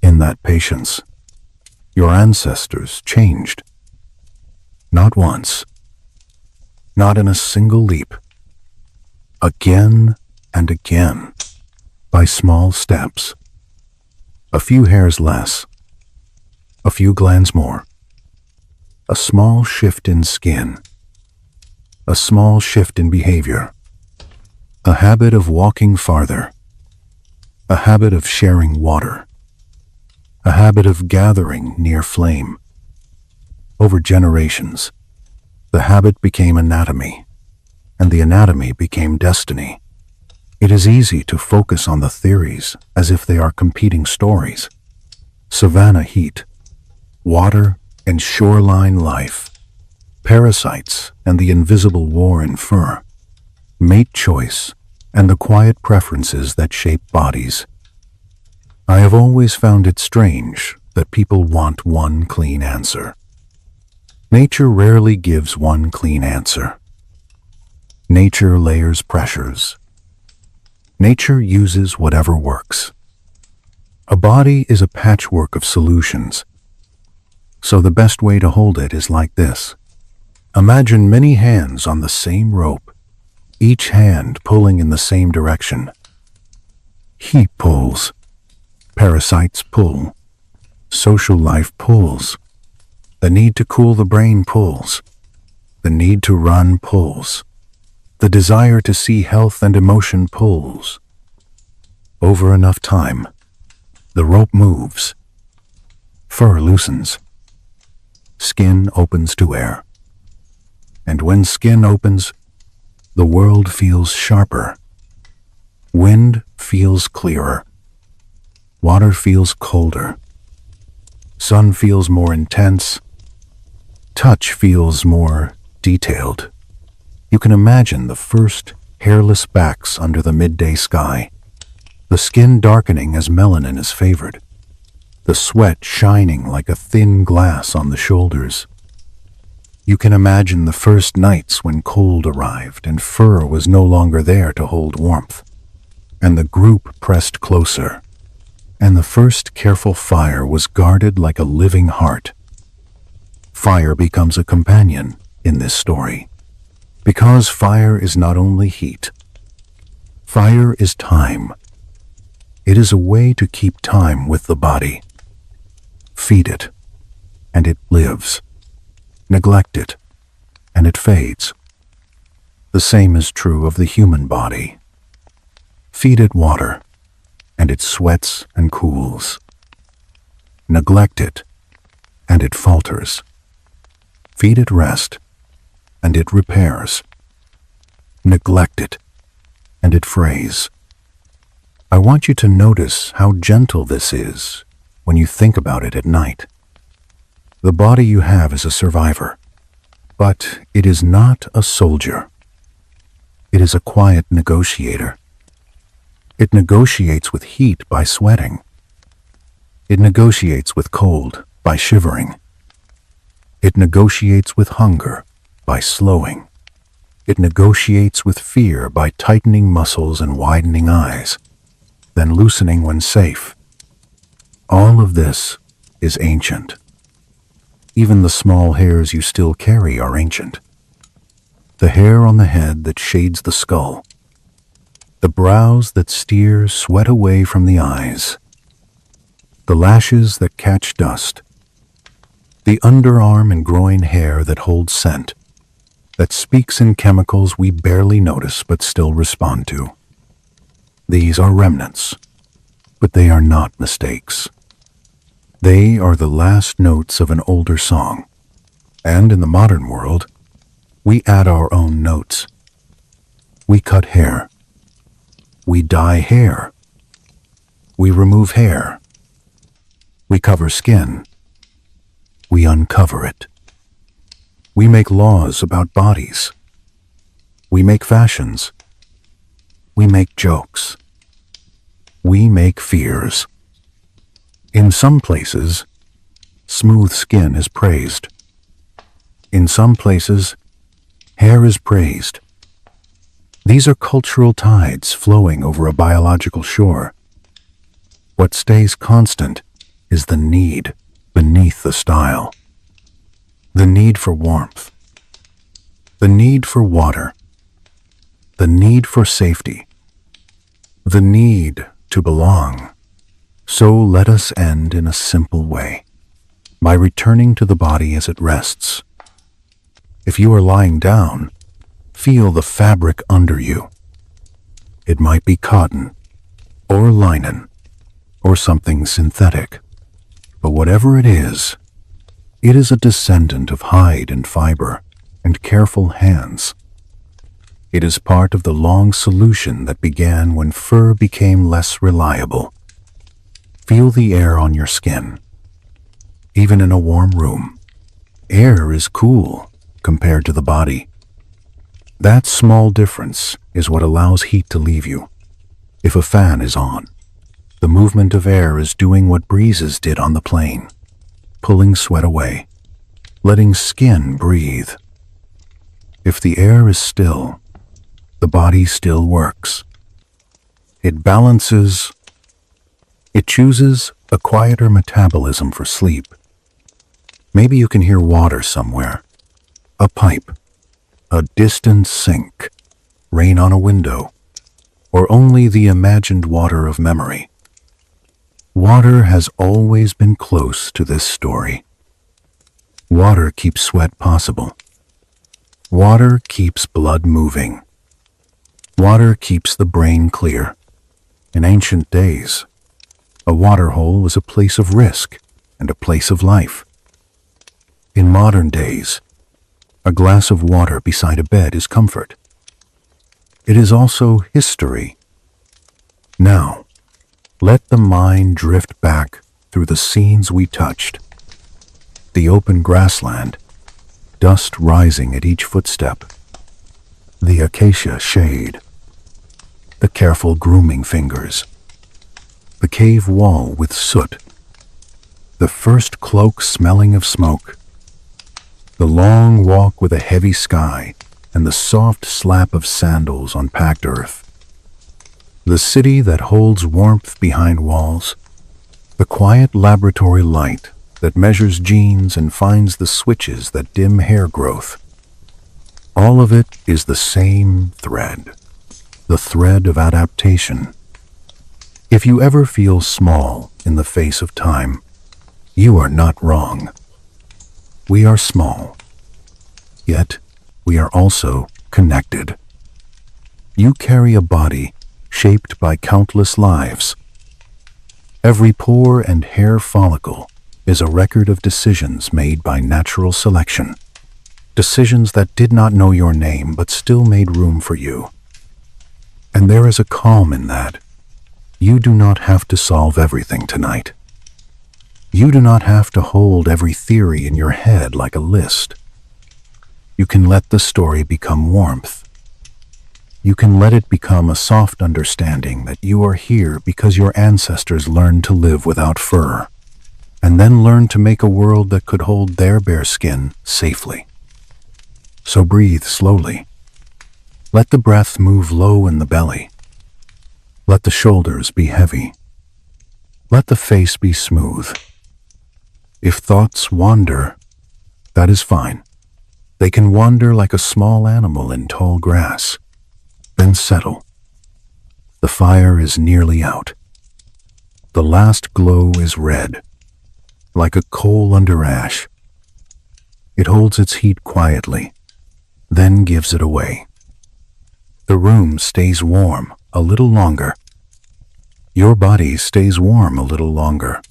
Speaker 1: In that patience, your ancestors changed. Not once, not in a single leap. Again and again, by small steps. A few hairs less, a few glands more. A small shift in skin, a small shift in behavior, a habit of walking farther, a habit of sharing water, a habit of gathering near flame. Over generations, the habit became anatomy, and the anatomy became destiny. It is easy to focus on the theories as if they are competing stories. Savanna heat, water and shoreline life, parasites and the invisible war in fur, mate choice and the quiet preferences that shape bodies. I have always found it strange that people want one clean answer. Nature rarely gives one clean answer. Nature layers pressures. Nature uses whatever works. A body is a patchwork of solutions. So the best way to hold it is like this. Imagine many hands on the same rope, each hand pulling in the same direction. Heat pulls. Parasites pull. Social life pulls. The need to cool the brain pulls. The need to run pulls. The desire to see health and emotion pulls. Over enough time, the rope moves. Fur loosens. Skin opens to air. And when skin opens, the world feels sharper. Wind feels clearer. Water feels colder. Sun feels more intense. Touch feels more detailed. You can imagine the first hairless backs under the midday sky, the skin darkening as melanin is favored, the sweat shining like a thin glass on the shoulders. You can imagine the first nights when cold arrived and fur was no longer there to hold warmth, and the group pressed closer, and the first careful fire was guarded like a living heart. Fire becomes a companion in this story, because fire is not only heat. Fire is time. It is a way to keep time with the body. Feed it, and it lives. Neglect it, and it fades. The same is true of the human body. Feed it water, and it sweats and cools. Neglect it, and it falters. Feed it rest, and it repairs. Neglect it, and it frays. I want you to notice how gentle this is when you think about it at night. The body you have is a survivor, but it is not a soldier. It is a quiet negotiator. It negotiates with heat by sweating. It negotiates with cold by shivering. It negotiates with hunger by slowing. It negotiates with fear by tightening muscles and widening eyes, then loosening when safe. All of this is ancient. Even the small hairs you still carry are ancient. The hair on the head that shades the skull. The brows that steer sweat away from the eyes. The lashes that catch dust. The underarm and groin hair that holds scent, that speaks in chemicals we barely notice but still respond to. These are remnants, but they are not mistakes. They are the last notes of an older song, and in the modern world, we add our own notes. We cut hair. We dye hair. We remove hair. We cover skin. We uncover it. We make laws about bodies. We make fashions. We make jokes. We make fears. In some places, smooth skin is praised. In some places, hair is praised. These are cultural tides flowing over a biological shore. What stays constant is the need beneath the style. The need for warmth. The need for water. The need for safety. The need to belong. So let us end in a simple way, by returning to the body as it rests. If you are lying down, feel the fabric under you. It might be cotton, or linen, or something synthetic. But whatever it is a descendant of hide and fiber and careful hands. It is part of the long solution that began when fur became less reliable. Feel the air on your skin. Even in a warm room, air is cool compared to the body. That small difference is what allows heat to leave you. If a fan is on, the movement of air is doing what breezes did on the plain, pulling sweat away, letting skin breathe. If the air is still, the body still works. It balances. It chooses a quieter metabolism for sleep. Maybe you can hear water somewhere, a pipe, a distant sink, rain on a window, or only the imagined water of memory. Water has always been close to this story. Water keeps sweat possible. Water keeps blood moving. Water keeps the brain clear. In ancient days, a water hole was a place of risk and a place of life. In modern days, a glass of water beside a bed is comfort. It is also history. Now, let the mind drift back through the scenes we touched. The open grassland, dust rising at each footstep. The acacia shade. The careful grooming fingers. The cave wall with soot. the first cloak smelling of smoke, the long walk with a heavy sky, and the soft slap of sandals on packed earth. The city that holds warmth behind walls, the quiet laboratory light that measures genes and finds the switches that dim hair growth. All of it is the same thread, the thread of adaptation. If you ever feel small in the face of time, you are not wrong. We are small, yet we are also connected. You carry a body shaped by countless lives. Every pore and hair follicle is a record of decisions made by natural selection. Decisions that did not know your name but still made room for you. And there is a calm in that. You do not have to solve everything tonight. You do not have to hold every theory in your head like a list. You can let the story become warmth. You can let it become a soft understanding that you are here because your ancestors learned to live without fur, and then learned to make a world that could hold their bare skin safely. So breathe slowly. Let the breath move low in the belly. Let the shoulders be heavy. Let the face be smooth. If thoughts wander, that is fine. They can wander like a small animal in tall grass. Then settle. The fire is nearly out. The last glow is red, like a coal under ash. It holds its heat quietly, then gives it away. The room stays warm a little longer. Your body stays warm a little longer.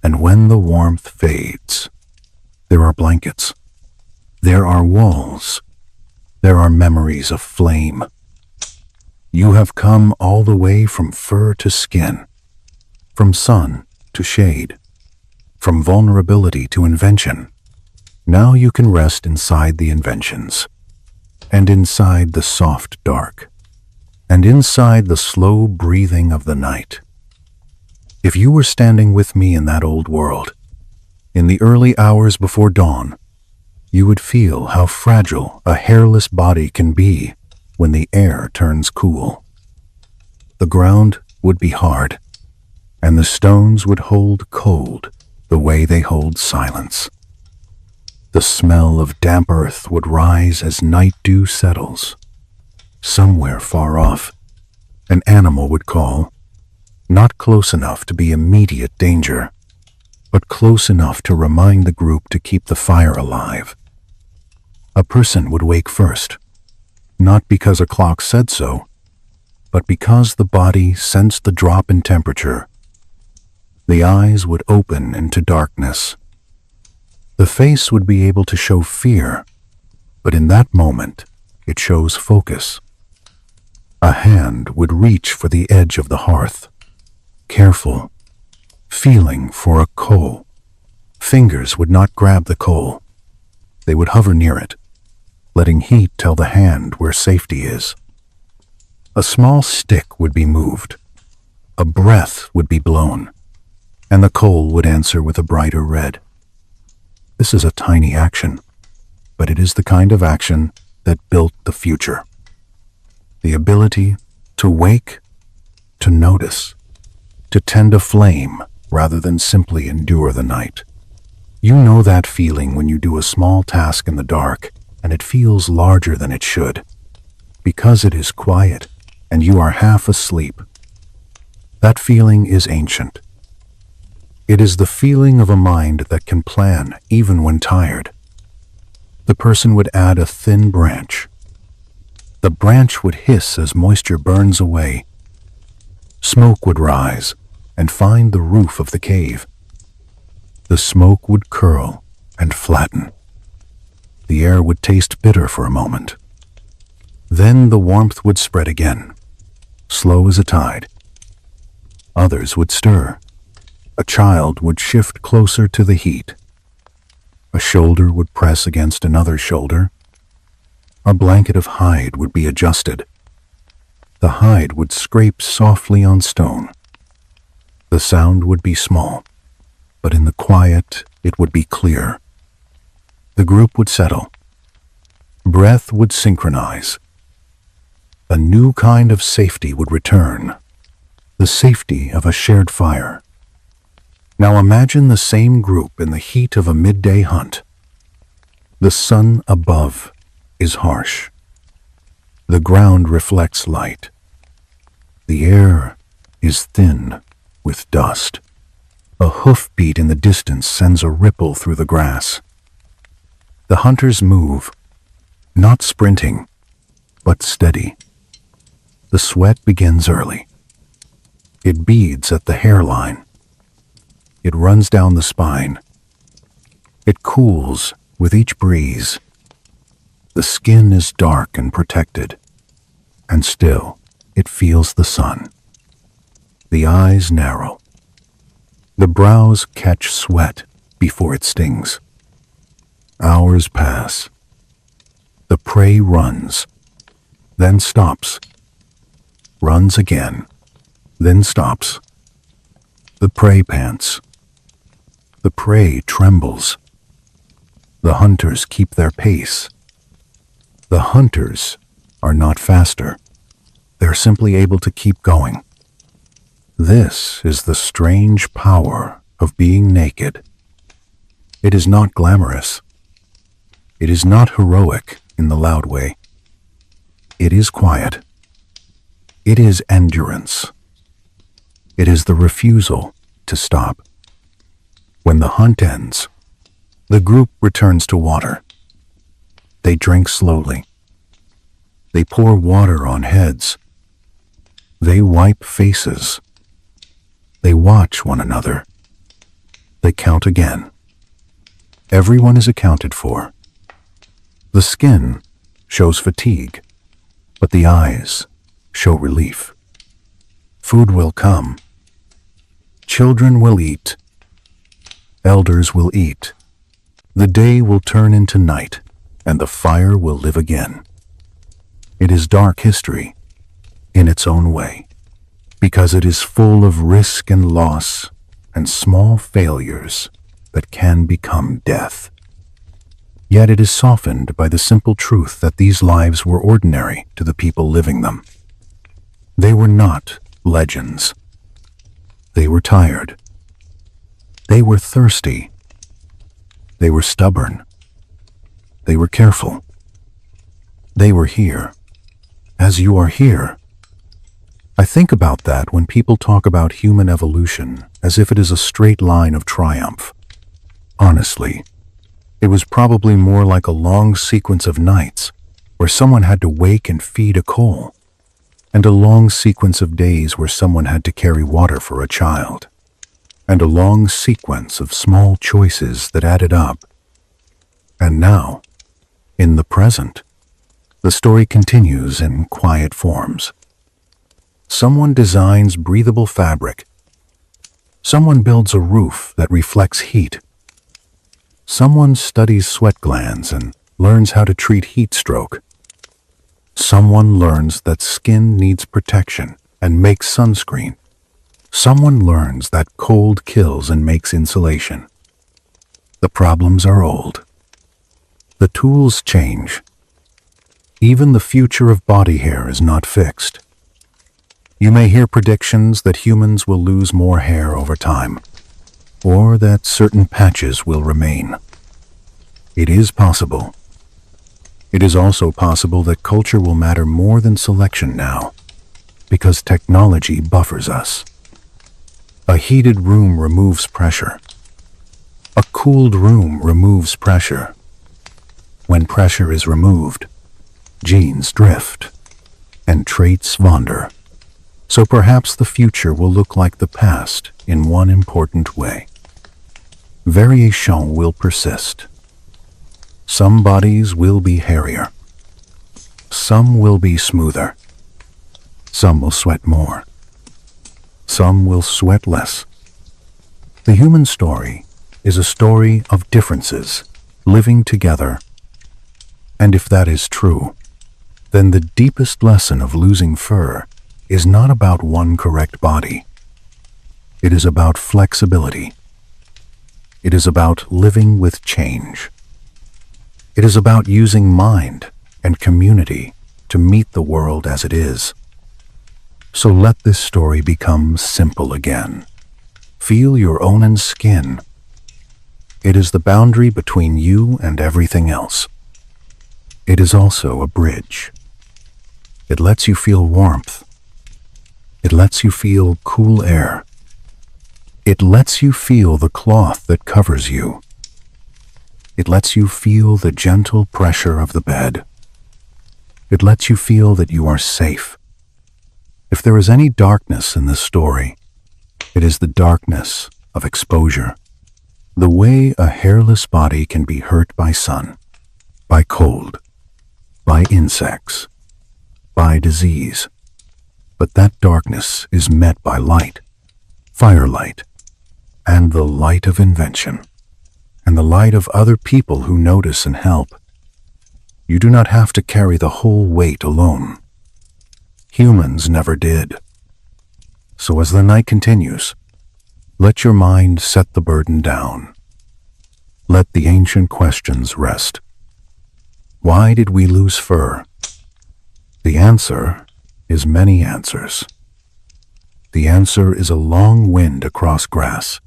Speaker 1: And when the warmth fades, there are blankets. There are walls. There are memories of flame. You have come all the way from fur to skin, from sun to shade, from vulnerability to invention. Now you can rest inside the inventions, and inside the soft dark, and inside the slow breathing of the night. If you were standing with me in that old world, in the early hours before dawn, you would feel how fragile a hairless body can be when the air turns cool. The ground would be hard, and the stones would hold cold the way they hold silence. The smell of damp earth would rise as night dew settles. Somewhere far off, an animal would call, not close enough to be immediate danger, but close enough to remind the group to keep the fire alive. A person would wake first, not because a clock said so, but because the body sensed the drop in temperature. The eyes would open into darkness. The face would be able to show fear, but in that moment, it shows focus. A hand would reach for the edge of the hearth, careful, feeling for a coal. Fingers would not grab the coal. They would hover near it, letting heat tell the hand where safety is. A small stick would be moved. A breath would be blown, and the coal would answer with a brighter red. This is a tiny action, but it is the kind of action that built the future. The ability to wake, to notice, to tend a flame rather than simply endure the night. You know that feeling when you do a small task in the dark and it feels larger than it should, because it is quiet and you are half asleep. That feeling is ancient. It is the feeling of a mind that can plan even when tired. The person would add a thin branch. The branch would hiss as moisture burns away. Smoke would rise and find the roof of the cave. The smoke would curl and flatten. The air would taste bitter for a moment. Then the warmth would spread again, slow as a tide. Others would stir. A child would shift closer to the heat. A shoulder would press against another shoulder. A blanket of hide would be adjusted. The hide would scrape softly on stone. The sound would be small, but in the quiet it would be clear. The group would settle. Breath would synchronize. A new kind of safety would return. The safety of a shared fire. Now imagine the same group in the heat of a midday hunt. The sun above is harsh. The ground reflects light. The air is thin with dust. A hoofbeat in the distance sends a ripple through the grass. The hunters move, not sprinting, but steady. The sweat begins early. It beads at the hairline. It runs down the spine. It cools with each breeze. The skin is dark and protected, and still it feels the sun. The eyes narrow. The brows catch sweat before it stings. Hours pass. The prey runs, then stops. Runs again, then stops. The prey pants. The prey trembles. The hunters keep their pace. The hunters are not faster. They're simply able to keep going. This is the strange power of being naked. It is not glamorous. It is not heroic in the loud way. It is quiet. It is endurance. It is the refusal to stop. When the hunt ends, the group returns to water. They drink slowly. They pour water on heads. They wipe faces. They watch one another. They count again. Everyone is accounted for. The skin shows fatigue, but the eyes show relief. Food will come. Children will eat. Elders will eat. The day will turn into night, and the fire will live again. It is dark history, in its own way, because it is full of risk and loss and small failures that can become death. Yet it is softened by the simple truth that these lives were ordinary to the people living them. They were not legends. They were tired. They were thirsty. They were stubborn. They were careful. They were here, as you are here. I think about that when people talk about human evolution as if it is a straight line of triumph. Honestly, it was probably more like a long sequence of nights where someone had to wake and feed a coal, and a long sequence of days where someone had to carry water for a child, and a long sequence of small choices that added up. And now, in the present, the story continues in quiet forms. Someone designs breathable fabric. Someone builds a roof that reflects heat. Someone studies sweat glands and learns how to treat heat stroke. Someone learns that skin needs protection and makes sunscreen. Someone learns that cold kills and makes insulation. The problems are old. The tools change. Even the future of body hair is not fixed. You may hear predictions that humans will lose more hair over time, or that certain patches will remain. It is possible. It is also possible that culture will matter more than selection now, because technology buffers us. A heated room removes pressure. A cooled room removes pressure. When pressure is removed, genes drift, and traits wander. So perhaps the future will look like the past in one important way. Variation will persist. Some bodies will be hairier. Some will be smoother. Some will sweat more. Some will sweat less. The human story is a story of differences living together. And if that is true, then the deepest lesson of losing fur is not about one correct body. It is about flexibility. It is about living with change. It is about using mind and community to meet the world as it is. So let this story become simple again. Feel your own skin. It is the boundary between you and everything else. It is also a bridge. It lets you feel warmth. It lets you feel cool air. It lets you feel the cloth that covers you. It lets you feel the gentle pressure of the bed. It lets you feel that you are safe. If there is any darkness in this story, it is the darkness of exposure. The way a hairless body can be hurt by sun, by cold, by insects, by disease. But that darkness is met by light, firelight, and the light of invention, and the light of other people who notice and help. You do not have to carry the whole weight alone. Humans never did. So as the night continues, let your mind set the burden down. Let the ancient questions rest. Why did we lose fur? The answer is many answers. The answer is a long wind across grass.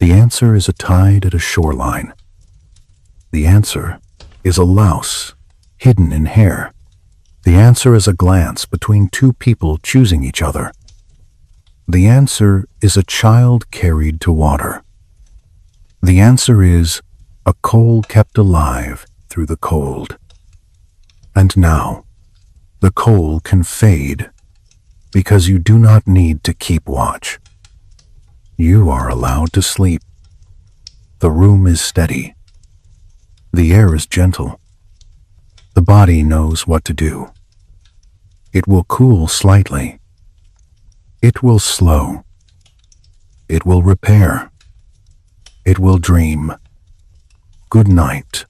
Speaker 1: The answer is a tide at a shoreline. The answer is a louse hidden in hair. The answer is a glance between two people choosing each other. The answer is a child carried to water. The answer is a coal kept alive through the cold. And now, the coal can fade because you do not need to keep watch. You are allowed to sleep. The room is steady. The air is gentle. The body knows what to do. It will cool slightly. It will slow. It will repair. It will dream. Good night.